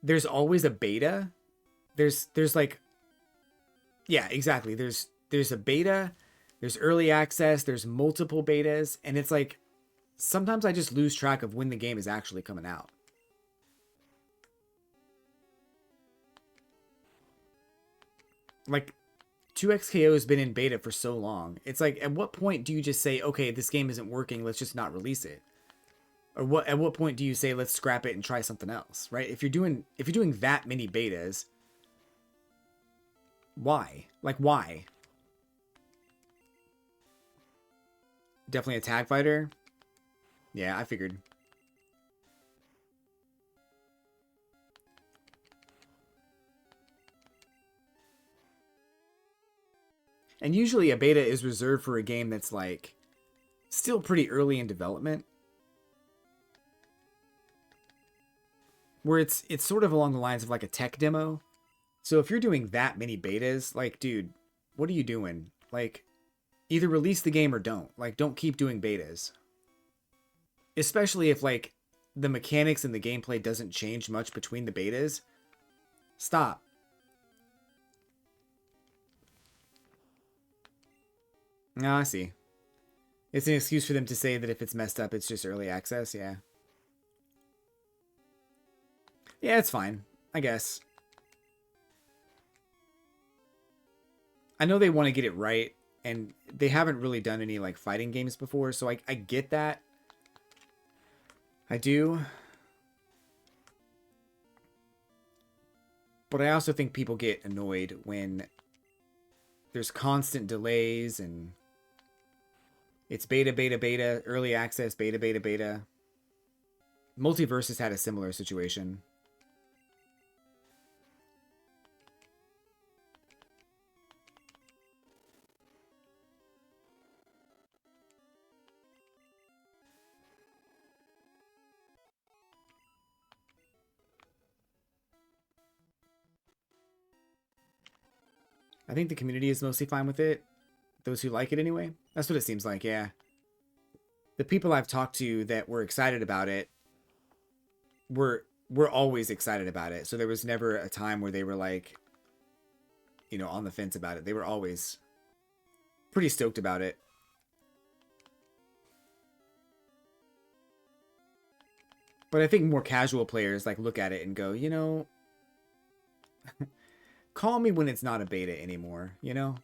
there's always a beta. There's like yeah, exactly. There's a beta, there's early access, there's multiple betas, and it's like sometimes I just lose track of when the game is actually coming out. Like 2XKO has been in beta for so long. It's like, at what point do you just say, okay, this game isn't working, let's just not release it? Or at what point do you say, let's scrap it and try something else, right? If you're doing that many betas, why? Like, why? Definitely a tag fighter. Yeah, I figured. And usually a beta is reserved for a game that's like still pretty early in development. Where it's sort of along the lines of like a tech demo. So if you're doing that many betas, like, dude, what are you doing? Like, either release the game or don't. Like, don't keep doing betas. Especially if like the mechanics and the gameplay doesn't change much between the betas. Stop. Ah, I see. It's an excuse for them to say that if it's messed up, it's just early access, yeah. Yeah, it's fine, I guess. I know they want to get it right, and they haven't really done any, like, fighting games before, so I get that. I do. But I also think people get annoyed when there's constant delays and It's beta, beta, beta, early access, beta, beta, beta. Multiverses had a similar situation. I think the community is mostly fine with it. Those who like it anyway. That's what it seems like, yeah. The people I've talked to that were excited about it were always excited about it. So there was never a time where they were like, you know, on the fence about it. They were always pretty stoked about it. But I think more casual players like look at it and go, you know, call me when it's not a beta anymore, you know?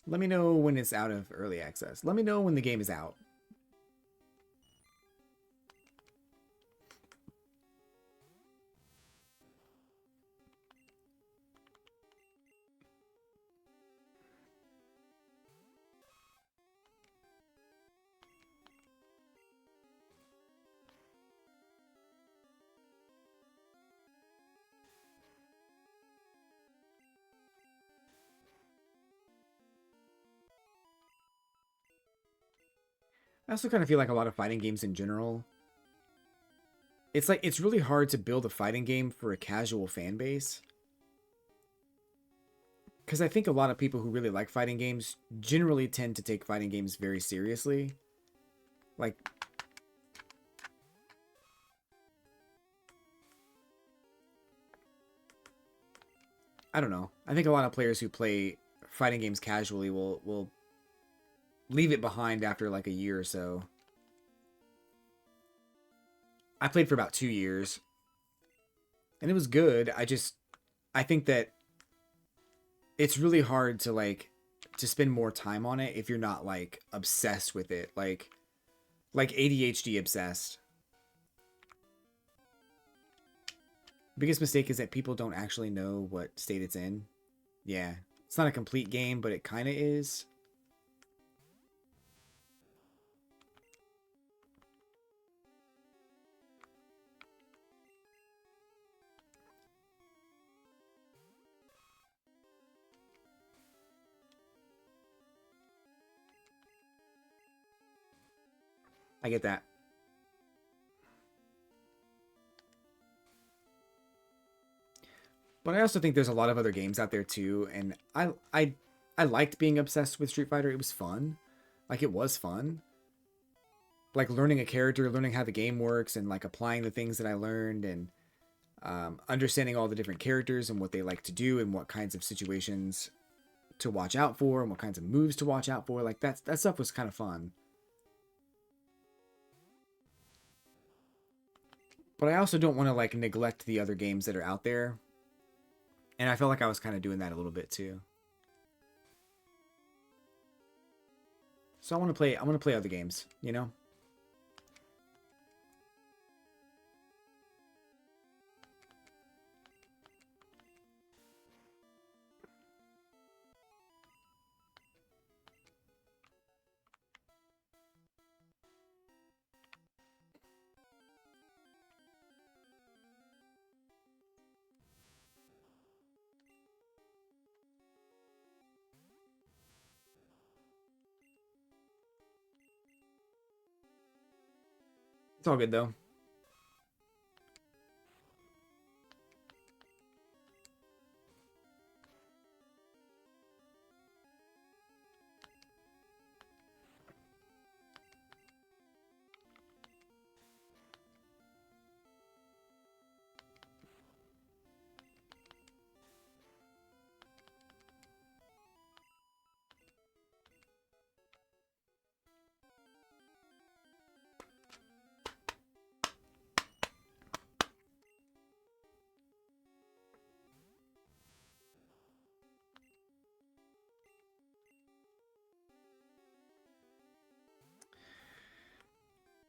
Let me know when it's out of early access. Let me know when the game is out. I also kind of feel like a lot of fighting games in general, it's like it's really hard to build a fighting game for a casual fan base. Because I think a lot of people who really like fighting games generally tend to take fighting games very seriously. Like, I don't know. I think a lot of players who play fighting games casually will leave it behind after like a year or so. I played for about 2 years, and it was good. I think that it's really hard to to spend more time on it if you're not like obsessed with it, like ADHD obsessed. Biggest mistake is that people don't actually know what state it's in. Yeah, it's not a complete game, but it kind of is. I get that. But I also think there's a lot of other games out there too, and I liked being obsessed with Street Fighter. It was fun. Like it was fun. Like learning a character, learning how the game works, and like applying the things that I learned, and understanding all the different characters and what they like to do, and what kinds of situations to watch out for, and what kinds of moves to watch out for. Like that stuff was kind of fun. But I also don't want to like neglect the other games that are out there, and I felt like I was kind of doing that a little bit too. So I want to play. I want to play other games. You know. It's all good though.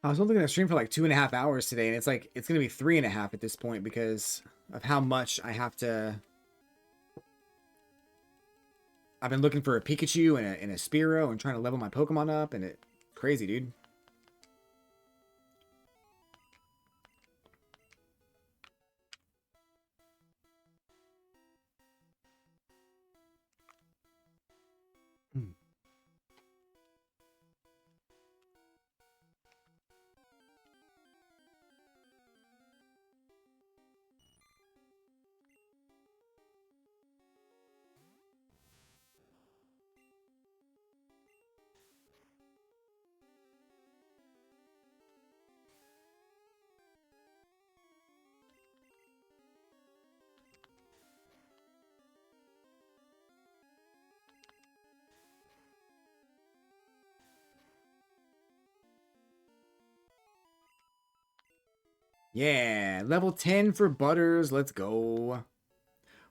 I was only going to stream for like 2.5 hours today, and it's like it's going to be 3.5 at this point because of how much I have to. I've been looking for a Pikachu and a Spearow and trying to level my Pokemon up, and it's crazy, dude. Hmm. Yeah, level 10 for Butters. Let's go.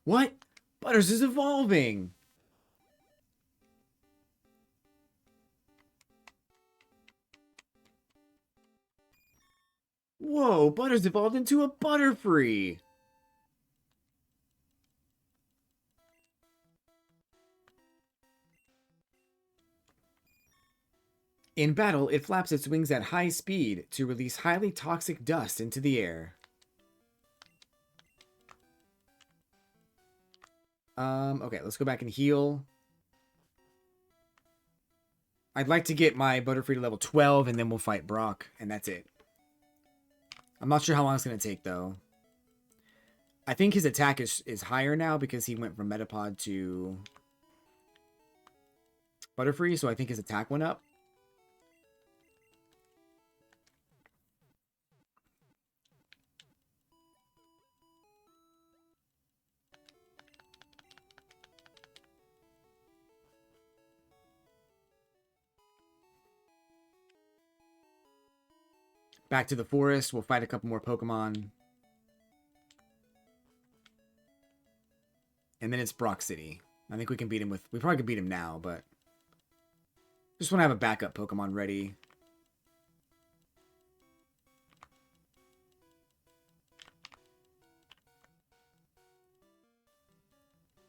What? Butters is evolving. Whoa, Butters evolved into a Butterfree. In battle, it flaps its wings at high speed to release highly toxic dust into the air. Okay, let's go back and heal. I'd like to get my Butterfree to level 12, and then we'll fight Brock, and that's it. I'm not sure how long it's going to take, though. I think his attack is higher now because he went from Metapod to Butterfree, so I think his attack went up. Back to the forest. We'll fight a couple more Pokemon. And then it's Brock City. I think we can beat him with... We probably could beat him now, but... Just want to have a backup Pokemon ready.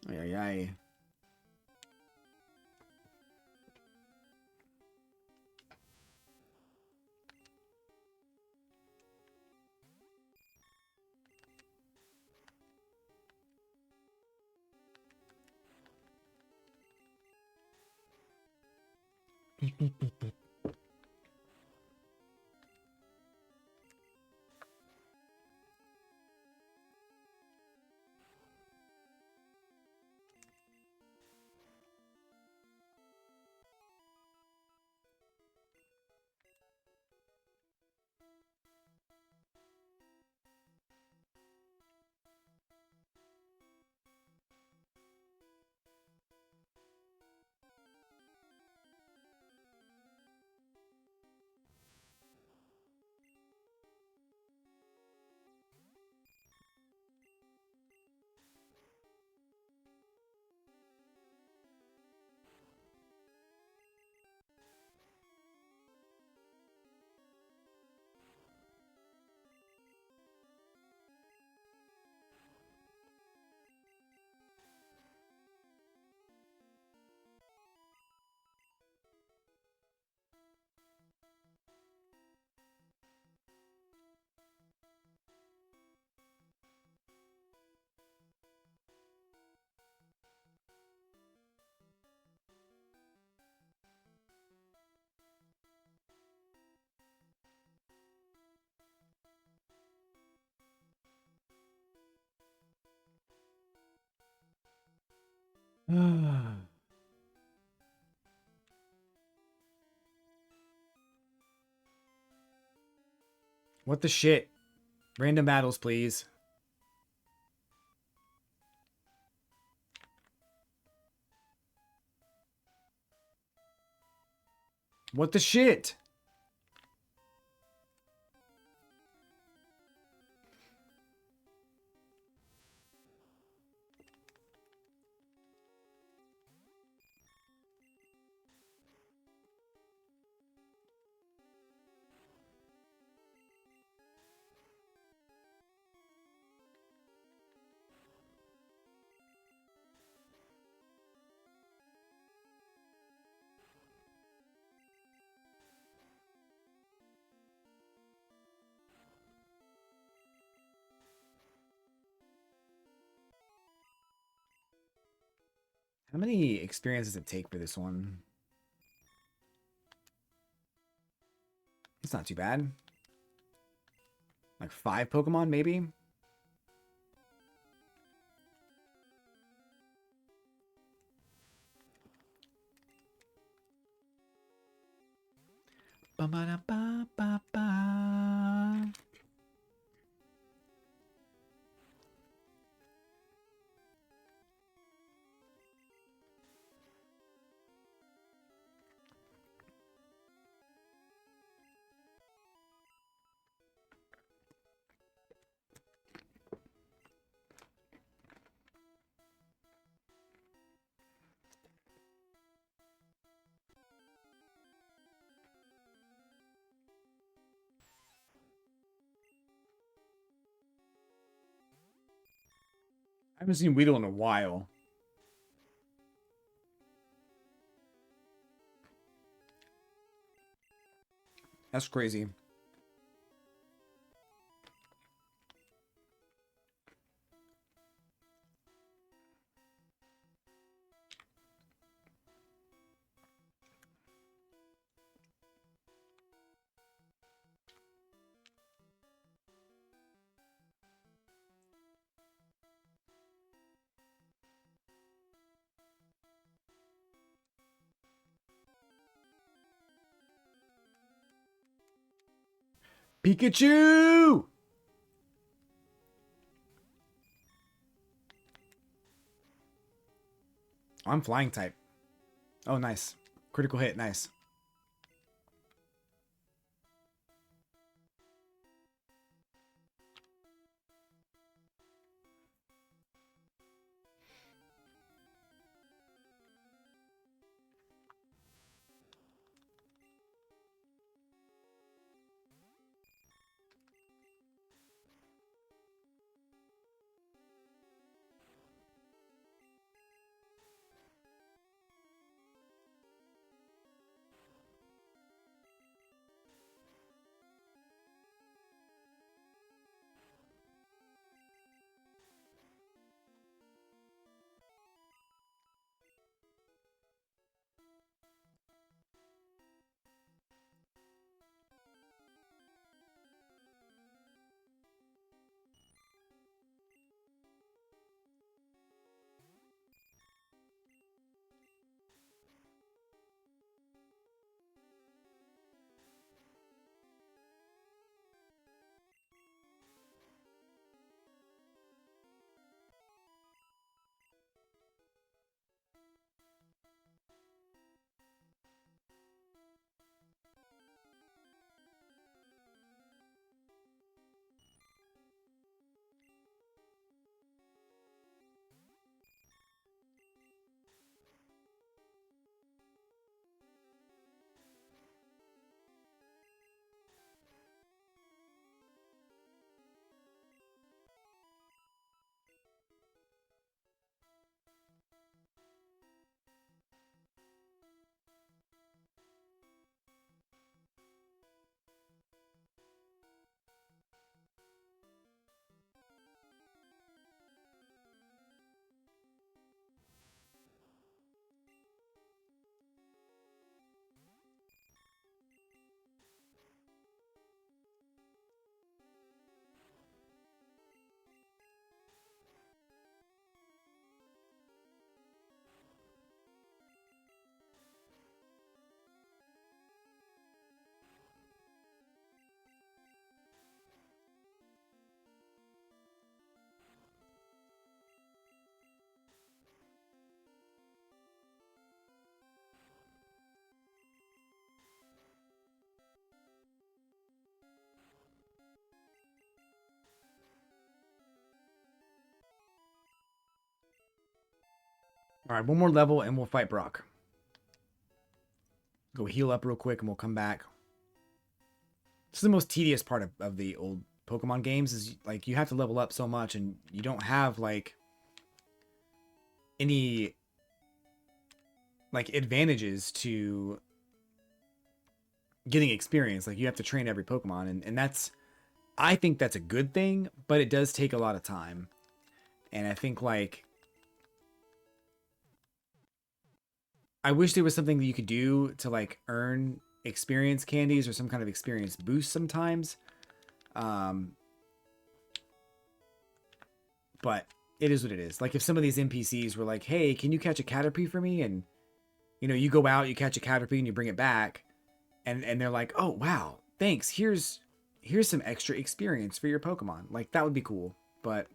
Ay, ay, ay. What the shit? Random battles, please. What the shit? How many experience does it take for this one? It's not too bad. Like 5 Pokemon, maybe? Ba-ba-da-ba-ba-ba. I haven't seen Weedle in a while. That's crazy. Pikachu! I'm flying type. Oh, nice. Critical hit, nice. All right, one more level and we'll fight Brock. Go heal up real quick and we'll come back. This is the most tedious part of the old Pokemon games is like you have to level up so much and you don't have like any like advantages to getting experience. Like you have to train every Pokemon and that's I think that's a good thing, but it does take a lot of time. And I think like I wish there was something that you could do to like earn experience candies or some kind of experience boost sometimes. Um, but it is what it is. Like if some of these NPCs were like, "Hey, can you catch a Caterpie for me?" and you go out, you catch a Caterpie, and you bring it back, and they're like, "Oh wow, thanks. Here's some extra experience for your Pokemon." Like that would be cool. But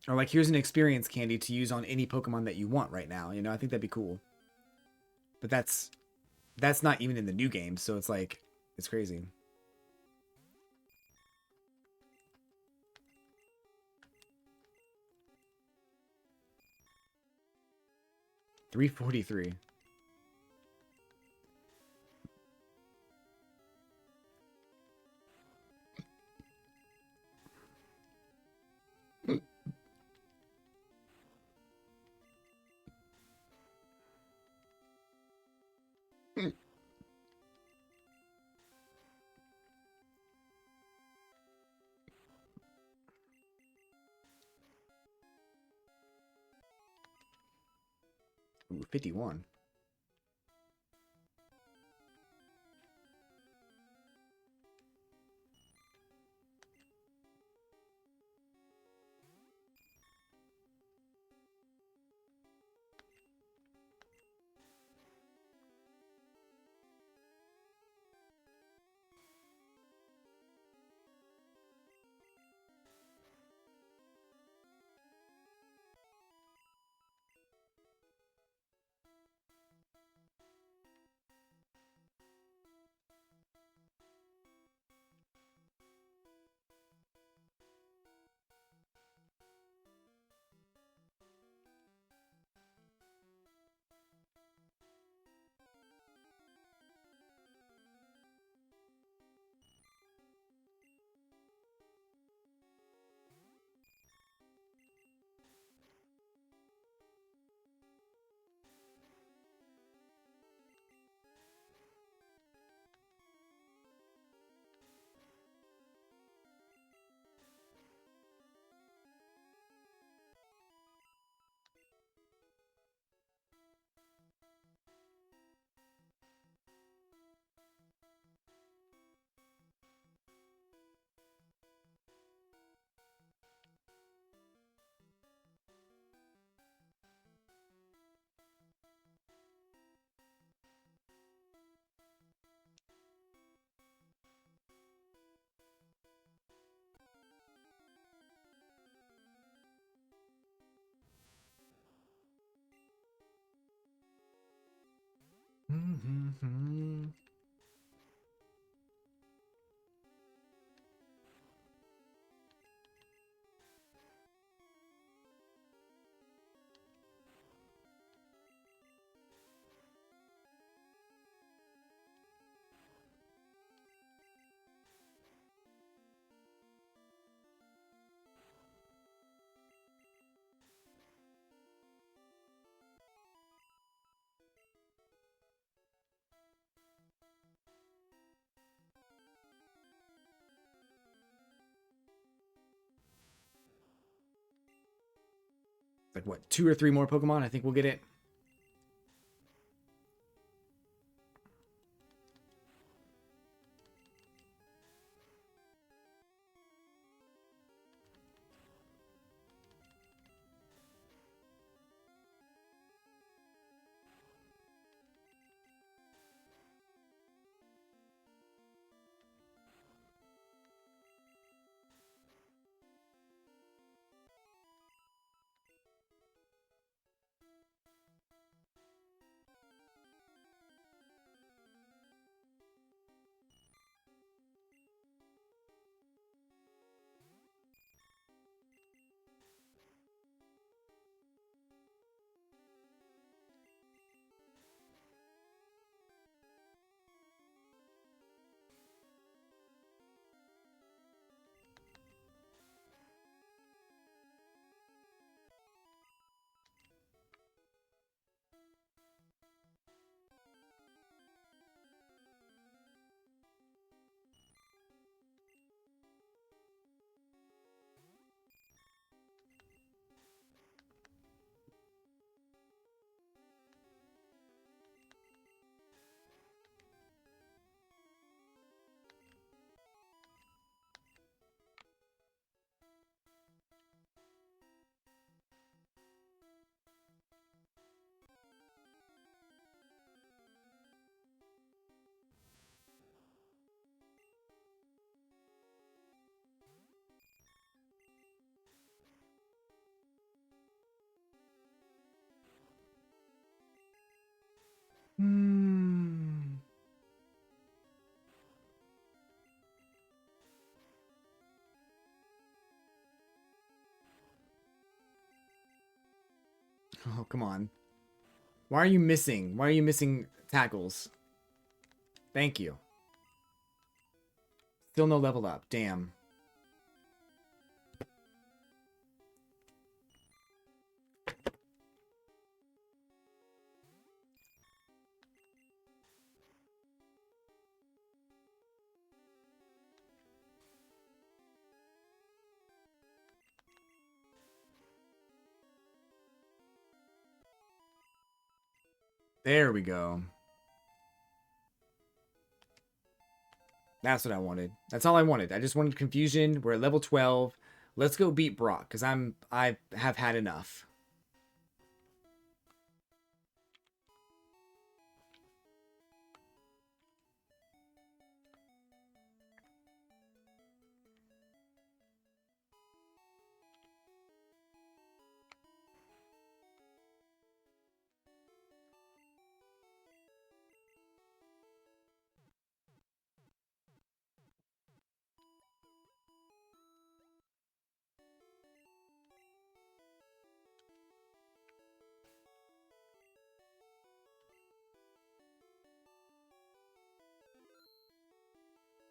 or like here's an experience candy to use on any Pokemon that you want right now. I think that'd be cool. But that's not even in the new game, so it's like it's crazy. 343. Ooh, 51. Like what, two or three more Pokemon? I think we'll get it. Oh, come on. Why are you missing? Why are you missing tackles? Thank you. Still no level up. Damn. There we go. That's what I wanted. That's all I wanted. I just wanted confusion. We're at level 12. Let's go beat Brock, because I have had enough.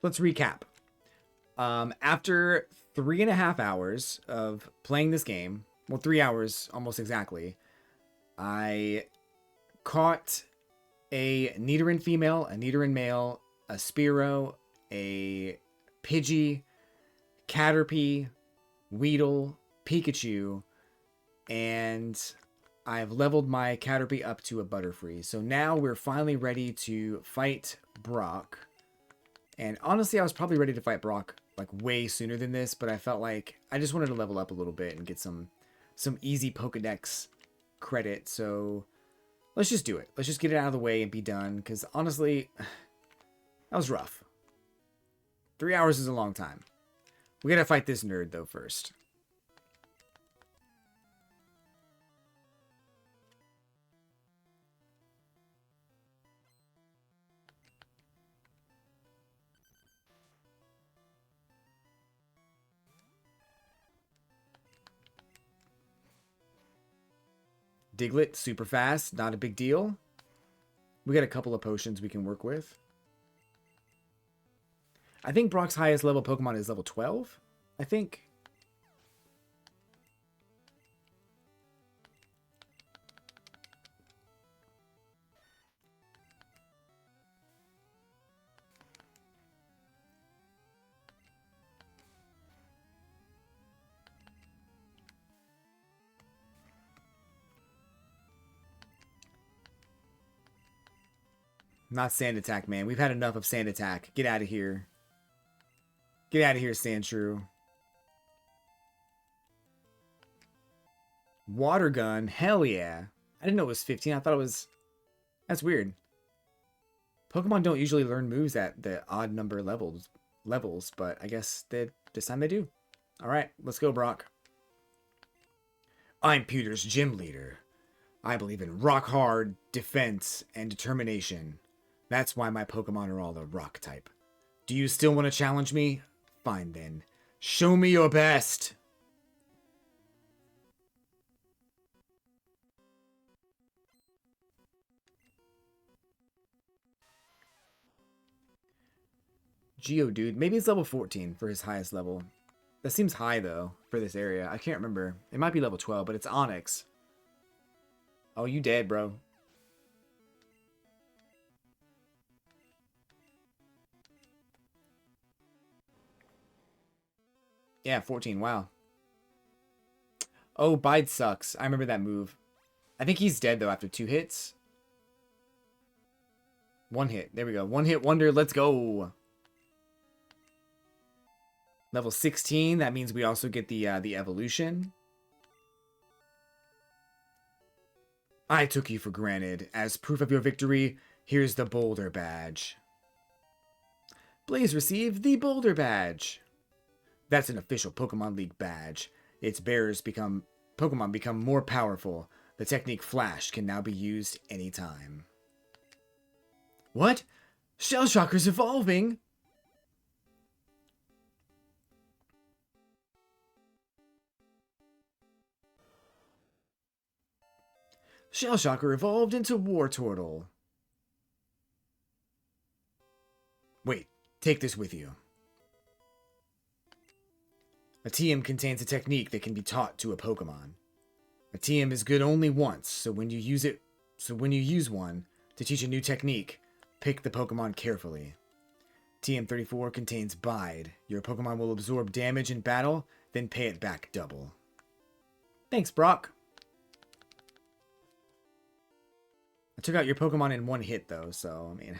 Let's recap. After 3.5 hours of playing this game, well, 3 hours almost exactly, I caught a Nidoran female, a Nidoran male, a Spearow, a Pidgey, Caterpie, Weedle, Pikachu, and I've leveled my Caterpie up to a Butterfree. So now we're finally ready to fight Brock. And honestly, I was probably ready to fight Brock like way sooner than this, but I felt like I just wanted to level up a little bit and get some easy Pokedex credit. So let's just do it. Let's just get it out of the way and be done, because honestly, that was rough. 3 hours is a long time. We gotta fight this nerd though first. Diglett, super fast, not a big deal. We got a couple of potions we can work with. I think Brock's highest level Pokemon is level 12. I think. Not Sand Attack, man. We've had enough of Sand Attack. Get out of here. Get out of here, Sandshrew. Water Gun? Hell yeah. I didn't know it was 15. I thought it was... That's weird. Pokemon don't usually learn moves at the odd number levels, but I guess this time they do. Alright, let's go, Brock. I'm Pewter's gym leader. I believe in rock hard, defense, and determination. That's why my Pokemon are all the rock type. Do you still want to challenge me? Fine then. Show me your best! Geodude. Maybe it's level 14 for his highest level. That seems high, though, for this area. I can't remember. It might be level 12, but it's Onyx. Oh, you dead, bro. Yeah, 14. Wow. Oh, Bide sucks. I remember that move. I think he's dead, though, after 2 hits. 1 hit. There we go. 1 hit wonder. Let's go. Level 16. That means we also get the evolution. I took you for granted. As proof of your victory, here's the Boulder Badge. Blaze received the Boulder Badge. That's an official Pokemon League badge. Its bearers Pokemon become more powerful. The technique Flash can now be used anytime. What? Shell Shocker's evolving? Shellshocker evolved into War Turtle. Wait, take this with you. A TM contains a technique that can be taught to a Pokemon. A TM is good only once, so when you use one to teach a new technique, pick the Pokemon carefully. TM34 contains Bide. Your Pokemon will absorb damage in battle, then pay it back double. Thanks, Brock. I took out your Pokemon in one hit, though, so, I mean...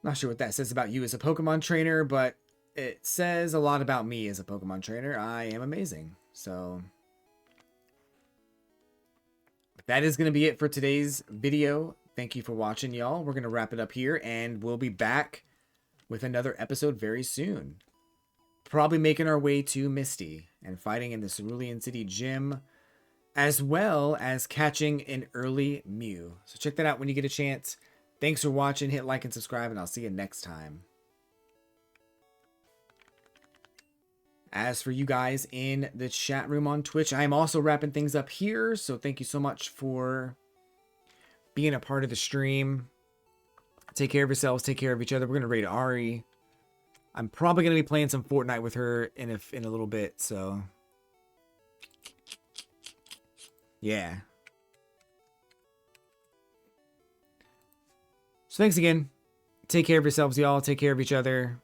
Not sure what that says about you as a Pokemon trainer, but it says a lot about me as a Pokemon trainer. I am amazing, so... That is going to be it for today's video. Thank you for watching, y'all. We're going to wrap it up here, and we'll be back with another episode very soon. Probably making our way to Misty and fighting in the Cerulean City gym, as well as catching an early Mew. So check that out when you get a chance. Thanks for watching. Hit like and subscribe, and I'll see you next time. As for you guys in the chat room on Twitch, I am also wrapping things up here, so thank you so much for being a part of the stream. Take care of yourselves. Take care of each other. We're going to raid Ari. I'm probably going to be playing some Fortnite with her in a little bit, so... Yeah. So thanks again. Take care of yourselves, y'all. Take care of each other.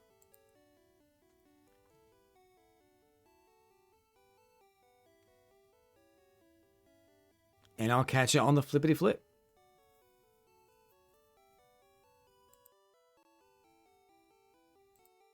And I'll catch you on the flippity flip.